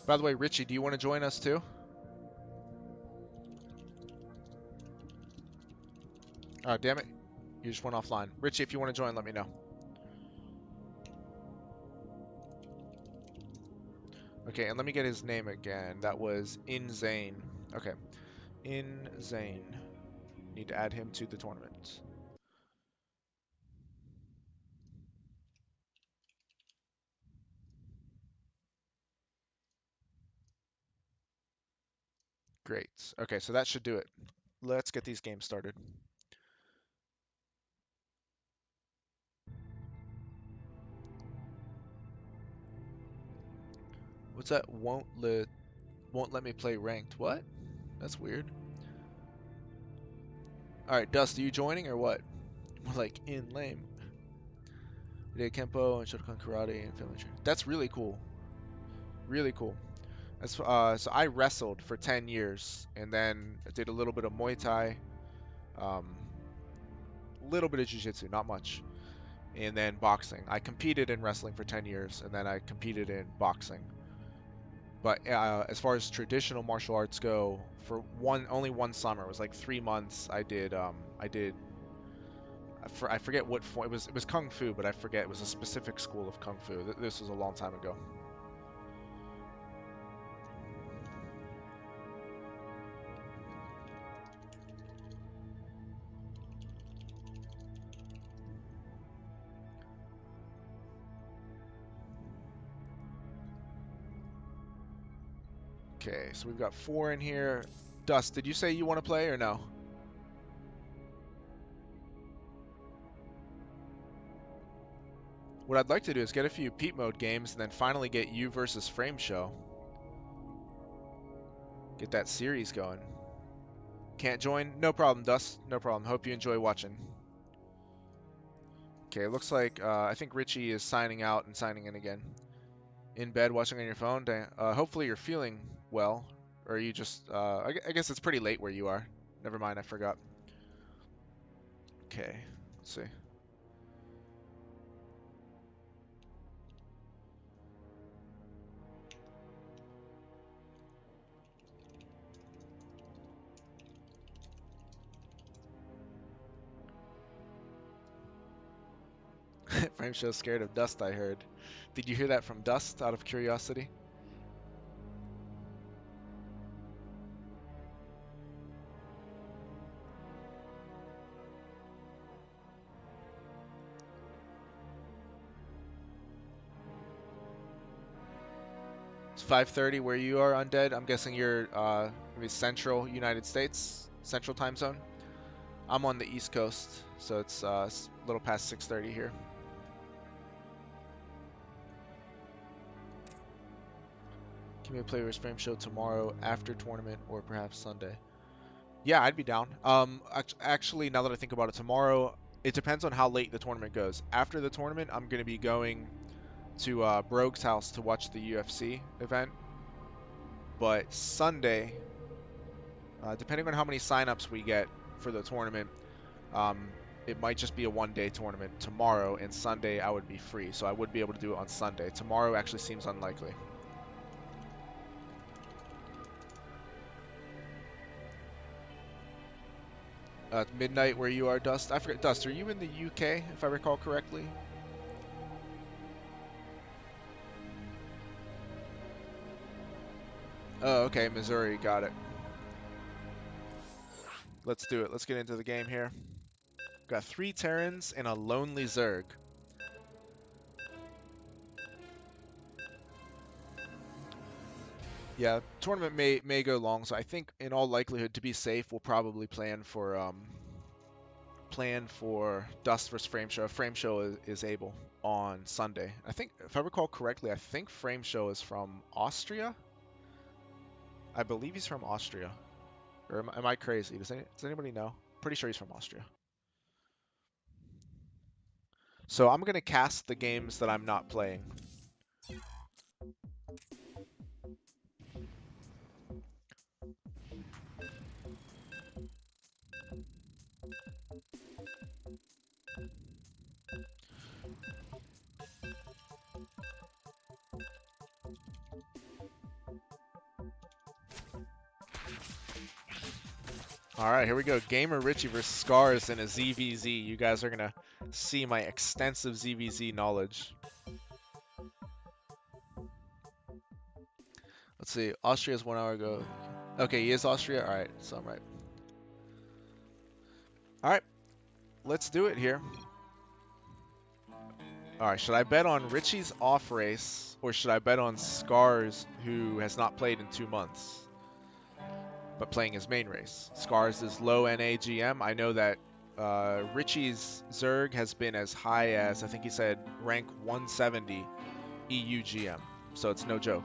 By the way, Richie, do you want to join us too? Oh, damn it. You just went offline. Richie, if you want to join, let me know. Okay, and let me get his name again. That was Inzane. Okay. Inzane. Need to add him to the tournament. Great. Okay, so that should do it. Let's get these games started. What's that? Won't let me play ranked. What? That's weird. All right, Dust, are you joining or what? More like in lame. We did Kempo and Shotokan Karate and family training. That's really cool. Really cool. So I wrestled for 10 years and then I did a little bit of Muay Thai, little bit of Jiu-Jitsu, not much, and then boxing. I competed in wrestling for 10 years and then I competed in boxing. But as far as traditional martial arts go, for only one summer, it was like 3 months. I forget what form it was kung fu, but I forget it was a specific school of kung fu. This was a long time ago. Okay, so we've got 4 in here. Dust, did you say you want to play or no? What I'd like to do is get a few Pete Mode games and then finally get you versus Frame Show. Get that series going. Can't join? No problem, Dust. No problem. Hope you enjoy watching. Okay, looks like I think Richie is signing out and signing in again. In bed watching on your phone. Hopefully you're feeling well, or you just I guess it's pretty late where you are. Never mind, I forgot. Okay, let's see. Frame Show's scared of Dust, I heard. Did you hear that from Dust out of curiosity? It's 5:30 where you are, Undead. I'm guessing you're maybe Central United States, Central time zone. I'm on the East Coast, so it's a little past 6:30 here. Can we play with Frame Show tomorrow after tournament or perhaps Sunday? Yeah, I'd be down. Actually, now that I think about it, tomorrow, it depends on how late the tournament goes. After the tournament, I'm going to be going to Brogue's house to watch the UFC event. But Sunday, depending on how many signups we get for the tournament, it might just be a one-day tournament tomorrow, and Sunday I would be free, so I would be able to do it on Sunday. Tomorrow actually seems unlikely. Midnight where you are, Dust. I forget. Dust, are you in the UK, if I recall correctly? Oh, okay, Missouri, got it. Let's do it. Let's get into the game here. Got 3 Terrans and a lonely Zerg. Yeah, tournament may go long, so I think in all likelihood, to be safe, we'll probably plan for Dust versus Frame Show. Frame Show is able on Sunday. I think, if I recall correctly, I think Frame Show is from Austria. I believe he's from Austria. Or am I crazy? Does anybody know? Pretty sure he's from Austria. So I'm gonna cast the games that I'm not playing. All right, here we go. Gamer Richie versus Scars in a ZVZ. You guys are gonna see my extensive ZVZ knowledge. Let's see. Austria's 1 hour ago. Okay, he is Austria. All right, so I'm right. All right, let's do it here. All right, should I bet on Richie's off race or should I bet on Scars, who has not played in 2 months, but playing his main race? Scars is low NAGM. I know that Richie's Zerg has been as high as, I think he said, rank 170 EUGM, so it's no joke.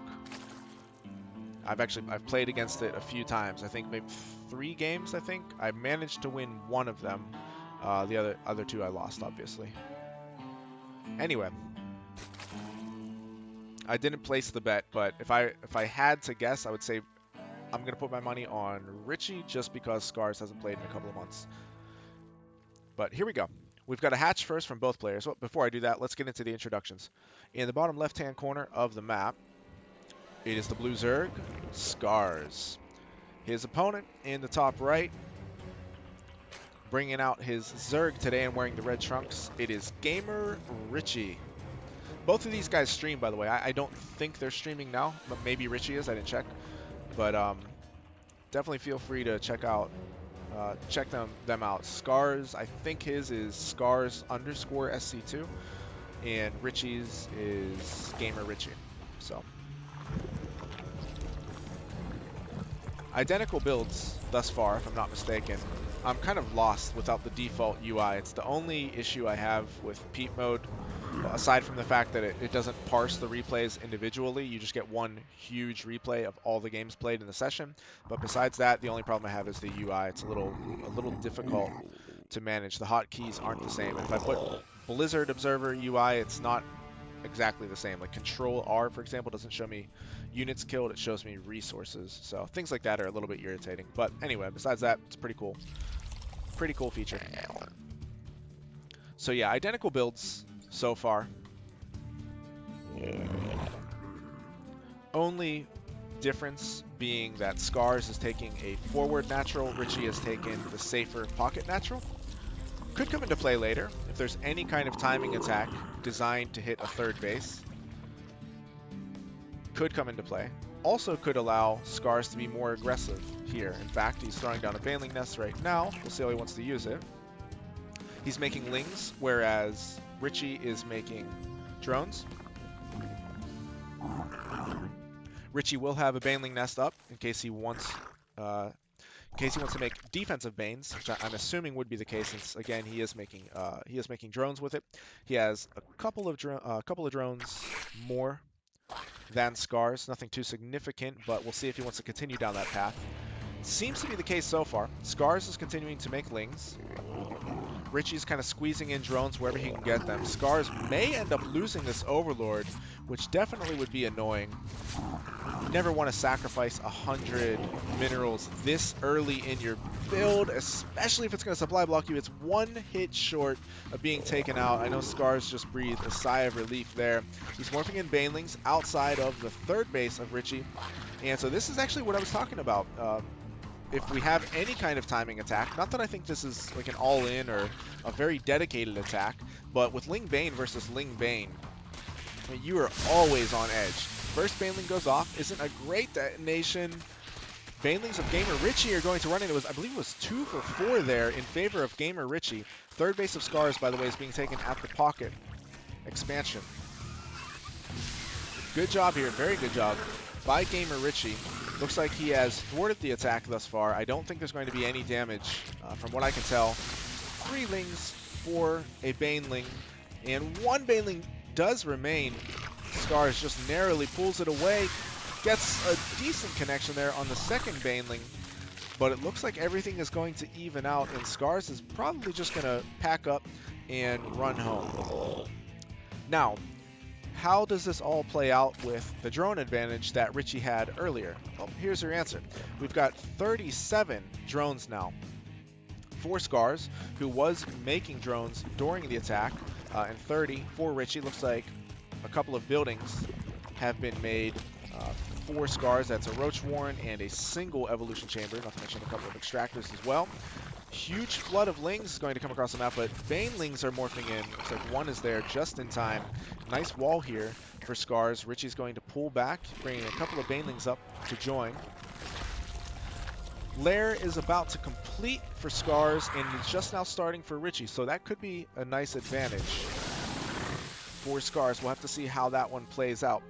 I've played against it a few times. I think maybe 3 games. I think I managed to win 1 of them. The other 2 I lost, obviously. Anyway, I didn't place the bet, but if I had to guess, I would say I'm gonna put my money on Richie just because Scars hasn't played in a couple of months. But here we go. We've got a hatch first from both players. Well, before I do that, let's get into the introductions. In the bottom left-hand corner of the map, it is the blue Zerg, Scars. His opponent in the top right, bringing out his Zerg today and wearing the red trunks, it is Gamer Richie. Both of these guys stream, by the way. I don't think they're streaming now, but maybe Richie is. I didn't check. But definitely feel free to check them out. Scars, I think his is Scars_SC2, and Richie's is Gamer Richie. So identical builds thus far, if I'm not mistaken. I'm kind of lost without the default UI. It's the only issue I have with Peep mode, aside from the fact that it doesn't parse the replays individually. You just get one huge replay of all the games played in the session. But besides that, the only problem I have is the UI. It's a little difficult to manage. The hotkeys aren't the same. If I put Blizzard Observer UI, it's not exactly the same. Like Control R, for example, doesn't show me units killed, it shows me resources. So things like that are a little bit irritating. But anyway, besides that, it's pretty cool. Pretty cool feature. So yeah, identical builds so far. Only difference being that Scars is taking a forward natural, Richie has taken the safer pocket natural. Could come into play later if there's any kind of timing attack designed to hit a third base. Could come into play. Also could allow Scars to be more aggressive here. In fact, he's throwing down a Baneling Nest right now. We'll see how he wants to use it. He's making Lings, whereas Richie is making drones. Richie will have a Baneling Nest up in case he wants to make defensive Banes, which I'm assuming would be the case, since again he is making drones with it. He has a couple of drones more than Scars, nothing too significant, but we'll see if he wants to continue down that path. Seems to be the case so far. Scars is continuing to make Lings. Richie's kind of squeezing in drones wherever he can get them. Scars may end up losing this Overlord, which definitely would be annoying. You never want to sacrifice 100 minerals this early in your build, especially if it's going to supply block you. It's 1 hit short of being taken out. I know Scars just breathed a sigh of relief there. He's morphing in Banelings outside of the third base of Richie. And so this is actually what I was talking about. if we have any kind of timing attack, not that I think this is like an all-in or a very dedicated attack, but with Ling Bane versus Ling Bane, I mean, you are always on edge. First Baneling goes off, isn't a great detonation. Banelings of Gamer Richie are going to run into it. I believe it was 2 for 4 there in favor of Gamer Richie. Third base of Scars, by the way, is being taken at the pocket. Expansion. Good job here, very good job by Gamer Richie. Looks like he has thwarted the attack thus far. I don't think there's going to be any damage from what I can tell. 3 Lings for a Baneling, and 1 Baneling does remain. Scars just narrowly pulls it away, gets a decent connection there on the second Baneling, but it looks like everything is going to even out, and Scars is probably just going to pack up and run home. Now, how does this all play out with the drone advantage that Richie had earlier? Well, here's your answer. We've got 37 drones now for Scars, who was making drones during the attack, and 30 for Richie. Looks like a couple of buildings have been made for Scars. That's a Roach Warren and a single Evolution Chamber, not to mention a couple of Extractors as well. Huge flood of Lings is going to come across the map, but Banelings are morphing in. Looks like 1 is there just in time. Nice wall here for Scars. Richie's going to pull back, bringing a couple of Banelings up to join. Lair is about to complete for Scars, and is just now starting for Richie, so that could be a nice advantage for Scars. We'll have to see how that one plays out.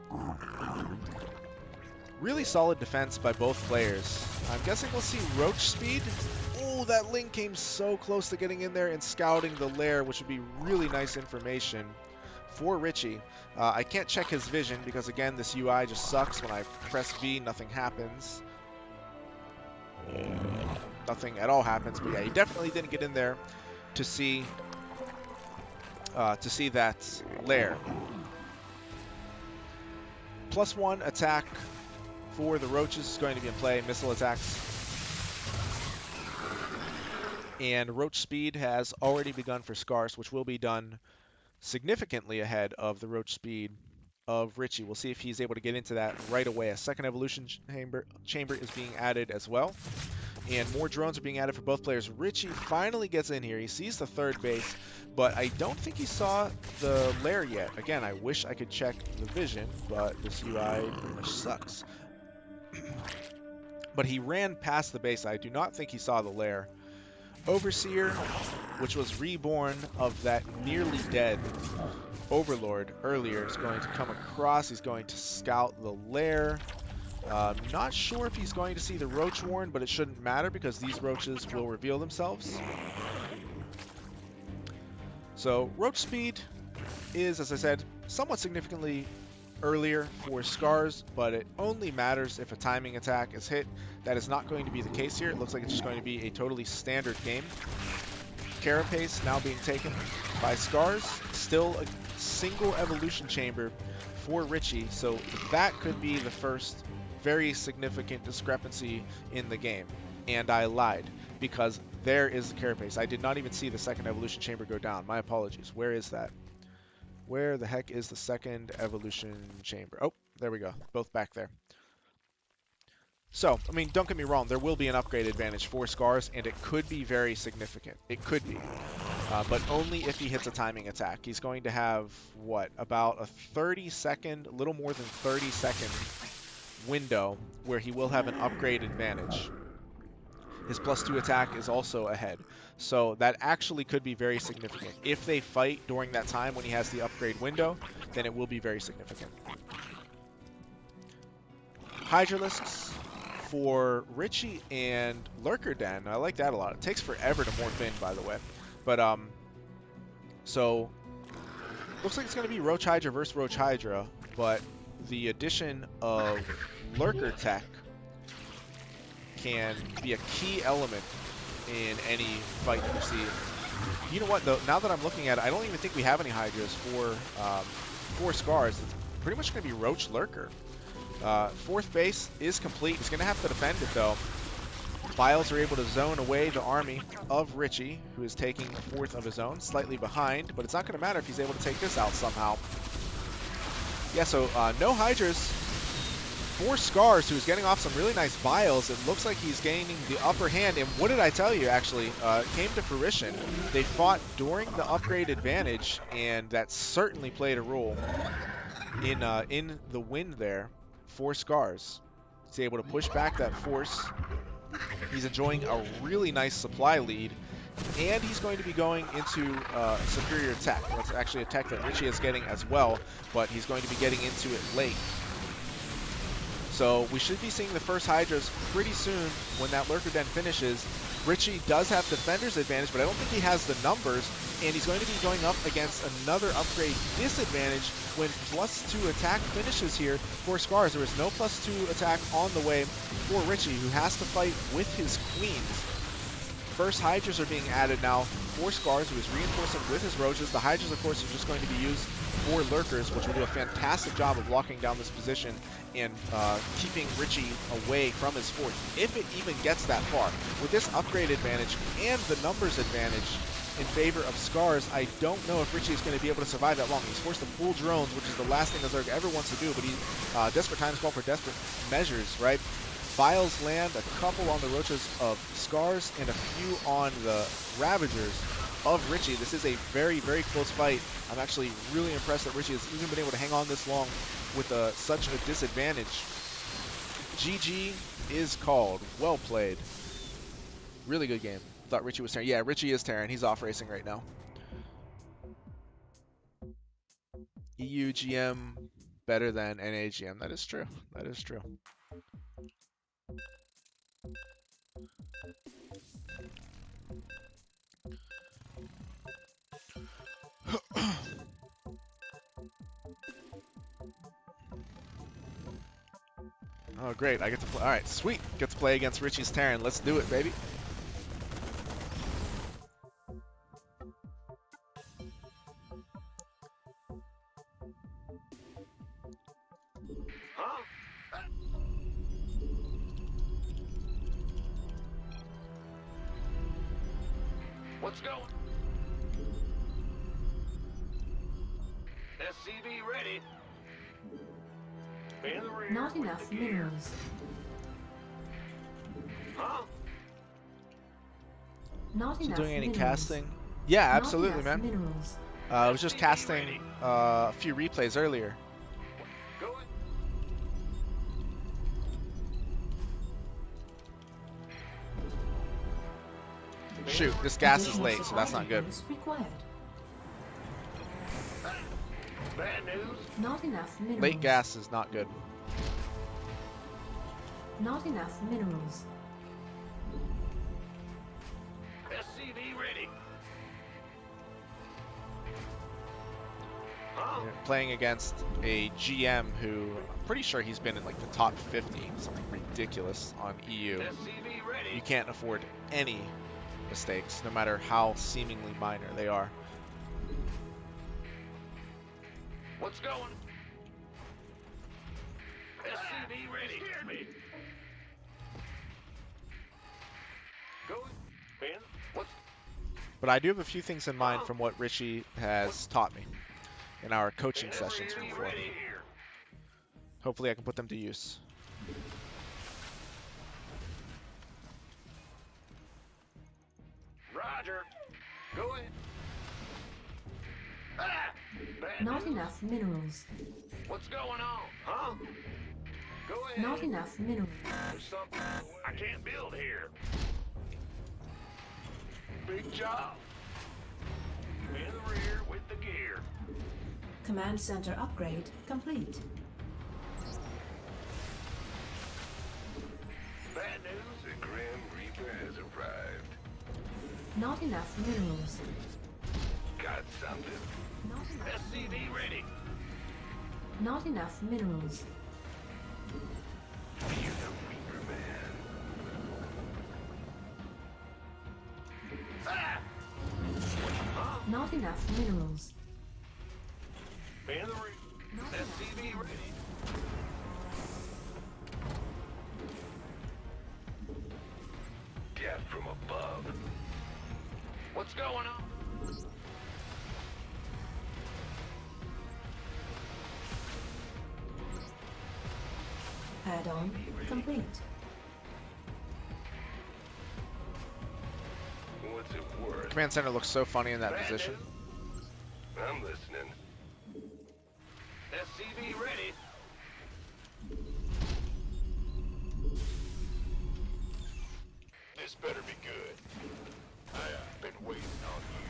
Really solid defense by both players. I'm guessing we'll see Roach Speed. Oh, that Ling came so close to getting in there and scouting the lair, which would be really nice information for Richie. I can't check his vision because, again, this UI just sucks. When I press V, nothing happens. Nothing at all happens, but yeah, he definitely didn't get in there to see that lair. +1 attack for the Roaches is going to be in play. Missile attacks. And Roach Speed has already begun for Scars, which will be done significantly ahead of the Roach Speed of Richie. We'll see if he's able to get into that right away. A second Evolution Chamber is being added as well. And more drones are being added for both players. Richie finally gets in here. He sees the third base, but I don't think he saw the lair yet. Again, I wish I could check the vision, but this UI pretty much sucks. But he ran past the base. I do not think he saw the lair. Overseer, which was reborn of that nearly dead Overlord earlier, is going to come across. He's going to scout the lair. Not sure if he's going to see the Roach Warren, but it shouldn't matter because these roaches will reveal themselves. So Roach Speed is, as I said, somewhat significantly earlier for Scars, but it only matters if a timing attack is hit. That is not going to be the case here. It looks like it's just going to be a totally standard game. Carapace now being taken by Scars. Still a single Evolution Chamber for Richie, so that could be the first very significant discrepancy in the game. And I lied, because there is the Carapace. I did not even see the second Evolution Chamber go down. My apologies. Where is that? Where the heck is the second Evolution Chamber? Oh, there we go. Both back there. So, I mean, don't get me wrong. There will be an upgrade advantage for Scars, and it could be very significant. It could be. But only if he hits a timing attack. He's going to have, what, about a 30-second, a little more than 30-second window where he will have an upgrade advantage. His +2 attack is also ahead. So that actually could be very significant. If they fight during that time when he has the upgrade window, then it will be very significant. Hydralisks for Richie and Lurker Den. I like that a lot. It takes forever to morph in, by the way. But, so, looks like it's going to be Roach Hydra versus Roach Hydra, but the addition of Lurker Tech can be a key element in any fight that you see. You know what, though? Now that I'm looking at it, I don't even think we have any Hydras for Scars. It's pretty much going to be Roach Lurker. Fourth base is complete. He's going to have to defend it, though. Biles are able to zone away the army of Richie, who is taking a fourth of his own, slightly behind, but it's not going to matter if he's able to take this out somehow. Yeah, so no Hydras for Scars, who's getting off some really nice biles, it looks like he's gaining the upper hand. And what did I tell you, actually? It came to fruition. They fought during the upgrade advantage, and that certainly played a role in the win there for Scars. He's able to push back that force. He's enjoying a really nice supply lead, and he's going to be going into superior tech. That's actually a tech that Richie is getting as well, but he's going to be getting into it late. So we should be seeing the first Hydras pretty soon when that Lurker Den finishes. Richie does have Defender's advantage, but I don't think he has the numbers, and he's going to be going up against another upgrade disadvantage when +2 attack finishes here for Scars. There is no +2 attack on the way for Richie, who has to fight with his queens. First Hydras are being added now for Scars, who is reinforcing with his Roaches. The Hydras, of course, are just going to be used for Lurkers, which will do a fantastic job of locking down this position and keeping Richie away from his fort, if it even gets that far. With this upgrade advantage and the numbers advantage in favor of Scars, I don't know if Richie is going to be able to survive that long. He's forced to pull drones, which is the last thing Zerg ever wants to do, but desperate times call for desperate measures, right? Vials land, a couple on the Roaches of Scars, and a few on the Ravagers of Richie. This is a very, very close fight. I'm actually really impressed that Richie has even been able to hang on this long with such a disadvantage. GG is called. Well played. Really good game. Thought Richie was Terran. Yeah, Richie is Terran. He's off racing right now. EU GM better than NA GM. That is true. That is true. Oh, great. I get to play. All right, sweet. Get to play against Richie's Terran. Let's do it, baby. Huh? What's going? SCV ready. In the rear Not with enough the gear. minerals. Huh? Not So enough doing any minerals. casting? Yeah, Not absolutely, enough man. Minerals. I was just casting a few replays earlier. Go ahead. Shoot, this gas is Additional late, so that's supply not good. depots required. Bad news. Not enough minerals. Late gas is not good. Not enough minerals. SCV ready. Huh? You're playing against a GM who I'm pretty sure he's been in like the top 50, something ridiculous on EU. SCV ready. You can't afford any mistakes, no matter how seemingly minor they are. What's going? SCV ready. Scared me. Go. Ben. What's? But I do have a few things in mind from what Richie has taught me in our coaching sessions SCV before. ready here. Hopefully I can put them to use. Roger. Go ahead. Ah! Bad Not news. enough minerals. What's going on? Huh? Go ahead. Not enough minerals. There's something I can't build here. Big job. In the rear with the gear. Command center upgrade complete. Bad news. The Grim Reaper has arrived. Not enough minerals. Got something. Not enough, SCV ready. not enough minerals. Fear the Reaper man. Ah! Huh? Not enough minerals. In the rear. Not enough. SCV ready. Death from above. What's going on? Add-on complete. What's it worth? Command center looks so funny in that position. I'm listening. SCV ready. This better be good. I've been waiting on you.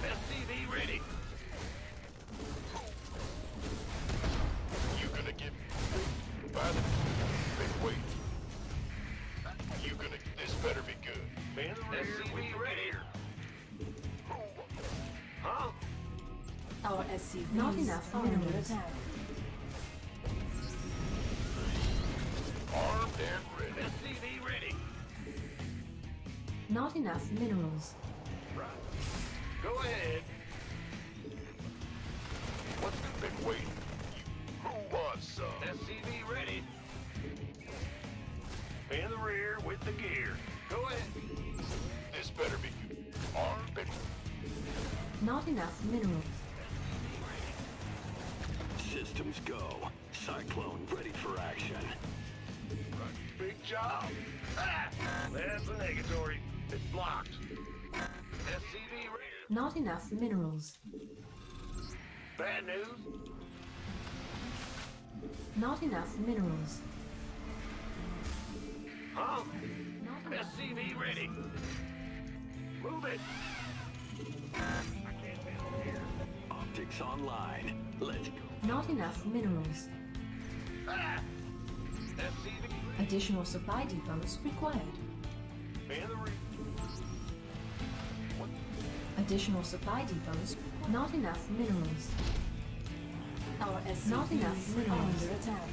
SCV ready. You gonna get by the been waiting. You gonna this better be good. SCV ready. Huh? Our SCV not enough minerals. Armed and ready. SCV ready. Not enough minerals. Right. Go ahead. What's been waiting? Who wants some? SCV ready. In the rear with the gear. Go ahead. This better be armed and Not enough minerals. Systems go. Cyclone ready for action. big job. Ah, there's the negatory. It's blocked. SCV ready. Not enough minerals. Bad news. Not enough minerals. Huh? Not enough. SCV ready. Move it. Optics online. Let's go. Not enough minerals. Ah! SCV Additional supply depots required. in the rear. What? Additional supply depots. Not enough minerals. Our SCVs not enough minerals. Under attack.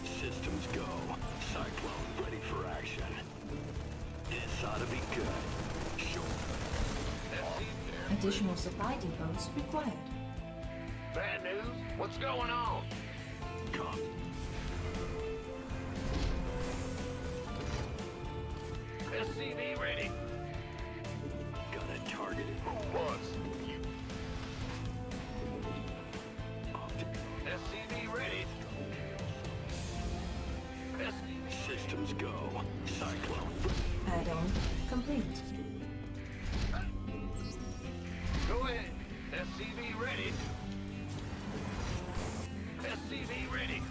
Systems go. Cyclone ready for action. This ought to be good. Sure. SCV. Additional supply depots required. Bad news. What's going on? Come. SCV ready. Gonna target it. Who wants you? Optics. SCV ready. SCV. Systems go. Cyclone. Add-on complete. Go ahead. SCV ready. SCV ready.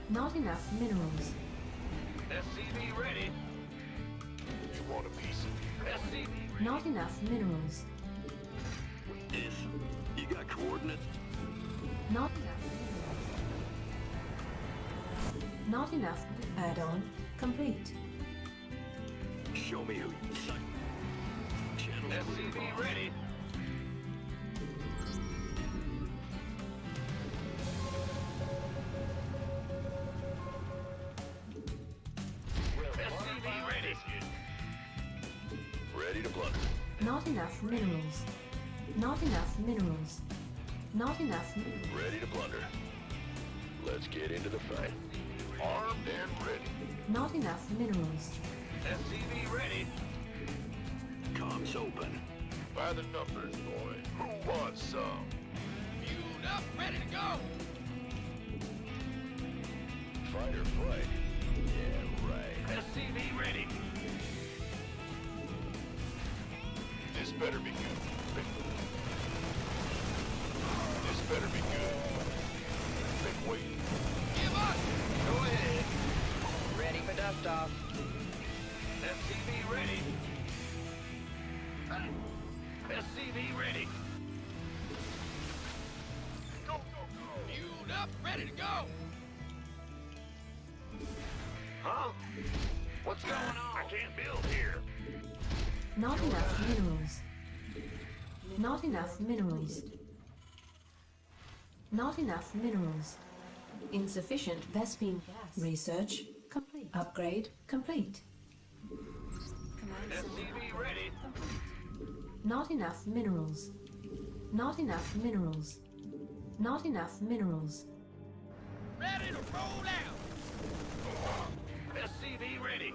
Not enough minerals. SCV ready. You want a piece of SCV ready. Not enough minerals. This. You got coordinates? Not enough minerals. Not enough. Add-on complete. Show me who you suck. Channel. SCV ready. SCV ready. Ready to plunder. Not enough minerals. Not enough minerals. Not enough minerals. Ready to plunder. Let's get into the fight. Armed and ready. Not enough minerals. SCV ready. Comms open. By the numbers, boy. Who wants some? Fueled up, ready to go. Fight or flight. Yeah, right. SCV ready. This better be good. This better be good. Been waiting. Give up! Go ahead. Ready for dust off. SCV ready. SCV ready. Go, go, go. Fueled up, ready to go. Huh? What's going on? I can't build here. Not enough minerals. Not enough minerals. Not enough minerals. Insufficient Vespine gas. Research complete. Upgrade complete. Command center SCV ready. Not enough minerals. Not enough minerals. Not enough minerals. Ready to roll out. SCV ready.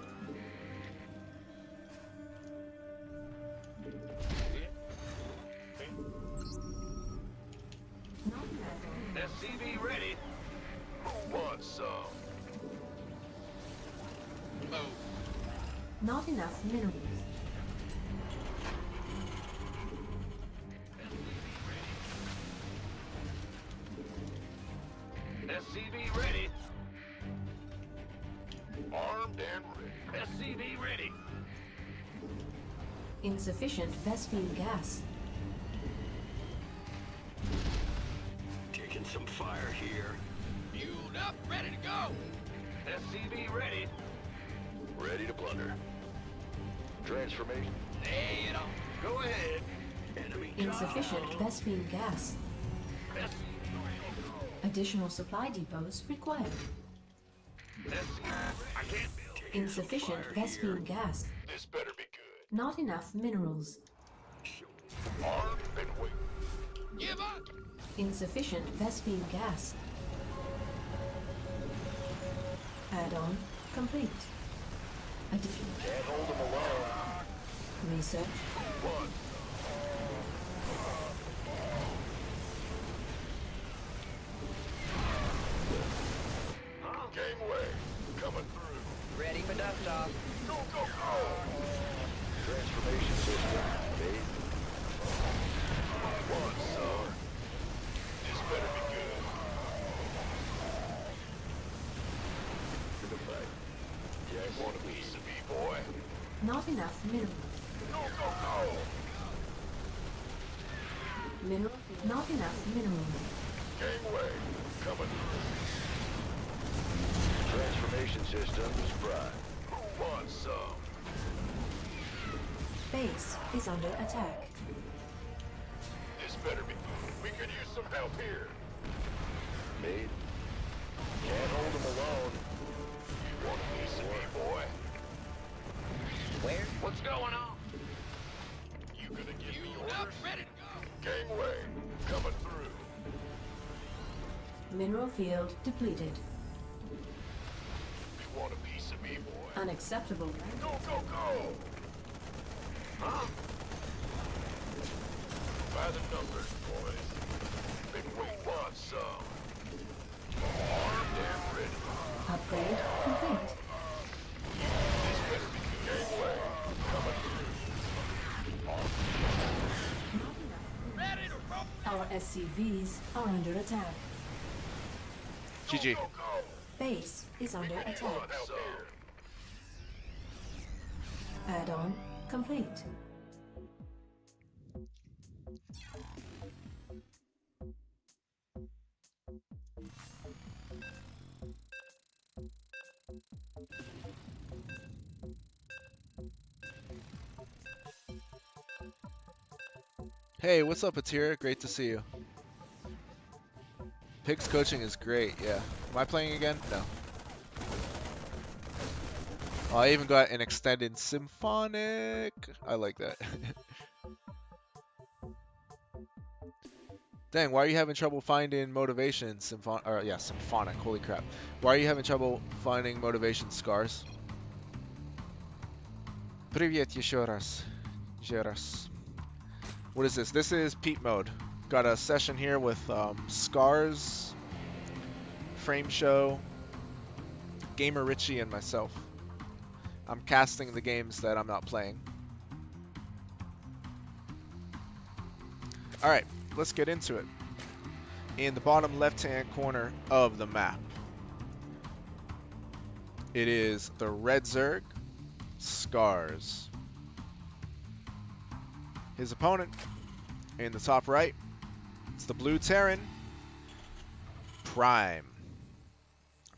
Not enough minerals. SCV ready. Armed and ready. SCV ready. Insufficient Vespine gas. Taking some fire here. Fueled up, ready to go. SCV ready. Ready to plunder. Transformation. Lay it on. Go ahead. Enemy Insufficient Vespine gas. SCV. Additional supply depots required. I can't build. Insufficient Vespine gas. This better be good. Not enough minerals. Armed and wait. Give up. Insufficient Vespine gas. Add-on complete. Additional Can't hold them alone. research. One. Gangway. Coming through. Ready for dust off. Go, go, go. Transformation system. Made. One, son. This better be good. For the fight. Yeah, want a piece of me, boy. Not enough minerals. Go, go, go. Mineral. Not enough minerals. Gangway. Coming through. Transformation systems prime. Who wants some? Base is under attack. This better be good. We could use some help here. Made. Can't hold them alone. You want a piece of me, boy? Where? What's going on? You gonna give me orders? Up, ready to go. Gangway, coming through. Mineral field depleted. You want a piece of me, boy? Unacceptable. Go, go, go! Huh? By the numbers, boys. Big weight wants some. Armed and ready. Upgrade complete. This better be good. Gangway, coming through. Ready to roll. Our SCVs are under attack. GG. Go, go. Base is under attack. Want some. Add-on complete. Hey, what's up, Atira? Great to see you. Pig's coaching is great, yeah. Am I playing again? No. Oh, I even got an extended symphonic. I like that. Dang, why are you having trouble finding motivation, symphonic, holy crap. Why are you having trouble finding motivation, Scars? Привет еще раз. What is this? This is Pete mode. Got a session here with Scars, Frame Show, Gamer Richie, and myself. I'm casting the games that I'm not playing. Alright, let's get into it. In the bottom left-hand corner of the map, it is the red Zerg, Scars. His opponent, in the top right, it's the blue Terran, Prime,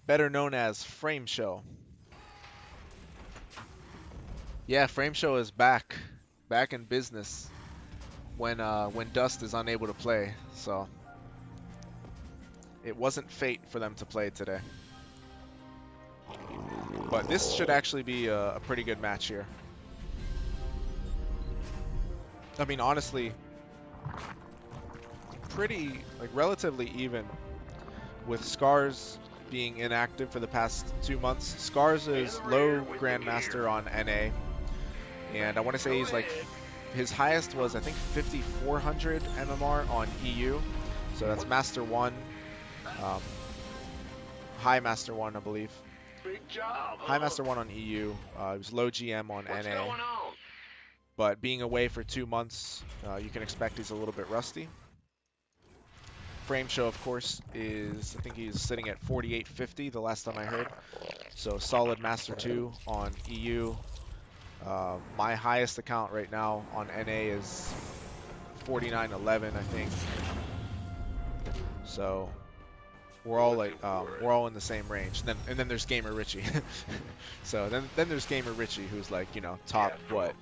better known as Frame Show. Yeah, Frame Show is back in business when Dust is unable to play, so it wasn't fate for them to play today. But this should actually be a pretty good match here. I mean, honestly, pretty, relatively even, with Scars being inactive for the past 2 months. Scars is low Grandmaster on NA, and I want to say he's his highest was, I think, 5400 MMR on EU, so that's Master 1, High Master 1, I believe. Big job. High Master 1 on EU. He was low GM on What's NA. going on? But being away for 2 months, you can expect he's a little bit rusty. Frame show, of course, is, I think he's sitting at 4850 the last time I heard. So solid Master 2 on EU. My highest account right now on NA is 4911, I think. So we're all like, we're all in the same range. And then there's Gamer Richie. So then there's Gamer Richie, who's like, you know, top what?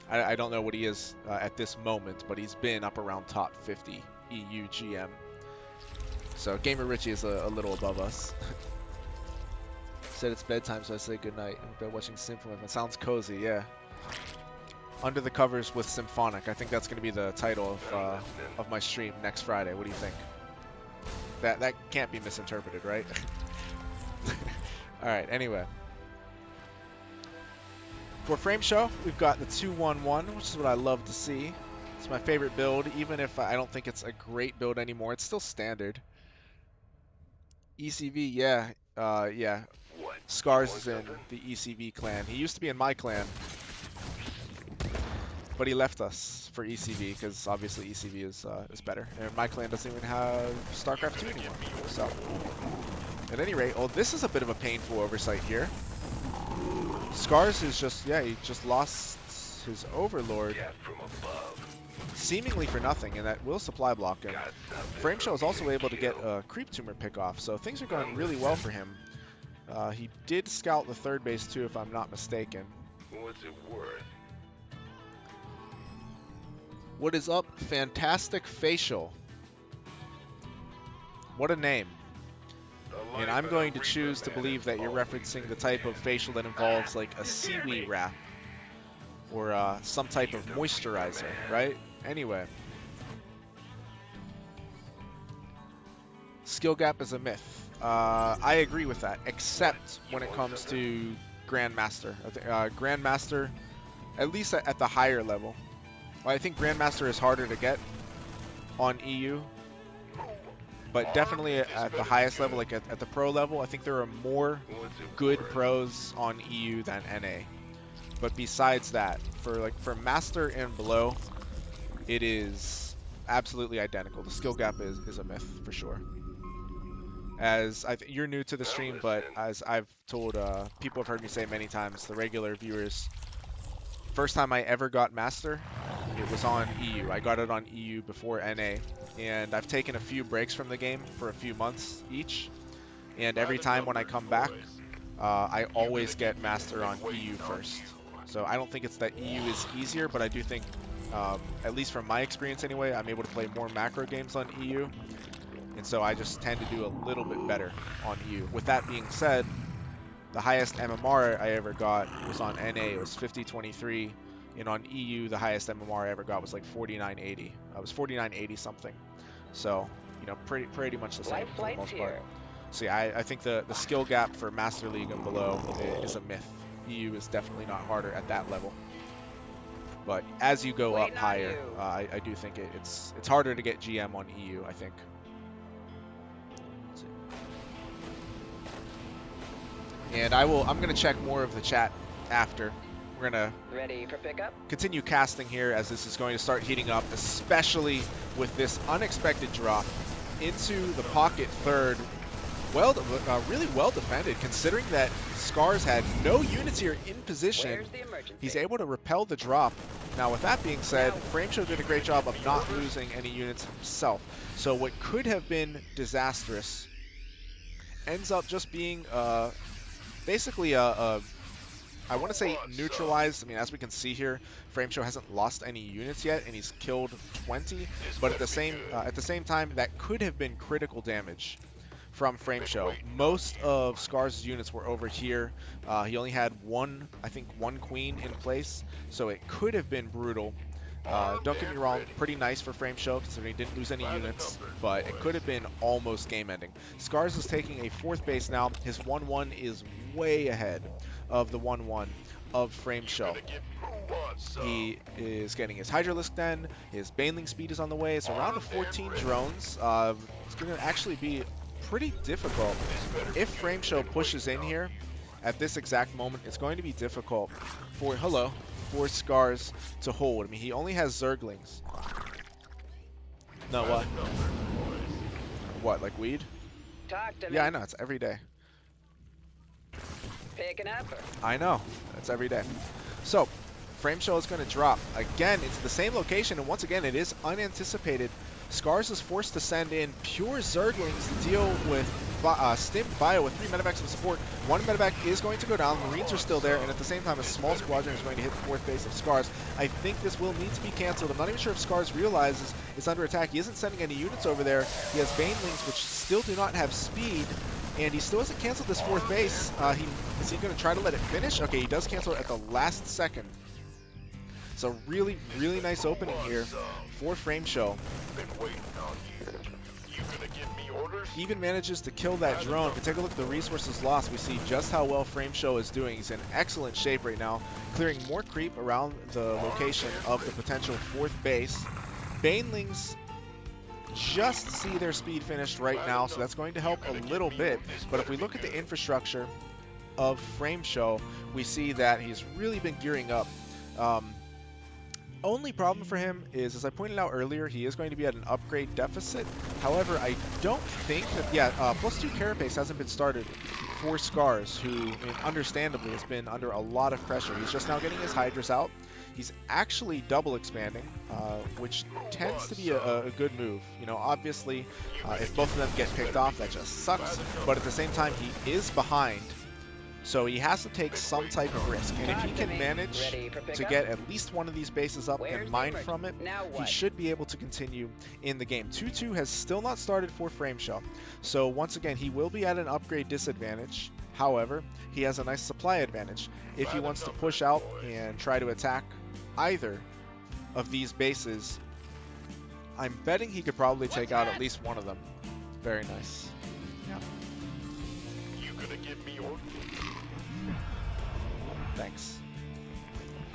I don't know what he is at this moment, but he's been up around top 50 EU GM. So Gamer Richie is a little above us. Said it's bedtime, so I say goodnight. I'm bed watching Symphony. It sounds cozy, yeah. Under the Covers with Symphonic. I think that's going to be the title of my stream next Friday. What do you think? That can't be misinterpreted, right? All right. Anyway, for frame show, we've got the 2-1-1, which is what I love to see. It's my favorite build, even if I don't think it's a great build anymore. It's still standard. ECV, yeah, yeah. Scars is in the ECV clan. He used to be in my clan, but he left us for ECV because obviously ECV is better. And my clan doesn't even have StarCraft 2 anymore. So, at any rate, oh, this is a bit of a painful oversight here. Scars is just, yeah, he just lost his Overlord seemingly for nothing, and that will supply block him. Frameshow is also able to get a creep tumor pick off, so things are going really well for him. He did scout the third base too, if I'm not mistaken. What's it worth? What is up? Fantastic Facial. What a name. And I'm going to choose to believe that you're referencing the type of facial that involves like a seaweed wrap or some type of moisturizer, right? Anyway. Skill gap is a myth. I agree with that, except when it comes to Grandmaster. Grandmaster, at least at the higher level. Well, I think Grandmaster is harder to get on EU, but definitely at the highest level, like at the pro level, I think there are more good pros on EU than NA. But besides that, for Master and below, it is absolutely identical. The skill gap is a myth for sure. As you're new to the stream, but as I've told people have heard me say many times, the regular viewers, first time I ever got Master, it was on EU. I got it on EU before NA, and I've taken a few breaks from the game for a few months each, and every time when I come back, I always get Master on EU first. So I don't think it's that EU is easier, but I do think, at least from my experience anyway, I'm able to play more macro games on EU. And so I just tend to do a little bit better on EU. With that being said, the highest MMR I ever got was on NA. It was 5023. And on EU, the highest MMR I ever got was like 4980. I was 4980 something. So, you know, pretty much the same for the most part. So yeah, I think the skill gap for Master League and below is a myth. EU is definitely not harder at that level. But as you go up higher, I do think it's harder to get GM on EU, I think. And I'm gonna check more of the chat after. We're gonna Ready for pickup? continue casting here as this is going to start heating up, especially with this unexpected drop into the pocket third. Well, really well defended, considering that Scars had no units here in position. Where's the emergency? He's able to repel the drop. Now, with that being said, Frameshow did a great job of not losing any units himself. So what could have been disastrous ends up just being basically I want to say neutralized. I mean, as we can see here, Frameshow hasn't lost any units yet, and he's killed 20. But at the same time, that could have been critical damage from Frameshow. Most of Scars' units were over here. He only had one queen in place, so it could have been brutal. Don't get me wrong, pretty nice for Frameshow considering he didn't lose any units, but it could have been almost game-ending. Scars is taking a fourth base now. His 1-1 is way ahead of the 1-1 of Frameshow. He is getting his Hydralisk then, his Baneling speed is on the way. It's around 14 drones. It's going to actually be pretty difficult. If Frameshow pushes in here at this exact moment, it's going to be difficult for Scars to hold. I mean, he only has Zerglings. No, what? What, like weed? Talk to me. Yeah, I know. It's every day. Picking up. I know. It's every day. So, Frameshow is going to drop. Again, it's the same location, and once again, it is unanticipated. Scars is forced to send in pure Zerglings to deal with Stim Bio with 3 medevacs of support. 1 medevac is going to go down. Marines are still there, and at the same time, a small squadron is going to hit the 4th base of Scars. I think this will need to be canceled. I'm not even sure if Scars realizes it's under attack. He isn't sending any units over there. He has Banelings, which still do not have speed. And he still hasn't canceled this 4th base. Is he going to try to let it finish? Okay, he does cancel it at the last second. So really, really nice opening here for Frameshow. Been waiting on you. You gonna give me orders? Even manages to kill that drone. If we take a look at the resources lost, we see just how well Frameshow is doing. He's in excellent shape right now, clearing more creep around the location of the potential 4th base. Banelings just see their speed finished right now, so that's going to help a little bit. But if we look at the infrastructure of Frameshow, we see that he's really been gearing up. Only problem for him is, as I pointed out earlier, he is going to be at an upgrade deficit. However, I don't think that, +2 carapace hasn't been started for Scars, who, I mean, understandably has been under a lot of pressure. He's just now getting his Hydras out. He's actually double expanding, which tends to be a good move. You know, obviously, if both of them get picked off, that just sucks. But at the same time, he is behind. So he has to take some type of risk, and if he can manage to get at least one of these bases up and mine from it, he should be able to continue in the game. 2-2 has still not started for Frameshow, so once again, he will be at an upgrade disadvantage. However, he has a nice supply advantage. If he wants to push out and try to attack either of these bases, I'm betting he could probably take out at least one of them. Very nice. Yeah. You gonna give me orders? Thanks.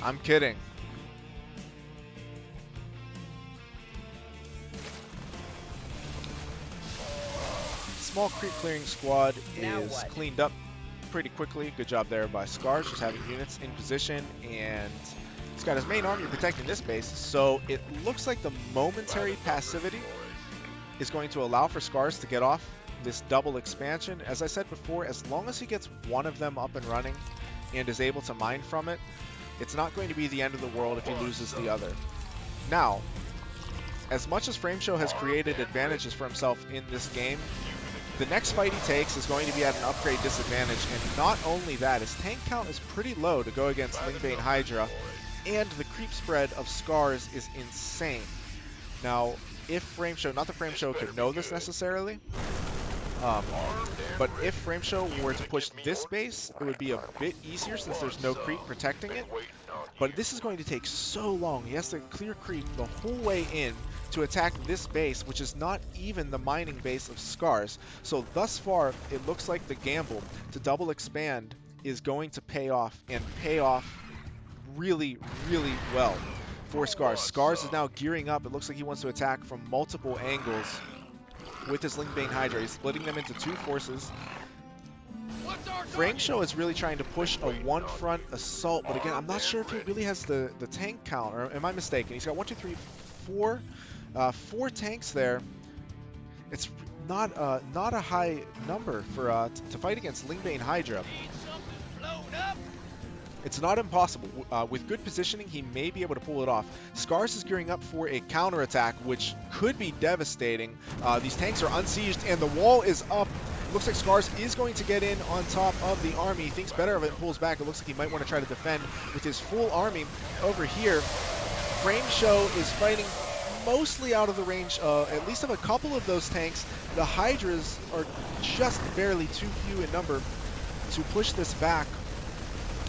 I'm kidding. Small creep clearing squad is cleaned up pretty quickly. Good job there by Scars, just having units in position, and he's got his main army protecting this base. So it looks like the momentary passivity is going to allow for Scars to get off this double expansion. As I said before, as long as he gets one of them up and running and is able to mine from it, it's not going to be the end of the world if he loses the other. Now, as much as Frameshow has created advantages for himself in this game, the next fight he takes is going to be at an upgrade disadvantage, and not only that, his tank count is pretty low to go against Lingbane Hydra, and the creep spread of Scars is insane. Now, if Frameshow, not that Frameshow could know this necessarily, but if Frameshow were to push this base, it would be a bit easier since there's no creep protecting it. But this is going to take so long. He has to clear creep the whole way in to attack this base, which is not even the mining base of Scars. So thus far, it looks like the gamble to double expand is going to pay off, and pay off really, really well for Scars. Scars is now gearing up. It looks like he wants to attack from multiple angles with his Lingbane Hydra. He's splitting them into 2 forces. Frameshow is really trying to push a one-front assault, but again, I'm not sure if he really has the tank count, or am I mistaken? He's got 1, 2, 3, 4, 4 tanks there. It's not a high number for to fight against Lingbane Hydra. It's not impossible. With good positioning, he may be able to pull it off. Scars is gearing up for a counterattack, which could be devastating. These tanks are unsieged, and the wall is up. Looks like Scars is going to get in on top of the army. He thinks better of it and pulls back. It looks like he might want to try to defend with his full army over here. Frameshow is fighting mostly out of the range, at least of a couple of those tanks. The Hydras are just barely too few in number to push this back.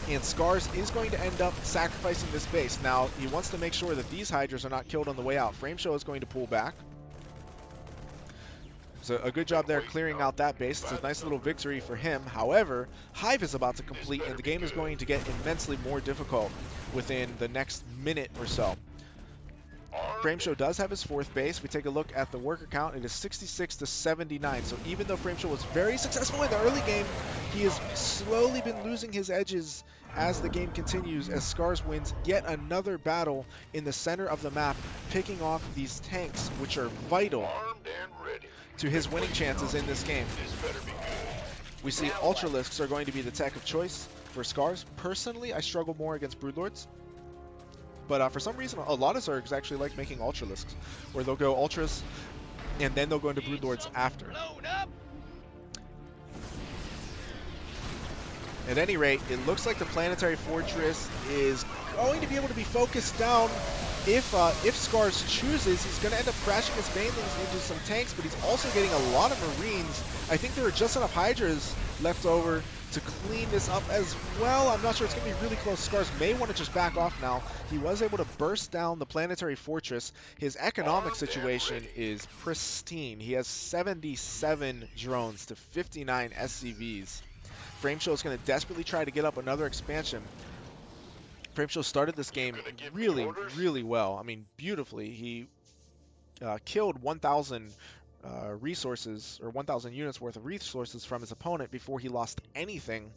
And Scars is going to end up sacrificing this base. Now, he wants to make sure that these Hydras are not killed on the way out. Frameshow is going to pull back. So a good job there clearing out that base. It's a nice little victory for him. However, Hive is about to complete, and the game is going to get immensely more difficult within the next minute or so. Frameshow does have his 4th base. We take a look at the worker count. It is 66 to 79. So even though Frameshow was very successful in the early game, he has slowly been losing his edges as the game continues, as Scars wins yet another battle in the center of the map, picking off these tanks, which are vital Armed and ready. to his winning chances in this game. This better be good. We see Ultralisks are going to be the tech of choice for Scars. Personally, I struggle more against Broodlords. But for some reason, a lot of Zergs actually like making Ultralisks, where they'll go Ultras, and then they'll go into Broodlords after. At any rate, it looks like the Planetary Fortress is going to be able to be focused down. If Scars chooses, he's going to end up crashing his Banelings into some tanks, but he's also getting a lot of Marines. I think there are just enough Hydras left over to clean this up as well. I'm not sure, it's going to be really close. Scars may want to just back off now. He was able to burst down the Planetary Fortress. His economic situation is pristine. He has 77 drones to 59 SCVs. Frameshow is going to desperately try to get up another expansion. Frameshow started this game really, really well. I mean, beautifully. He killed 1,000 resources, or 1,000 units worth of resources from his opponent before he lost anything.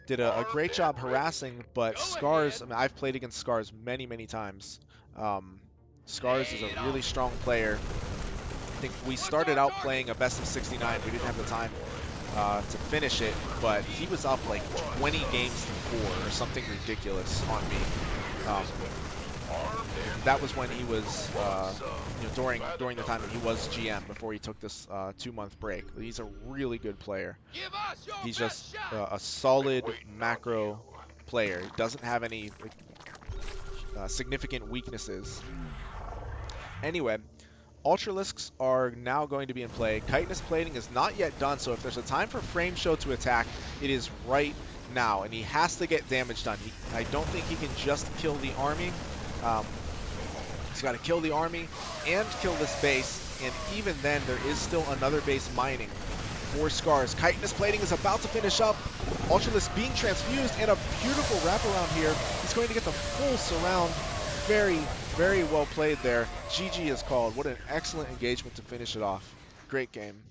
Did a great job harassing, but Scars, I mean, I've played against Scars many, many times. Scars is a really strong player. I think we started out playing a best of 69. We didn't have the time to finish it, but he was up like 20 games to 4 or something ridiculous on me. That was when he was, during the time that he was GM before he took this 2-month break. He's a really good player. He's just a solid macro player. He doesn't have any significant weaknesses. Anyway, Ultralisks are now going to be in play. Chitinous plating is not yet done, so if there's a time for Frameshow to attack, it is right now, and he has to get damage done. I don't think he can just kill the army. He's got to kill the army and kill this base, and even then, there is still another base mining for Scars. Chitinous plating is about to finish up. Ultralisk being transfused, and a beautiful wraparound here. He's going to get the full surround. Very, very well played there. GG is called. What an excellent engagement to finish it off. Great game.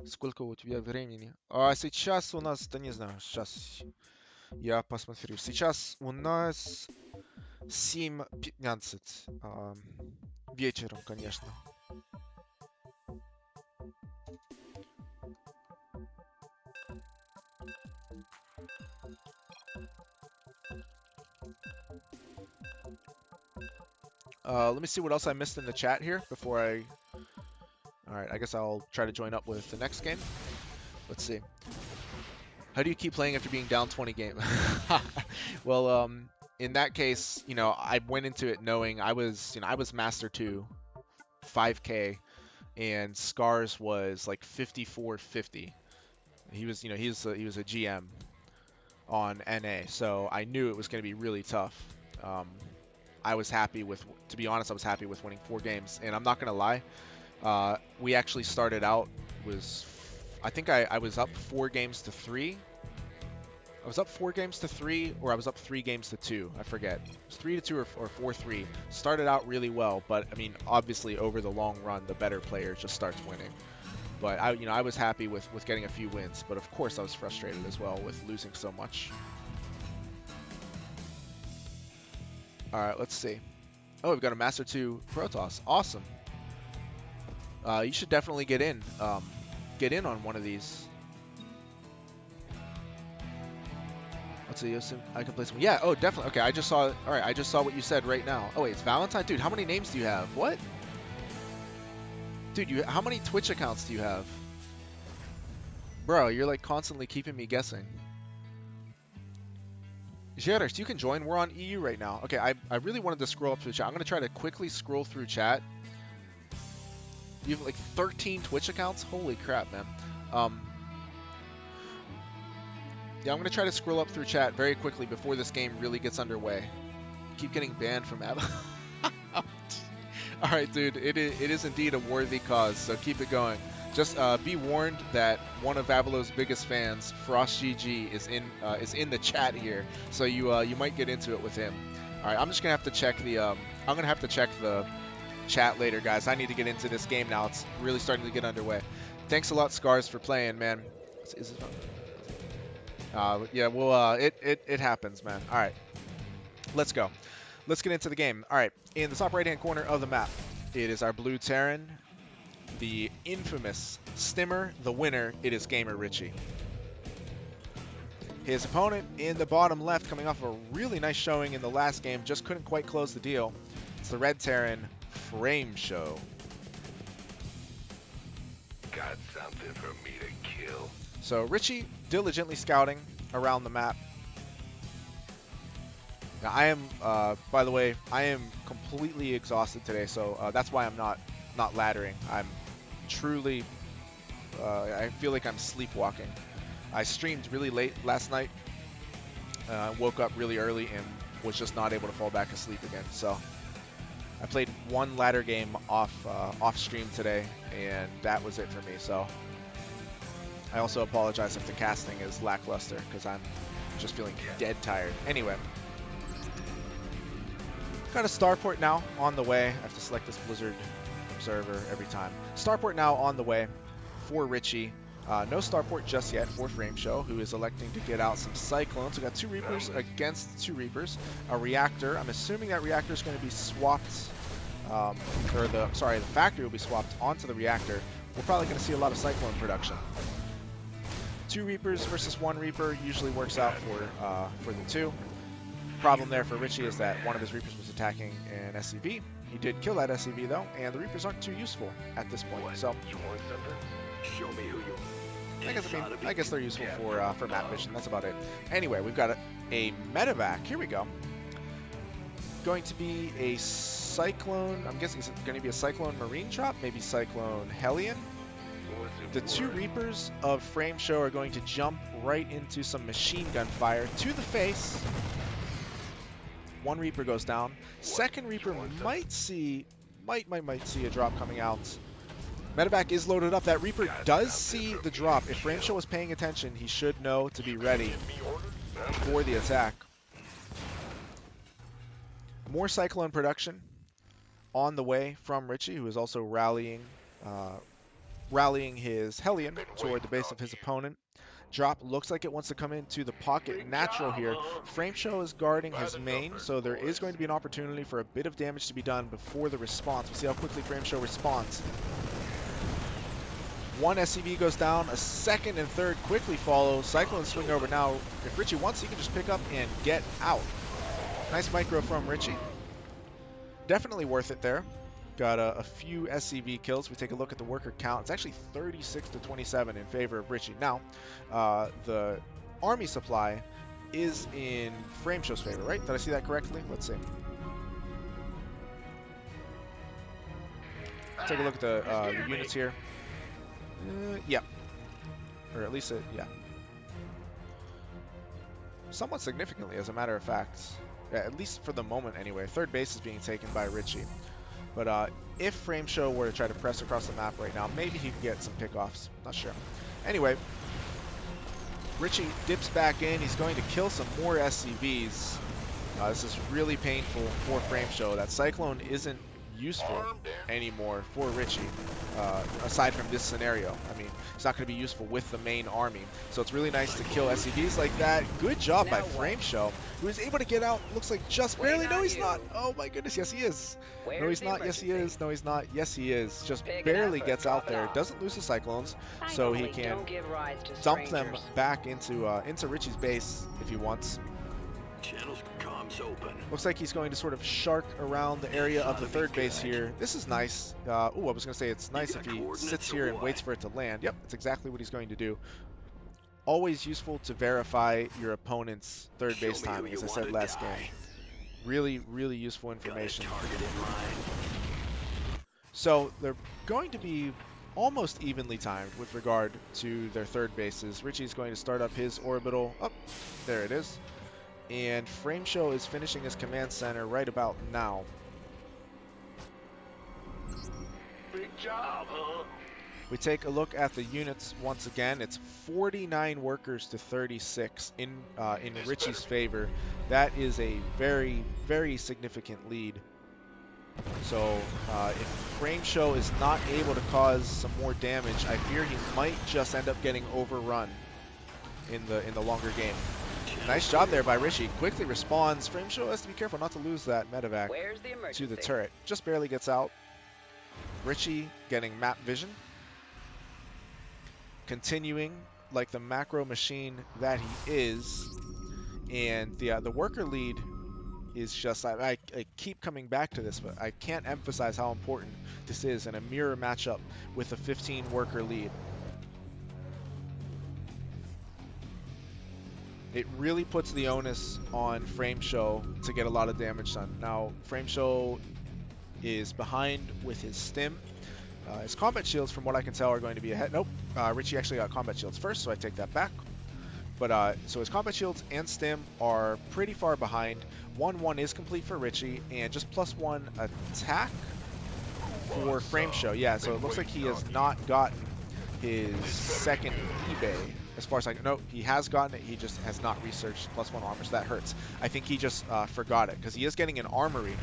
Сколько у тебя времени? Сейчас у нас, да не знаю, сейчас я посмотрю. Сейчас у нас 7:15 вечером, конечно. Let me see what else I missed in the chat here before I... Alright, I guess I'll try to join up with the next game. Let's see. How do you keep playing after being down 20 games? Well, in that case, I went into it knowing I was Master 2, 5K, and Scars was like 54-50. He was, he was a GM on NA, so I knew it was going to be really tough. I was happy with, to be honest, I was happy with winning 4 games, and I'm not going to lie. We actually started out, I think I was up 4 games to 3. I was up 4 games to 3, or I was up 3 games to 2. I forget. It was 3-2 or 4-3. Started out really well, but I mean, obviously over the long run, the better player just starts winning. But I was happy with getting a few wins, but of course I was frustrated as well with losing so much. All right, let's see. Oh, we've got a Master 2 Protoss. Awesome. You should definitely get in on one of these. Let's see. I can play some. Yeah. Oh, definitely. Okay. I just saw. All right. I just saw what you said right now. Oh wait, it's Valentine, dude. How many names do you have? What? Dude, how many Twitch accounts do you have? Bro, you're like constantly keeping me guessing. Gerard, you can join. We're on EU right now. Okay, I really wanted to scroll up through chat. I'm going to try to quickly scroll through chat. You have like 13 Twitch accounts? Holy crap, man. Yeah, I'm going to try to scroll up through chat very quickly before this game really gets underway. Keep getting banned from Ab. Alright, dude. It is indeed a worthy cause, so keep it going. Just be warned that one of Avalow's biggest fans, Frost GG, is in the chat here, so you might get into it with him. All right, I'm just gonna have to check the chat later, guys. I need to get into this game now. It's really starting to get underway. Thanks a lot, Scars, for playing, man. Is it fun? Yeah, well, it happens, man. All right, let's go. Let's get into the game. All right, in the top right-hand corner of the map, it is our blue Terran, the infamous Stimmer, the winner. It is Gamer Richie. His opponent in the bottom left, coming off a really nice showing in the last game, just couldn't quite close the deal. It's the red Terran, Frame Show. Got something for me to kill. So Richie diligently scouting around the map. Now I am, by the way, I am completely exhausted today, so that's why I'm not laddering. I'm truly, I feel like I'm sleepwalking. I streamed really late last night, woke up really early and was just not able to fall back asleep again. So I played one ladder game off stream today, and that was it for me. So I also apologize if the casting is lackluster, because I'm just feeling dead tired. Anyway, got a starport now on the way. I have to select this Blizzard Observer every time. Starport now on the way for Richie. No starport just yet for Frame Show, who is electing to get out some Cyclones. We got 2 Reapers against 2 Reapers. A Reactor. I'm assuming that Reactor is going to be swapped, the Factory will be swapped onto the Reactor. We're probably going to see a lot of Cyclone production. 2 Reapers versus 1 Reaper usually works out for the 2. Problem there for Richie is that one of his Reapers was attacking an SCV. He did kill that SCV though, and the Reapers aren't too useful at this point. So You want something? Show me who you I guess they're useful for map vision. That's about it. Anyway, we've got a medevac. Here we go. Going to be a Cyclone. I'm guessing it's going to be a Cyclone Marine drop, maybe Cyclone Hellion. The 2 Reapers of Frame Show are going to jump right into some machine gun fire to the face. 1 Reaper goes down. 2nd Reaper might see a drop coming out. Medevac is loaded up. That Reaper does see the drop. If Frame Show was paying attention, he should know to be ready for the attack. More Cyclone production on the way from Richie, who is also rallying his Hellion toward the base of his opponent. Drop looks like it wants to come into the pocket natural here. Frame Show is guarding his main, so there is going to be an opportunity for a bit of damage to be done before the response. We'll see how quickly Frame Show responds. 1 SCV goes down, a 2nd and 3rd quickly follow. Cyclone swing over now. If Richie wants, he can just pick up and get out. Nice micro from Richie. Definitely worth it there. Got a few SCV kills. We take a look at the worker count. It's actually 36 to 27 in favor of Richie. Now, the army supply is in Frame Show's favor, right? Did I see that correctly? Let's see. Take a look at the units here. Yeah. Or at least, yeah. Somewhat significantly, as a matter of fact. Yeah, at least for the moment, anyway. 3rd base is being taken by Richie. But if Frame Show were to try to press across the map right now, maybe he could get some pickoffs. Not sure. Anyway, Richie dips back in. He's going to kill some more SCVs. This is really painful for Frame Show. That Cyclone isn't useful anymore for Richie, aside from this scenario. I mean, it's not going to be useful with the main army. So it's really nice to kill SCVs like that. Good job by Frame Show, who is able to get out. Looks like just barely. No, he's not. Oh my goodness. Yes, he is. No, he's not. Yes, he is. No, he's not. Yes, he is. Just barely gets out there. Doesn't lose the Cyclones, so he can dump them back into Richie's base if he wants. Channels comms open. Looks like he's going to sort of shark around the area of the 3rd base here. This is nice. Ooh, I was going to say it's nice if he sits here and waits for it to land. Yep, that's exactly what he's going to do. Always useful to verify your opponent's 3rd base timing, as I said last game. Really, really useful information. So they're going to be almost evenly timed with regard to their 3rd bases. Richie's going to start up his orbital. Oh, there it is. And Frame Show is finishing his command center right about now. Big job, huh? We take a look at the units once again. It's 49 workers to 36 in Richie's favor. That is a very, very significant lead. So if Frame Show is not able to cause some more damage, I fear he might just end up getting overrun in the longer game. Nice job there by Richie. Quickly responds. Frame Show has to be careful not to lose that medevac Where's the emergency? to the turret. Just barely gets out. Richie getting map vision. Continuing like the macro machine that he is. And the worker lead is just, I keep coming back to this, but I can't emphasize how important this is in a mirror matchup with a 15 worker lead. It really puts the onus on Frame Show to get a lot of damage done. Now, Frame Show is behind with his stim. His combat shields, from what I can tell, are going to be ahead. Nope, Richie actually got combat shields first, so I take that back. But so his combat shields and stim are pretty far behind. 1-1 is complete for Richie, and just +1 attack for Frame Show. Yeah, so it looks like he has not gotten his second eBay. As far as I know, he has gotten it. He just has not researched +1 armor, so that hurts. I think he just forgot it, because he is getting an armory.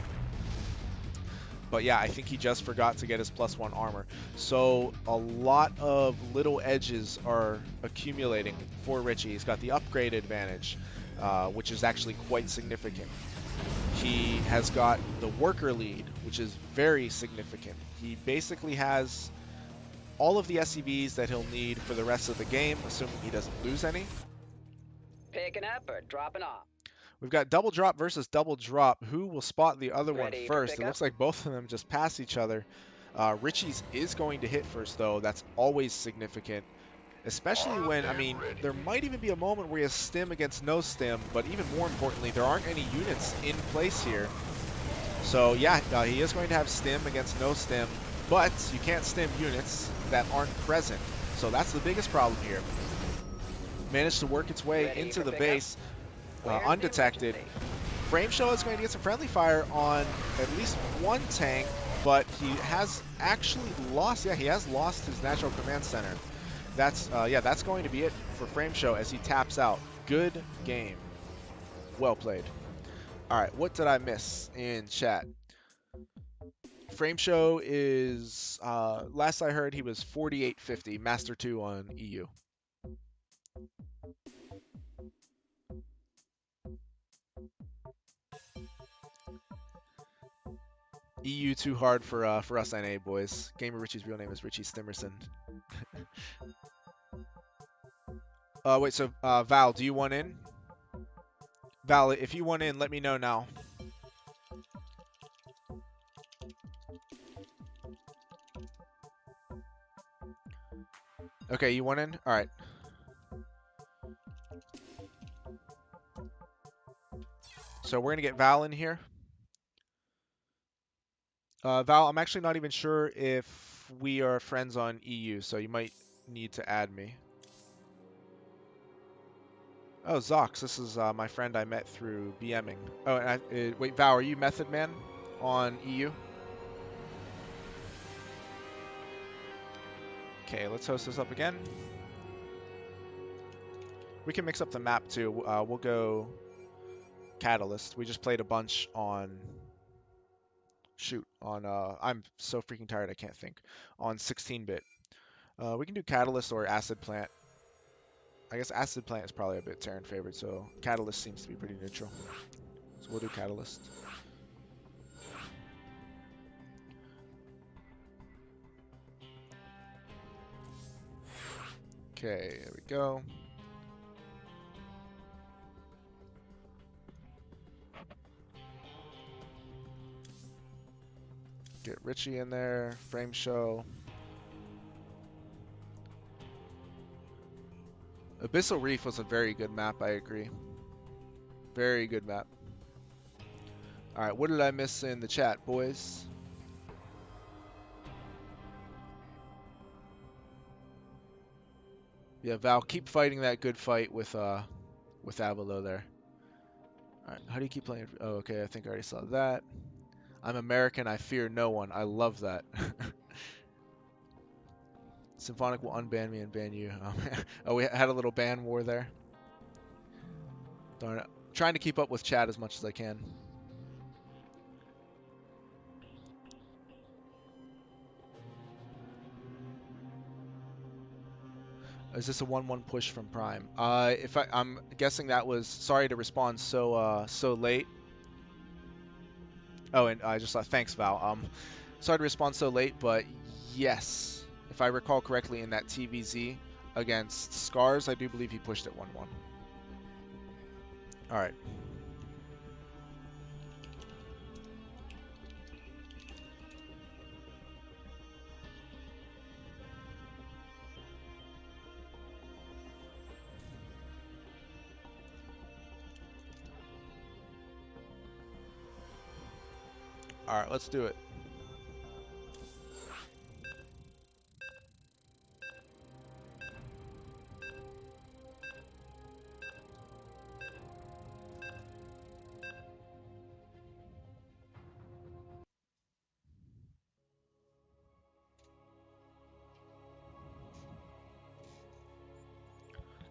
But yeah, I think he just forgot to get his +1 armor. So a lot of little edges are accumulating for Richie. He's got the upgrade advantage, which is actually quite significant. He has got the worker lead, which is very significant. He basically has all of the SCVs that he'll need for the rest of the game, assuming he doesn't lose any. Picking up or dropping off? We've got double drop versus double drop. Who will spot the other one Ready to first? pick It up? looks like both of them just pass each other. Richie's is going to hit first, though. That's always significant. Especially when, I mean, there might even be a moment where he has stim against no stim, but even more importantly, there aren't any units in place here. So yeah, he is going to have stim against no stim, but you can't stim units that aren't present. So that's the biggest problem here. Managed to work its way Ready into for the pickup? base Where's the undetected. emergency? Frame Show is going to get some friendly fire on at least one tank, but he has actually lost, yeah, he has lost his natural command center. That's, yeah, that's going to be it for Frame Show as he taps out. Good game. Well played. All right, what did I miss in chat? Frame Show is, last I heard, he was 4850, Master 2 on EU. EU too hard for us NA boys. Gamer Richie's real name is Richie Stimerson. Wait, so Val, do you want in? Val, if you want in, let me know now. Okay, you want in? All right. So we're gonna get Val in here. Val, I'm actually not even sure if we are friends on EU, so you might need to add me. Oh, Zox, this is my friend I met through BMing. Oh, and wait, Val, are you Method Man on EU? Okay, let's host this up again. We can mix up the map too. We'll go Catalyst. We just played a bunch on... Shoot, on... I'm so freaking tired I can't think. On 16-bit. We can do Catalyst or Acid Plant. I guess Acid Plant is probably a bit Terran favored, so Catalyst seems to be pretty neutral. So we'll do Catalyst. Okay, there we go. Get Richie in there, Frame Show. Abyssal Reef was a very good map, I agree. Very good map. Alright, what did I miss in the chat, boys? Yeah, Val, keep fighting that good fight with Avalo there. Alright, how do you keep playing? Oh, okay, I think I already saw that. I'm American, I fear no one. I love that. Symphonic will unban me and ban you. Oh, we had a little ban war there. Darn it. Trying to keep up with chat as much as I can. Is this a 1-1 push from Prime? I'm guessing that was, sorry to respond so late. Oh, and I just thought, thanks Val. Sorry to respond so late, but yes, if I recall correctly, in that TVZ against Scars, I do believe he pushed it 1-1. All right. All right, let's do it.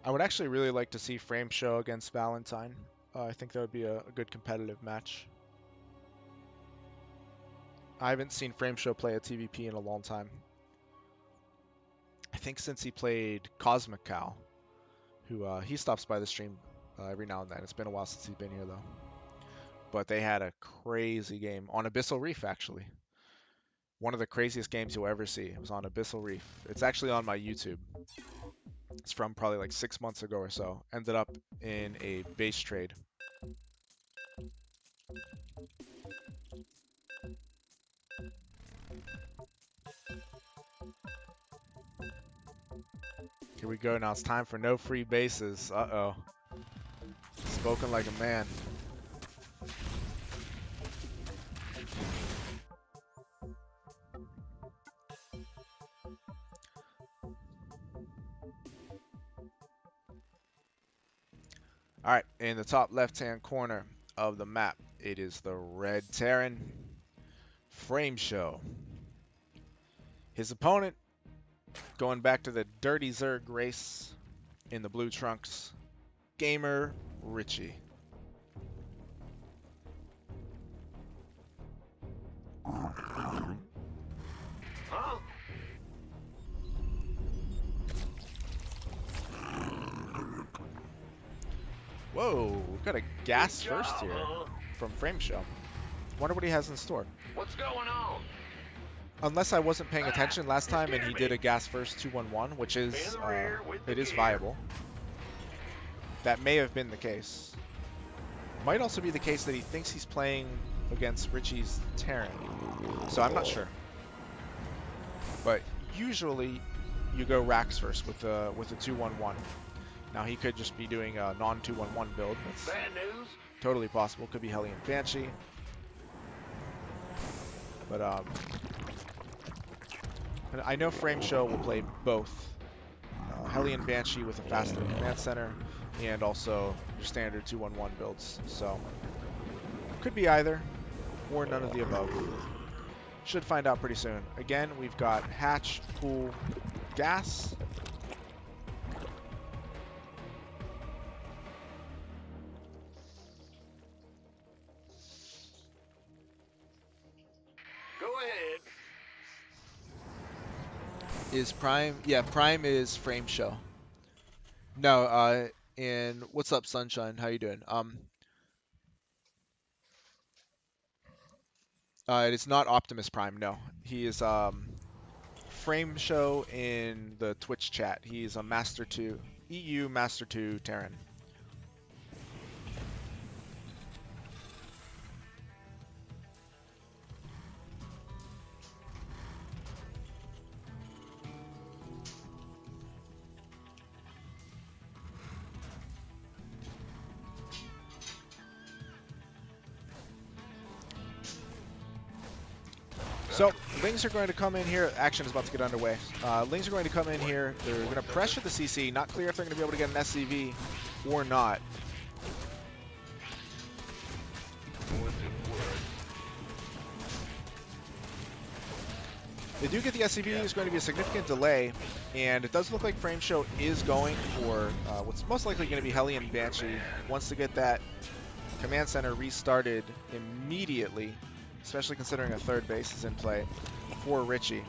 I would actually really like to see Frame Show against Valentine. I think that would be a good competitive match. I haven't seen Frame Show play a TVP in a long time. I think since he played Cosmic Cow, who he stops by the stream every now and then. It's been a while since he's been here though. But they had a crazy game on Abyssal Reef actually. One of the craziest games you'll ever see. It was on Abyssal Reef. It's actually on my YouTube. It's from probably like 6 months ago or so. Ended up in a base trade. Here we go. Now it's time for no free bases. Uh-oh. Spoken like a man. Alright, in the top left-hand corner of the map, it is the red Terran Frame Show. His opponent, going back to the Dirty Zerg race in the blue trunks, Gamer Richie. Huh? Whoa, we've got a gas first here from Frame Show. Wonder what he has in store. What's going on? Unless I wasn't paying attention last time and he did a gas first 2-1-1, which is it is viable. That may have been the case. Might also be the case that he thinks he's playing against Richie's Terran. So I'm not sure. But usually you go racks first with a 2-1-1. Now he could just be doing a non-2-1-1 build. That's Bad news? totally possible. Could be Hellion Banshee. But I know Frame Show will play both Hellion Banshee with a faster command center and also your standard 2-1-1 builds. So could be either or none of the above. Should find out pretty soon. Again, we've got Hatch, Pool, Gas. Go ahead. Is Prime? Yeah, Prime is Frame Show. No, and what's up, Sunshine? How you doing? It is not Optimus Prime. No, he is Frame Show in the Twitch chat. He's a Master 2 EU Master 2 Terran. So, Lings are going to come in here. Action is about to get underway. Lings are going to come in here. They're going to pressure the CC. Not clear if they're going to be able to get an SCV or not. They do get the SCV. There's going to be a significant delay, and it does look like Frameshow is going for what's most likely going to be Hellion Banshee. Wants to get that command center restarted immediately, especially considering a third base is in play for Richie.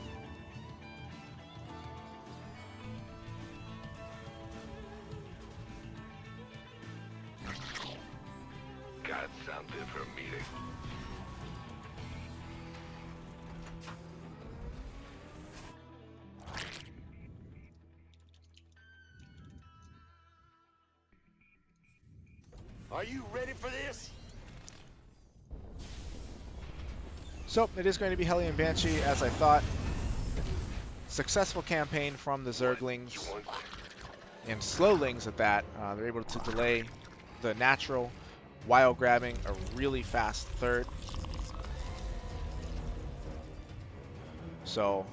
Got something for a meeting. Are you ready for this? So it is going to be Hellion Banshee, as I thought. Successful campaign from the Zerglings and Slowlings at that. They're able to delay the natural while grabbing a really fast third. So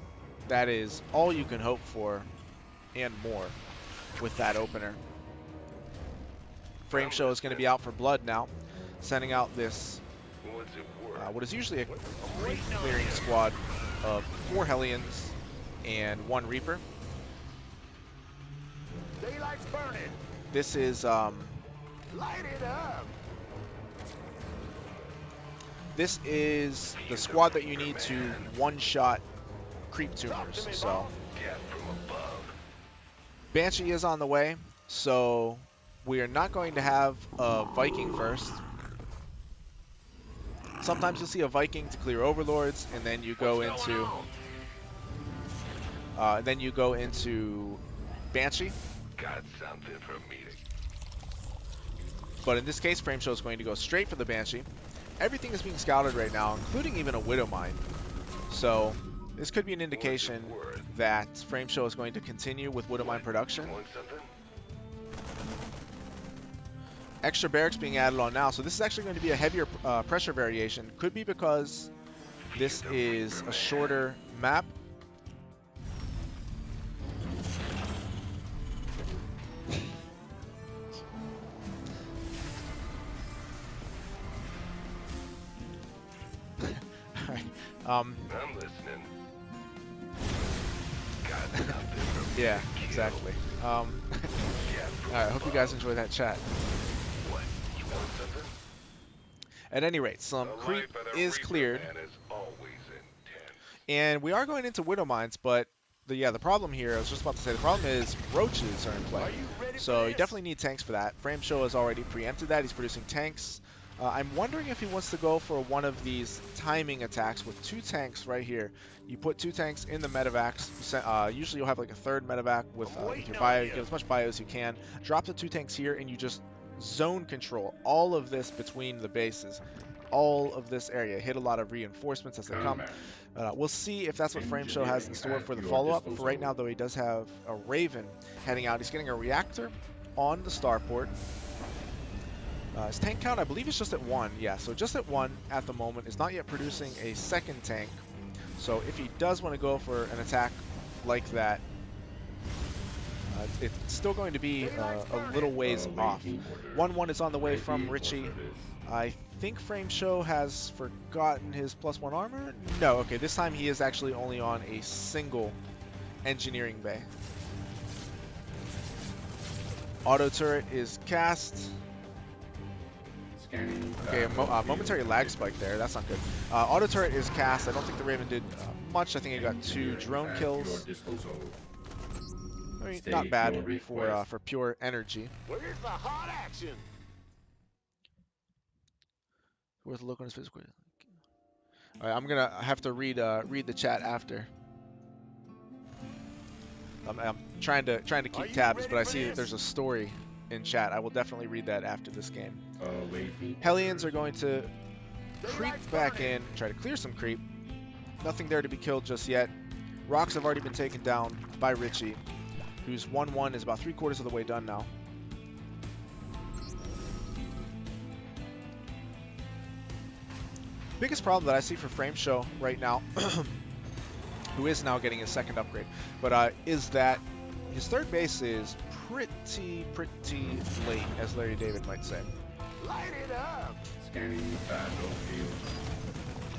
that is all you can hope for and more with that opener. Frameshow is going to be out for blood now, sending out this what is usually a creep clearing squad of 4 Hellions and 1 Reaper. Daylight's burning. This is Light it up. this is the squad that you need to one-shot creep tumors. So Gas from above. Banshee is on the way, so we are not going to have a Viking first. Sometimes you'll see a Viking to clear Overlords, and then you go into Banshee. Got something for a meeting. But in this case, Frameshow is going to go straight for the Banshee. Everything is being scouted right now, including even a Widow Mine. So this could be an indication that Frameshow is going to continue with Widow Mine production. Want something? Extra barracks being added on now, so this is actually going to be a heavier pressure variation. Could be because this is a shorter map. Alright. I'm listening. Got something for me. Yeah, exactly. Alright, I hope you guys enjoy that chat. What? You want something? At any rate, some creep is cleared, and we are going into Widow Mines, but the problem here, I was just about to say, the problem is roaches are in play. So you definitely need tanks for that. Frameshow has already preempted that. He's producing tanks. I'm wondering if he wants to go for one of these timing attacks with 2 tanks right here. You put 2 tanks in the medevacs. Usually you'll have like a third medevac with your bio. You get as much bio as you can. Drop the 2 tanks here, and you just zone control all of this between the bases. All of this area. Hit a lot of reinforcements as they come. We'll see if that's what Frameshow has in store for the follow-up. For right now, though, he does have a Raven heading out. He's getting a reactor on the starport. His tank count, I believe, is just at 1. Yeah, so just at 1 at the moment. Is not yet producing a second tank. So if he does want to go for an attack like that, it's still going to be a little ways off. 1-1 is on the way from Richie. I think Frameshow has forgotten his +1 armor. No, okay, this time he is actually only on a single engineering bay. Auto turret is cast. Okay, a momentary lag spike there. That's not good. Auto turret is cast. I don't think the Raven did much. I think he got 2 drone kills. I mean, not bad for pure energy. Where's the hot action? Worth a look on his physical. All right, I'm gonna have to read the chat after. I'm trying to keep tabs, but I see that there's a story in chat. I will definitely read that after this game. Hellions are going to creep back in, try to clear some creep. Nothing there to be killed just yet. Rocks have already been taken down by Richie, whose 1-1 is about 3/4 of the way done now. Biggest problem that I see for Frameshow right now, who is now getting his second upgrade, but is that his third base is pretty late, as Larry David might say. Light it up.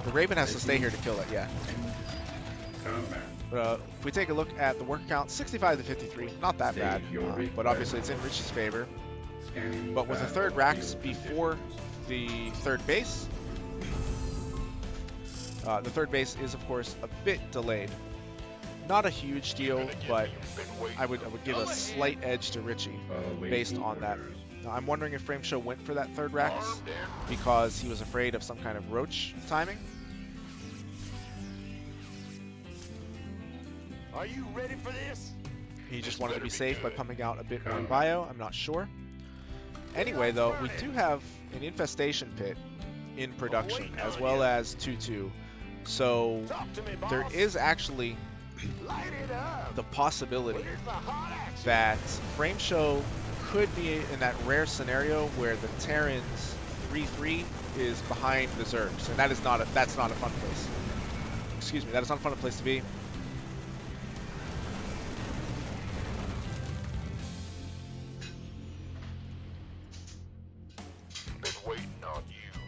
The Raven has to stay here to kill it, yeah. If we take a look at the work count, 65 to 53, not that bad, but obviously it's in Richie's favor. But with the third racks before the third base, the third base is of course a bit delayed. Not a huge deal, but I would give a slight edge to Richie based on that. Now, I'm wondering if Frameshow went for that third racks because he was afraid of some kind of roach timing. Are you ready for this? He just wanted to be safe by pumping out a bit more bio. I'm not sure. Anyway, though, we do have an infestation pit in production as well as 2-2. So there is actually the possibility that Frameshow could be in that rare scenario where the Terran's 3-3 is behind the Zergs, and that's not a fun place. Excuse me, that is not a fun place to be. Been waiting on you.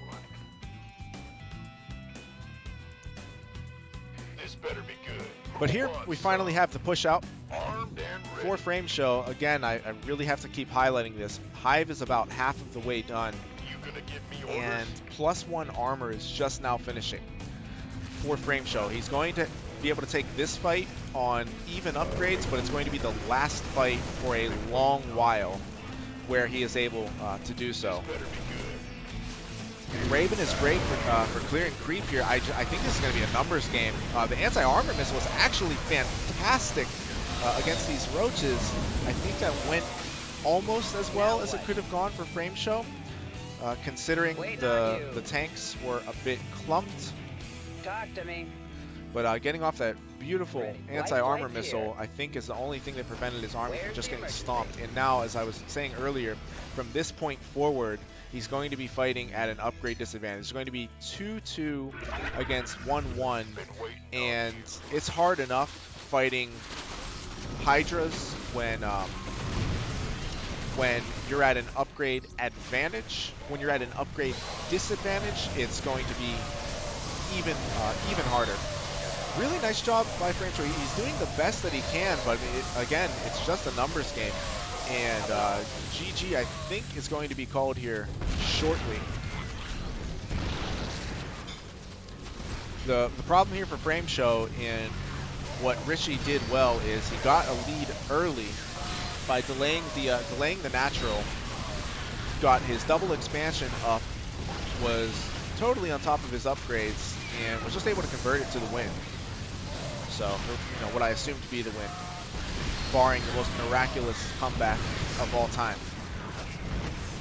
This better be good. But here we finally have the push out Armed and ready. for Frameshow. Again, I really have to keep highlighting this. Hive is about half of the way done, You gonna give me orders? and +1 armor is just now finishing for Frameshow. He's going to be able to take this fight on even upgrades, but it's going to be the last fight for a long while where he is able to do so. Better be good. Raven is great for clearing creep here. I think this is going to be a numbers game. The anti-armor missile was actually fantastic against these roaches. I think that went almost as well as it could have gone for Frameshow, considering the tanks were a bit clumped. Talk to me. But getting off that beautiful Ready. anti-armor Right missile, here. I think, is the only thing that prevented his army from Where's just the getting emergency stomped. And now, as I was saying earlier, from this point forward, he's going to be fighting at an upgrade disadvantage. It's going to be 2-2 against 1-1, and it's hard enough fighting Hydras when you're at an upgrade advantage. When you're at an upgrade disadvantage, it's going to be even harder. Really nice job by Frameshow. He's doing the best that he can, but again, it's just a numbers game. And GG, I think, is going to be called here shortly. The problem here for Frameshow, and what Richie did well, is he got a lead early by delaying the natural. Got his double expansion up, was totally on top of his upgrades, and was just able to convert it to the win. So, you know, what I assume to be the win, barring the most miraculous comeback of all time.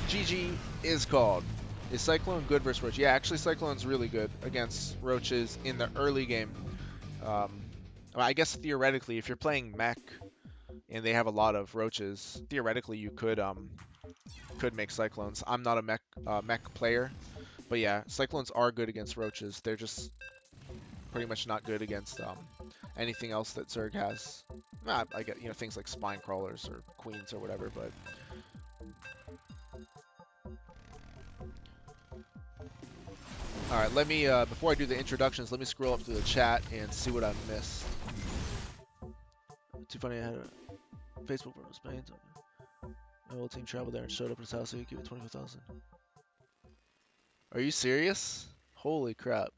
GG is called. Is Cyclone good versus Roach? Yeah, actually Cyclone's really good against Roaches in the early game. I guess theoretically, if you're playing mech and they have a lot of Roaches, theoretically you could make Cyclones. I'm not a mech player, but yeah, Cyclones are good against Roaches. They're just pretty much not good against anything else that Zerg has. I get, you know, things like spine crawlers or queens or whatever, but all right, let me before I do the introductions, let me scroll up through the chat and see what I missed. Too funny, I had a Facebook from Spain. My whole team traveled there and showed up at his house, so he gave it 25,000. Are you serious? Holy crap.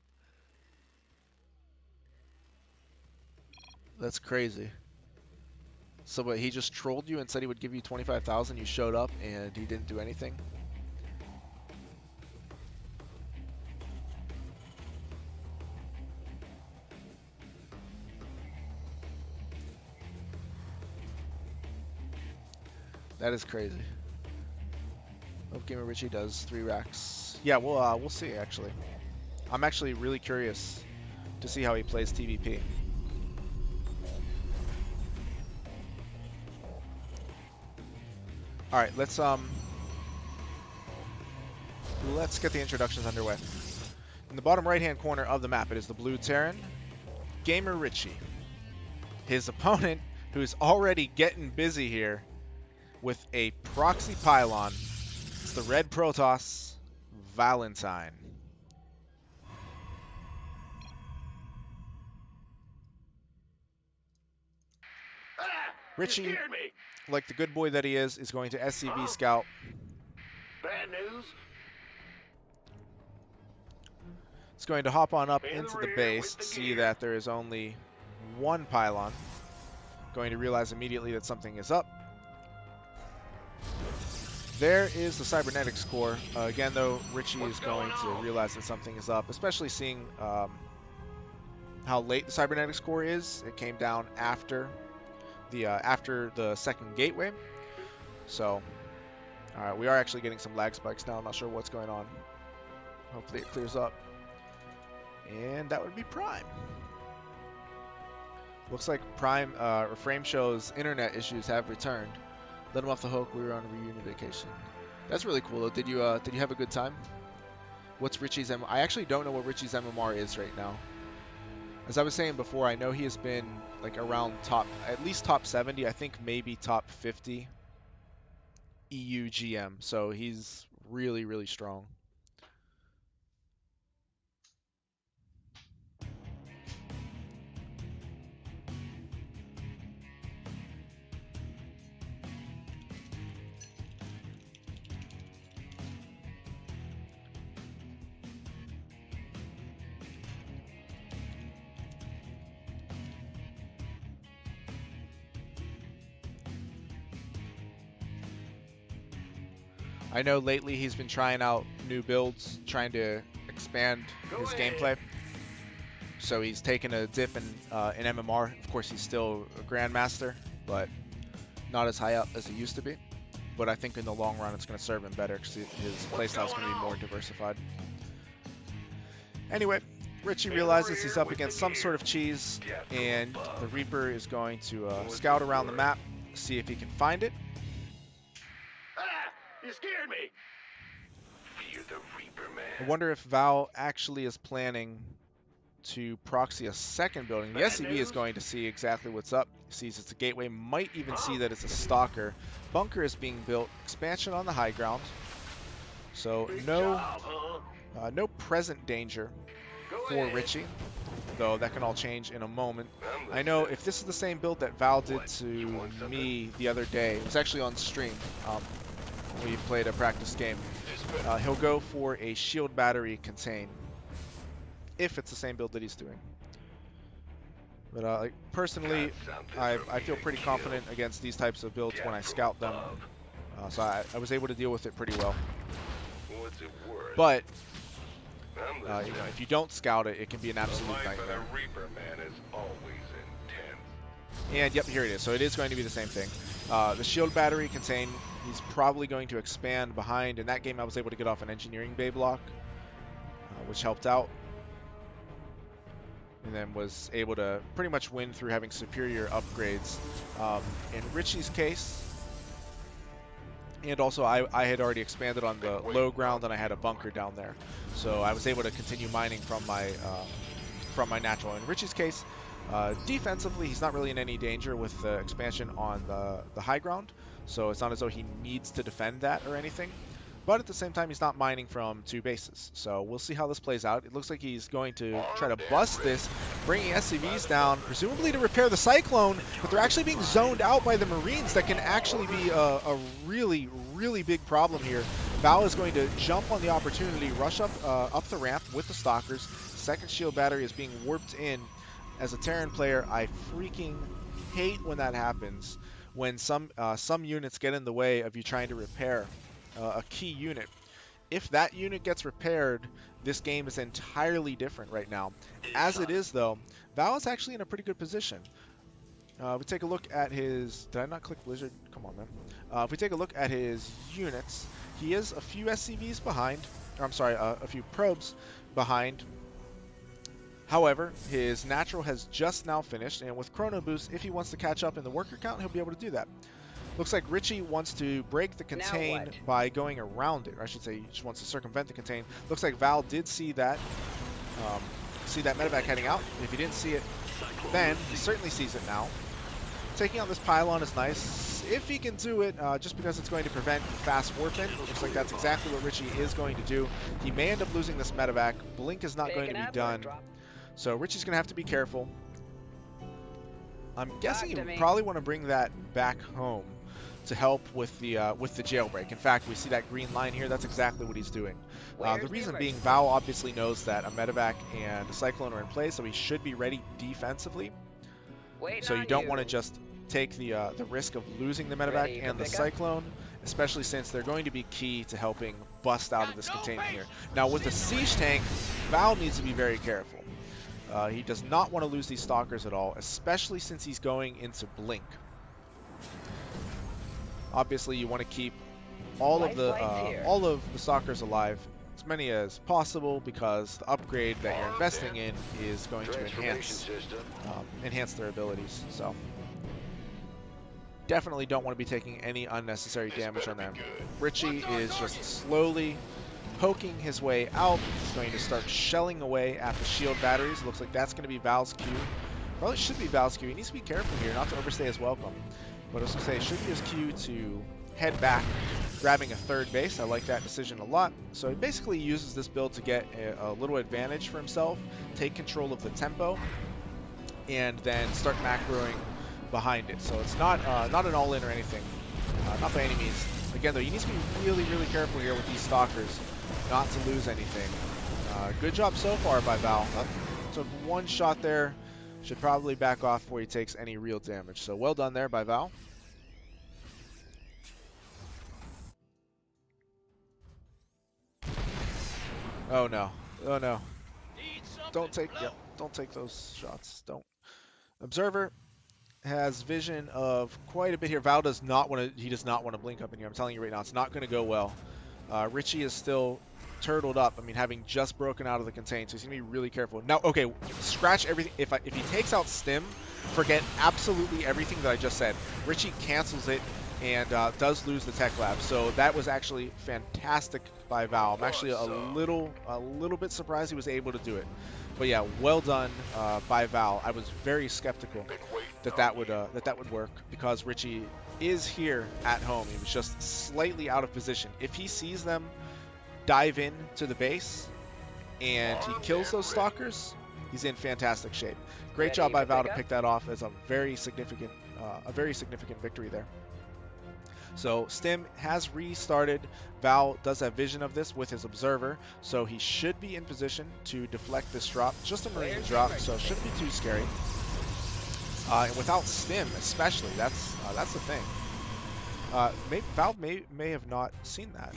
That's crazy. So, but he just trolled you and said he would give you 25,000. You showed up and he didn't do anything. That is crazy. Hope Gamer Richie does 3 racks. Yeah, we'll see. Actually, I'm actually really curious to see how he plays TVP. All right, let's get the introductions underway. In the bottom right-hand corner of the map, it is the blue Terran, Gamer Richie. His opponent, who's already getting busy here with a proxy pylon, it's the red Protoss, Valentine. Richie, You scared me. like the good boy that he is going to SCV scout. Bad news? He's going to hop on up In the into the rear base, with the see gear. that there is only one pylon. Going to realize immediately that something is up. There is the cybernetics core. Again, though, Richie is going to realize that something is up, especially seeing how late the cybernetics core is. It came down after the second gateway. So, we are actually getting some lag spikes now. I'm not sure what's going on. Hopefully it clears up. And that would be Prime. Looks like Prime or Frame Show's internet issues have returned. Let him off the hook. We were on a reunion vacation. That's really cool though. Did you have a good time? What's Richie's I actually don't know what Richie's MMR is right now. As I was saying before, I know he has been like around at least top 70. I think maybe top 50 EU GM. So he's really, really strong. I know lately he's been trying out new builds, trying to expand his gameplay. So he's taken a dip in MMR. Of course, he's still a Grandmaster, but not as high up as he used to be. But I think in the long run, it's going to serve him better because his playstyle is going to be more diversified. Anyway, Richie realizes he's up against some sort of cheese, and the Reaper is going to scout around the map, see if he can find it. You scared me. Fear the Reaper, man. I wonder if Val actually is planning to proxy a second building. The SCV is going to see exactly what's up. Sees it's a gateway, might even see that it's a stalker. Bunker is being built. Expansion on the high ground. So no present danger for Richie, though that can all change in a moment. I know if this is the same build that Val did to me the other day, it was actually on stream. We played a practice game. He'll go for a shield battery contain if it's the same build that he's doing. But personally, I feel pretty confident against these types of builds when I scout them. So I was able to deal with it pretty well. But you know, if you don't scout it, it can be an absolute nightmare. And yep, here it is. So it is going to be the same thing. The shield battery contain, he's probably going to expand behind. In that game, I was able to get off an engineering bay block, which helped out. And then was able to pretty much win through having superior upgrades. In Richie's case, and also I had already expanded on the low ground and I had a bunker down there. So I was able to continue mining from my natural. In Richie's case, defensively, he's not really in any danger with the expansion on the high ground. So it's not as though he needs to defend that or anything. But at the same time, he's not mining from two bases. So we'll see how this plays out. It looks like he's going to try to bust this, bringing SCVs down, presumably to repair the Cyclone, but they're actually being zoned out by the Marines. That can actually be a really, really big problem here. Val is going to jump on the opportunity, rush up the ramp with the Stalkers. Second shield battery is being warped in. As a Terran player, I freaking hate when that happens, when some units get in the way of you trying to repair a key unit. If that unit gets repaired, this game is entirely different right now. As it is, though, Val is actually in a pretty good position. If we take a look at his... Did I not click Blizzard? Come on, man. If we take a look at his units, he is a few SCVs behind. Or, I'm sorry, a few probes behind. However, his natural has just now finished, and with Chrono Boost, if he wants to catch up in the worker count, he'll be able to do that. Looks like Richie wants to break the contain by going around it, or I should say he just wants to circumvent the contain. Looks like Val did see that medevac heading out. If he didn't see it then, he certainly sees it now. Taking out this pylon is nice, if he can do it, just because it's going to prevent fast warping. Looks like that's exactly what Richie is going to do. He may end up losing this medevac. Blink is not going to be done, so Richie's going to have to be careful. I'm guessing Talk to you me. probably want to bring that back home to help with the jailbreak. In fact, we see that green line here. That's exactly what he's doing. The Where's the reason being, emergency? Val obviously knows that a medevac and a cyclone are in play, so he should be ready defensively. Waiting So you on don't want to just take the risk of losing the medevac Ready for and the pickup? cyclone, especially since they're going to be key to helping bust out of this containment here. Now with the siege tank, Val needs to be very careful. He does not want to lose these stalkers at all, especially since he's going into blink. Obviously, you want to keep all of the stalkers alive, as many as possible, because the upgrade that you're investing in is going to Transformation system. enhance their abilities. So definitely don't want to be taking any unnecessary damage on them. Richie is just slowly poking his way out. He's going to start shelling away at the shield batteries. Looks like that's going to be Val's Q. Probably should be Val's Q. He needs to be careful here, not to overstay his welcome. But I was going to say, it should be his Q to head back, grabbing a third base. I like that decision a lot. So he basically uses this build to get a little advantage for himself, take control of the tempo, and then start macroing behind it. So it's not an all-in or anything, not by any means. Again, though, you need to be really, really careful here with these stalkers, not to lose anything. Good job so far by Val. Took one shot there. Should probably back off before he takes any real damage. So well done there by Val. Oh no. Oh no. Don't take those shots. Don't. Observer has vision of quite a bit here. Val does not want to blink up in here. I'm telling you right now, it's not going to go well. Richie is still turtled up. I mean, having just broken out of the contain, so he's gonna be really careful. Now, okay, scratch everything. If he takes out Stim, forget absolutely everything that I just said. Richie cancels it and does lose the tech lab. So that was actually fantastic by Val. I'm actually a little bit surprised he was able to do it. But yeah, well done by Val. I was very skeptical that would work, because Richie is here at home. He was just slightly out of position. If he sees them dive in to the base and he kills those stalkers, he's in fantastic shape. Great job by Val to pick that off as a very significant victory there. So Stim has restarted. Val does have vision of this with his observer, so he should be in position to deflect this drop. Just a marine drop, so it shouldn't be too scary. And without Stim, especially, that's the thing. Val may have not seen that.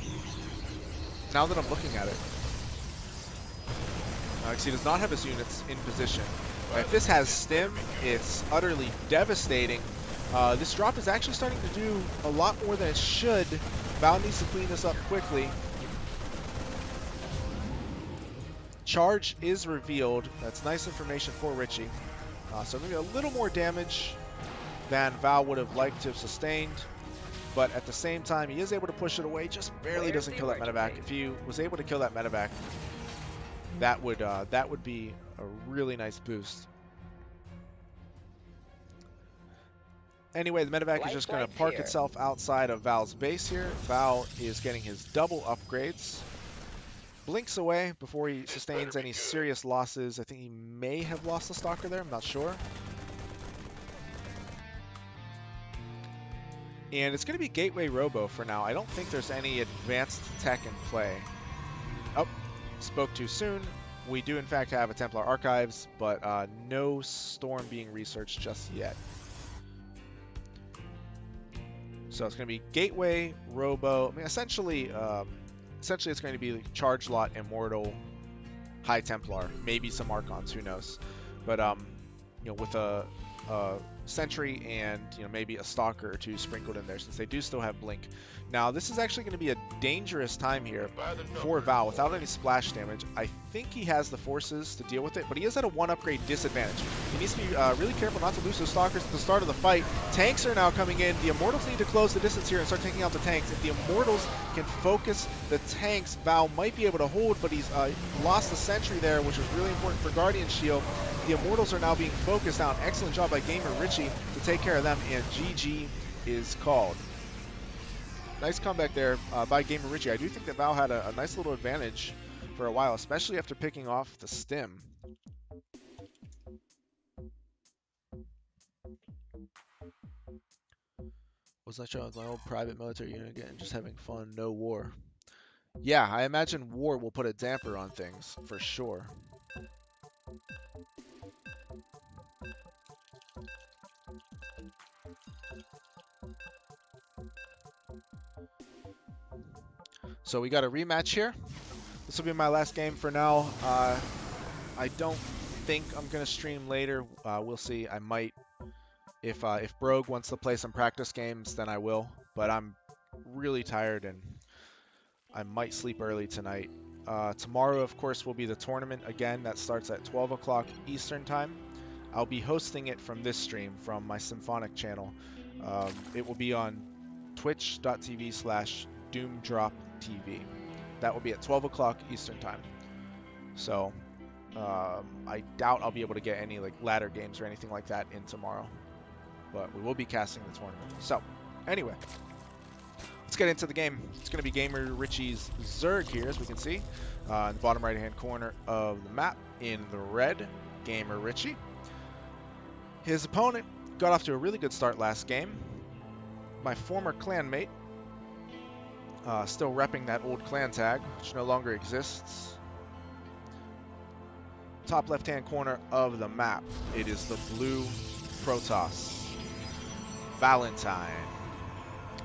Now that I'm looking at it, he does not have his units in position. If this has Stim, it's utterly devastating. This drop is actually starting to do a lot more than it should. Val needs to clean this up quickly. Charge is revealed. That's nice information for Richie. So maybe a little more damage than Val would have liked to have sustained. But at the same time, he is able to push it away. Just barely doesn't kill that medevac. If he was able to kill that medevac, that would be a really nice boost. Anyway, the medevac is just going to park itself outside of Val's base here. Val is getting his double upgrades. Blinks away before he sustains any serious losses. I think he may have lost a stalker there. I'm not sure. And it's going to be Gateway Robo for now. I don't think there's any advanced tech in play. Oh, spoke too soon. We do in fact have a Templar Archives, but no Storm being researched just yet. So it's going to be Gateway, Robo. I mean, essentially it's going to be like Charge Lot, Immortal, High Templar, maybe some Archons, who knows. But with a Sentry and maybe a Stalker or two sprinkled in there, since they do still have Blink. Now this is actually going to be a dangerous time here for Val without any splash damage. I think he has the forces to deal with it, but he is at a 1 upgrade disadvantage. He needs to be really careful not to lose those Stalkers at the start of the fight. Tanks are now coming in. The Immortals need to close the distance here and start taking out the tanks. If the Immortals can focus the tanks, Val might be able to hold, but he's lost the Sentry there, which was really important for Guardian Shield. The Immortals are now being focused now. An excellent job by Gamer Richie to take care of them, and GG is called. Nice comeback there by Gamer Richie. I do think that Val had a nice little advantage for a while, especially after picking off the Stim. Was I trying with my old private military unit again? Just having fun, no war. Yeah, I imagine war will put a damper on things, for sure. So we got a rematch here. This will be my last game for now. I don't think I'm gonna stream later. We'll see. I might. If Brogue wants to play some practice games, then I will. But I'm really tired and I might sleep early tonight. Tomorrow, of course, will be the tournament again. That starts at 12 o'clock Eastern time. I'll be hosting it from this stream, from my Symphonic channel. It will be on twitch.tv/DoomDropTV. That will be at 12 o'clock Eastern time. So I doubt I'll be able to get any like ladder games or anything like that in tomorrow. But we will be casting the tournament. So anyway, let's get into the game. It's going to be Gamer Richie's Zerg here, as we can see. In the bottom right-hand corner of the map, in the red, Gamer Richie. His opponent got off to a really good start last game. My former clanmate, still repping that old clan tag, which no longer exists. Top left-hand corner of the map, it is the blue Protoss. Valentine.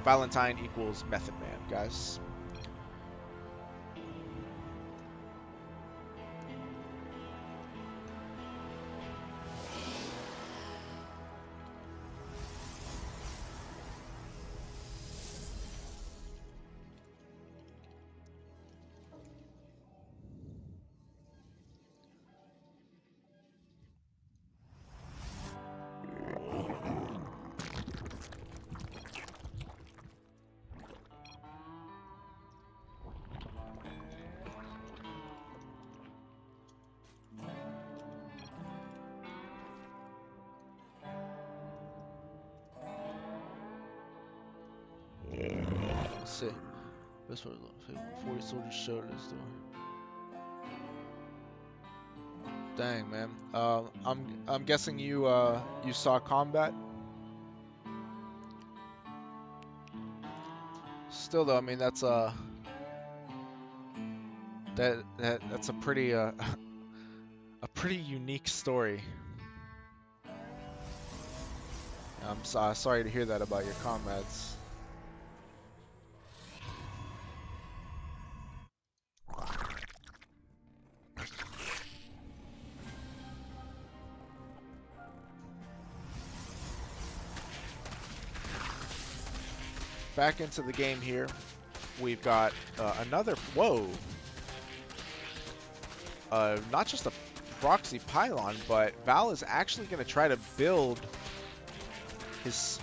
Valentine equals Method Man, guys. Let's see. This one, 40 soldiers showed this door. Dang, man. I'm guessing you you saw combat. Still though, I mean that's that's a pretty a pretty unique story. I'm sorry to hear that about your comrades. Back into the game here. We've got another, whoa. Not just a proxy pylon, but Val is actually going to try to build his,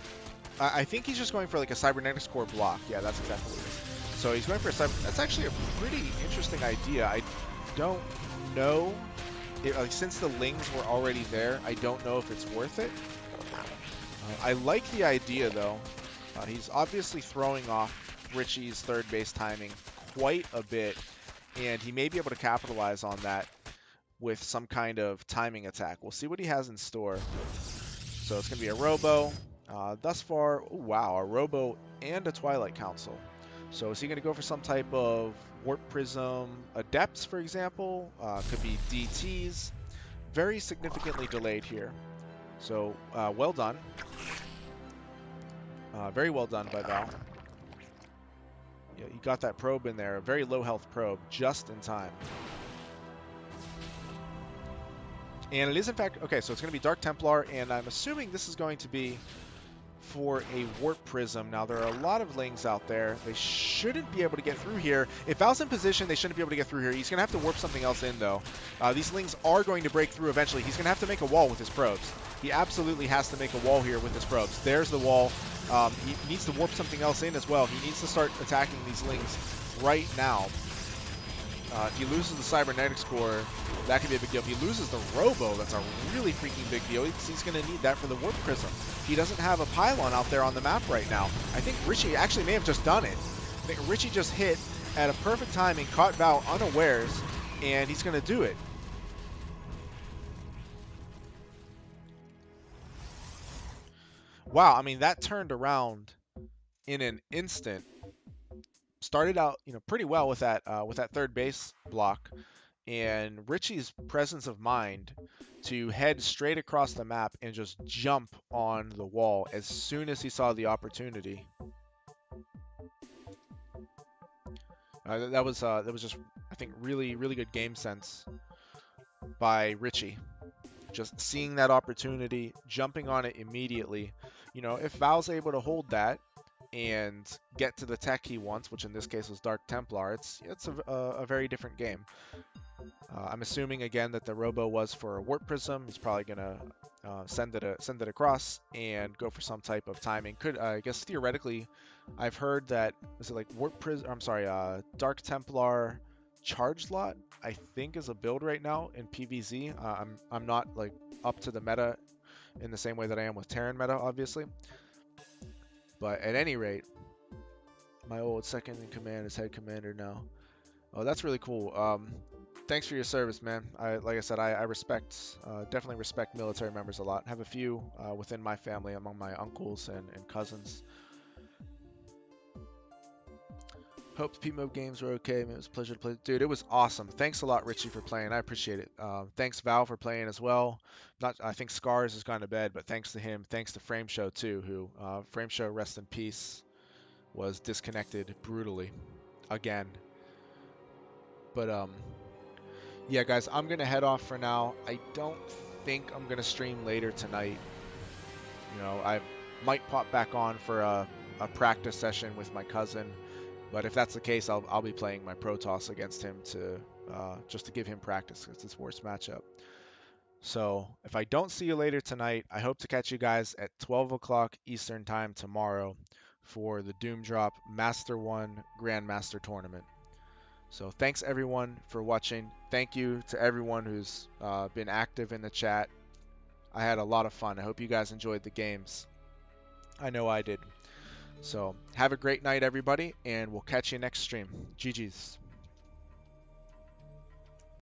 I think he's just going for like a cybernetics core block. Yeah, that's exactly what it is. So he's going for a that's actually a pretty interesting idea. I don't know, like, since the Lings were already there, I don't know if it's worth it. I like the idea though. He's obviously throwing off Richie's third base timing quite a bit, and he may be able to capitalize on that with some kind of timing attack. We'll see what he has in store. So it's going to be a Robo. Thus far, oh, wow, a Robo and a Twilight Council. So is he going to go for some type of Warp Prism Adepts, for example? Could be DTs. Very significantly delayed here. So well done. Very well done by Val. Yeah, you got that probe in there, a very low health probe, just in time. And it is in fact, okay, so it's going to be Dark Templar, and I'm assuming this is going to be for a Warp Prism. Now, there are a lot of Lings out there. They shouldn't be able to get through here. If Val's in position, they shouldn't be able to get through here. He's going to have to warp something else in, though. These Lings are going to break through eventually. He's going to have to make a wall with his probes. He absolutely has to make a wall here with his probes. There's the wall. He needs to warp something else in as well. He needs to start attacking these Lings right now. If he loses the Cybernetics Core, that could be a big deal. If he loses the Robo, that's a really freaking big deal. He's going to need that for the Warp Prism. He doesn't have a pylon out there on the map right now. I think Richie actually may have just done it. I think Richie just hit at a perfect timing, caught Val unawares, and he's going to do it. Wow, I mean, that turned around in an instant. Started out, pretty well with that third base block, and Richie's presence of mind to head straight across the map and just jump on the wall as soon as he saw the opportunity. That was just, I think, really really good game sense by Richie. Just seeing that opportunity, jumping on it immediately. If Val's able to hold that and get to the tech he wants, which in this case was Dark Templar, it's a very different game. I'm assuming again that the Robo was for a Warp Prism. He's probably gonna send it across and go for some type of timing. I guess theoretically, I've heard that is it like Warp Prism? I'm sorry, Dark Templar Charge Lot, I think, is a build right now in PvZ. I'm not like up to the meta in the same way that I am with Terran meta, obviously. But at any rate, my old second in command is head commander now. Oh, that's really cool. Thanks for your service, man. Like I said, I definitely respect military members a lot. I have a few within my family, among my uncles and cousins. Hope the P-Mode games were okay. Man, it was a pleasure to play. Dude, it was awesome. Thanks a lot, Richie, for playing. I appreciate it. Thanks, Val, for playing as well. I think Scars has gone to bed, but thanks to him. Thanks to Frame Show, too, who, Frame Show, rest in peace, was disconnected brutally again. But, yeah, guys, I'm going to head off for now. I don't think I'm going to stream later tonight. I might pop back on for a practice session with my cousin. But if that's the case, I'll be playing my Protoss against him to just to give him practice. It's his worst matchup. So if I don't see you later tonight, I hope to catch you guys at 12 o'clock Eastern Time tomorrow for the Doom Drop Master 1 Grandmaster Tournament. So thanks everyone for watching. Thank you to everyone who's been active in the chat. I had a lot of fun. I hope you guys enjoyed the games. I know I did. So have a great night, everybody, and we'll catch you next stream. GG's.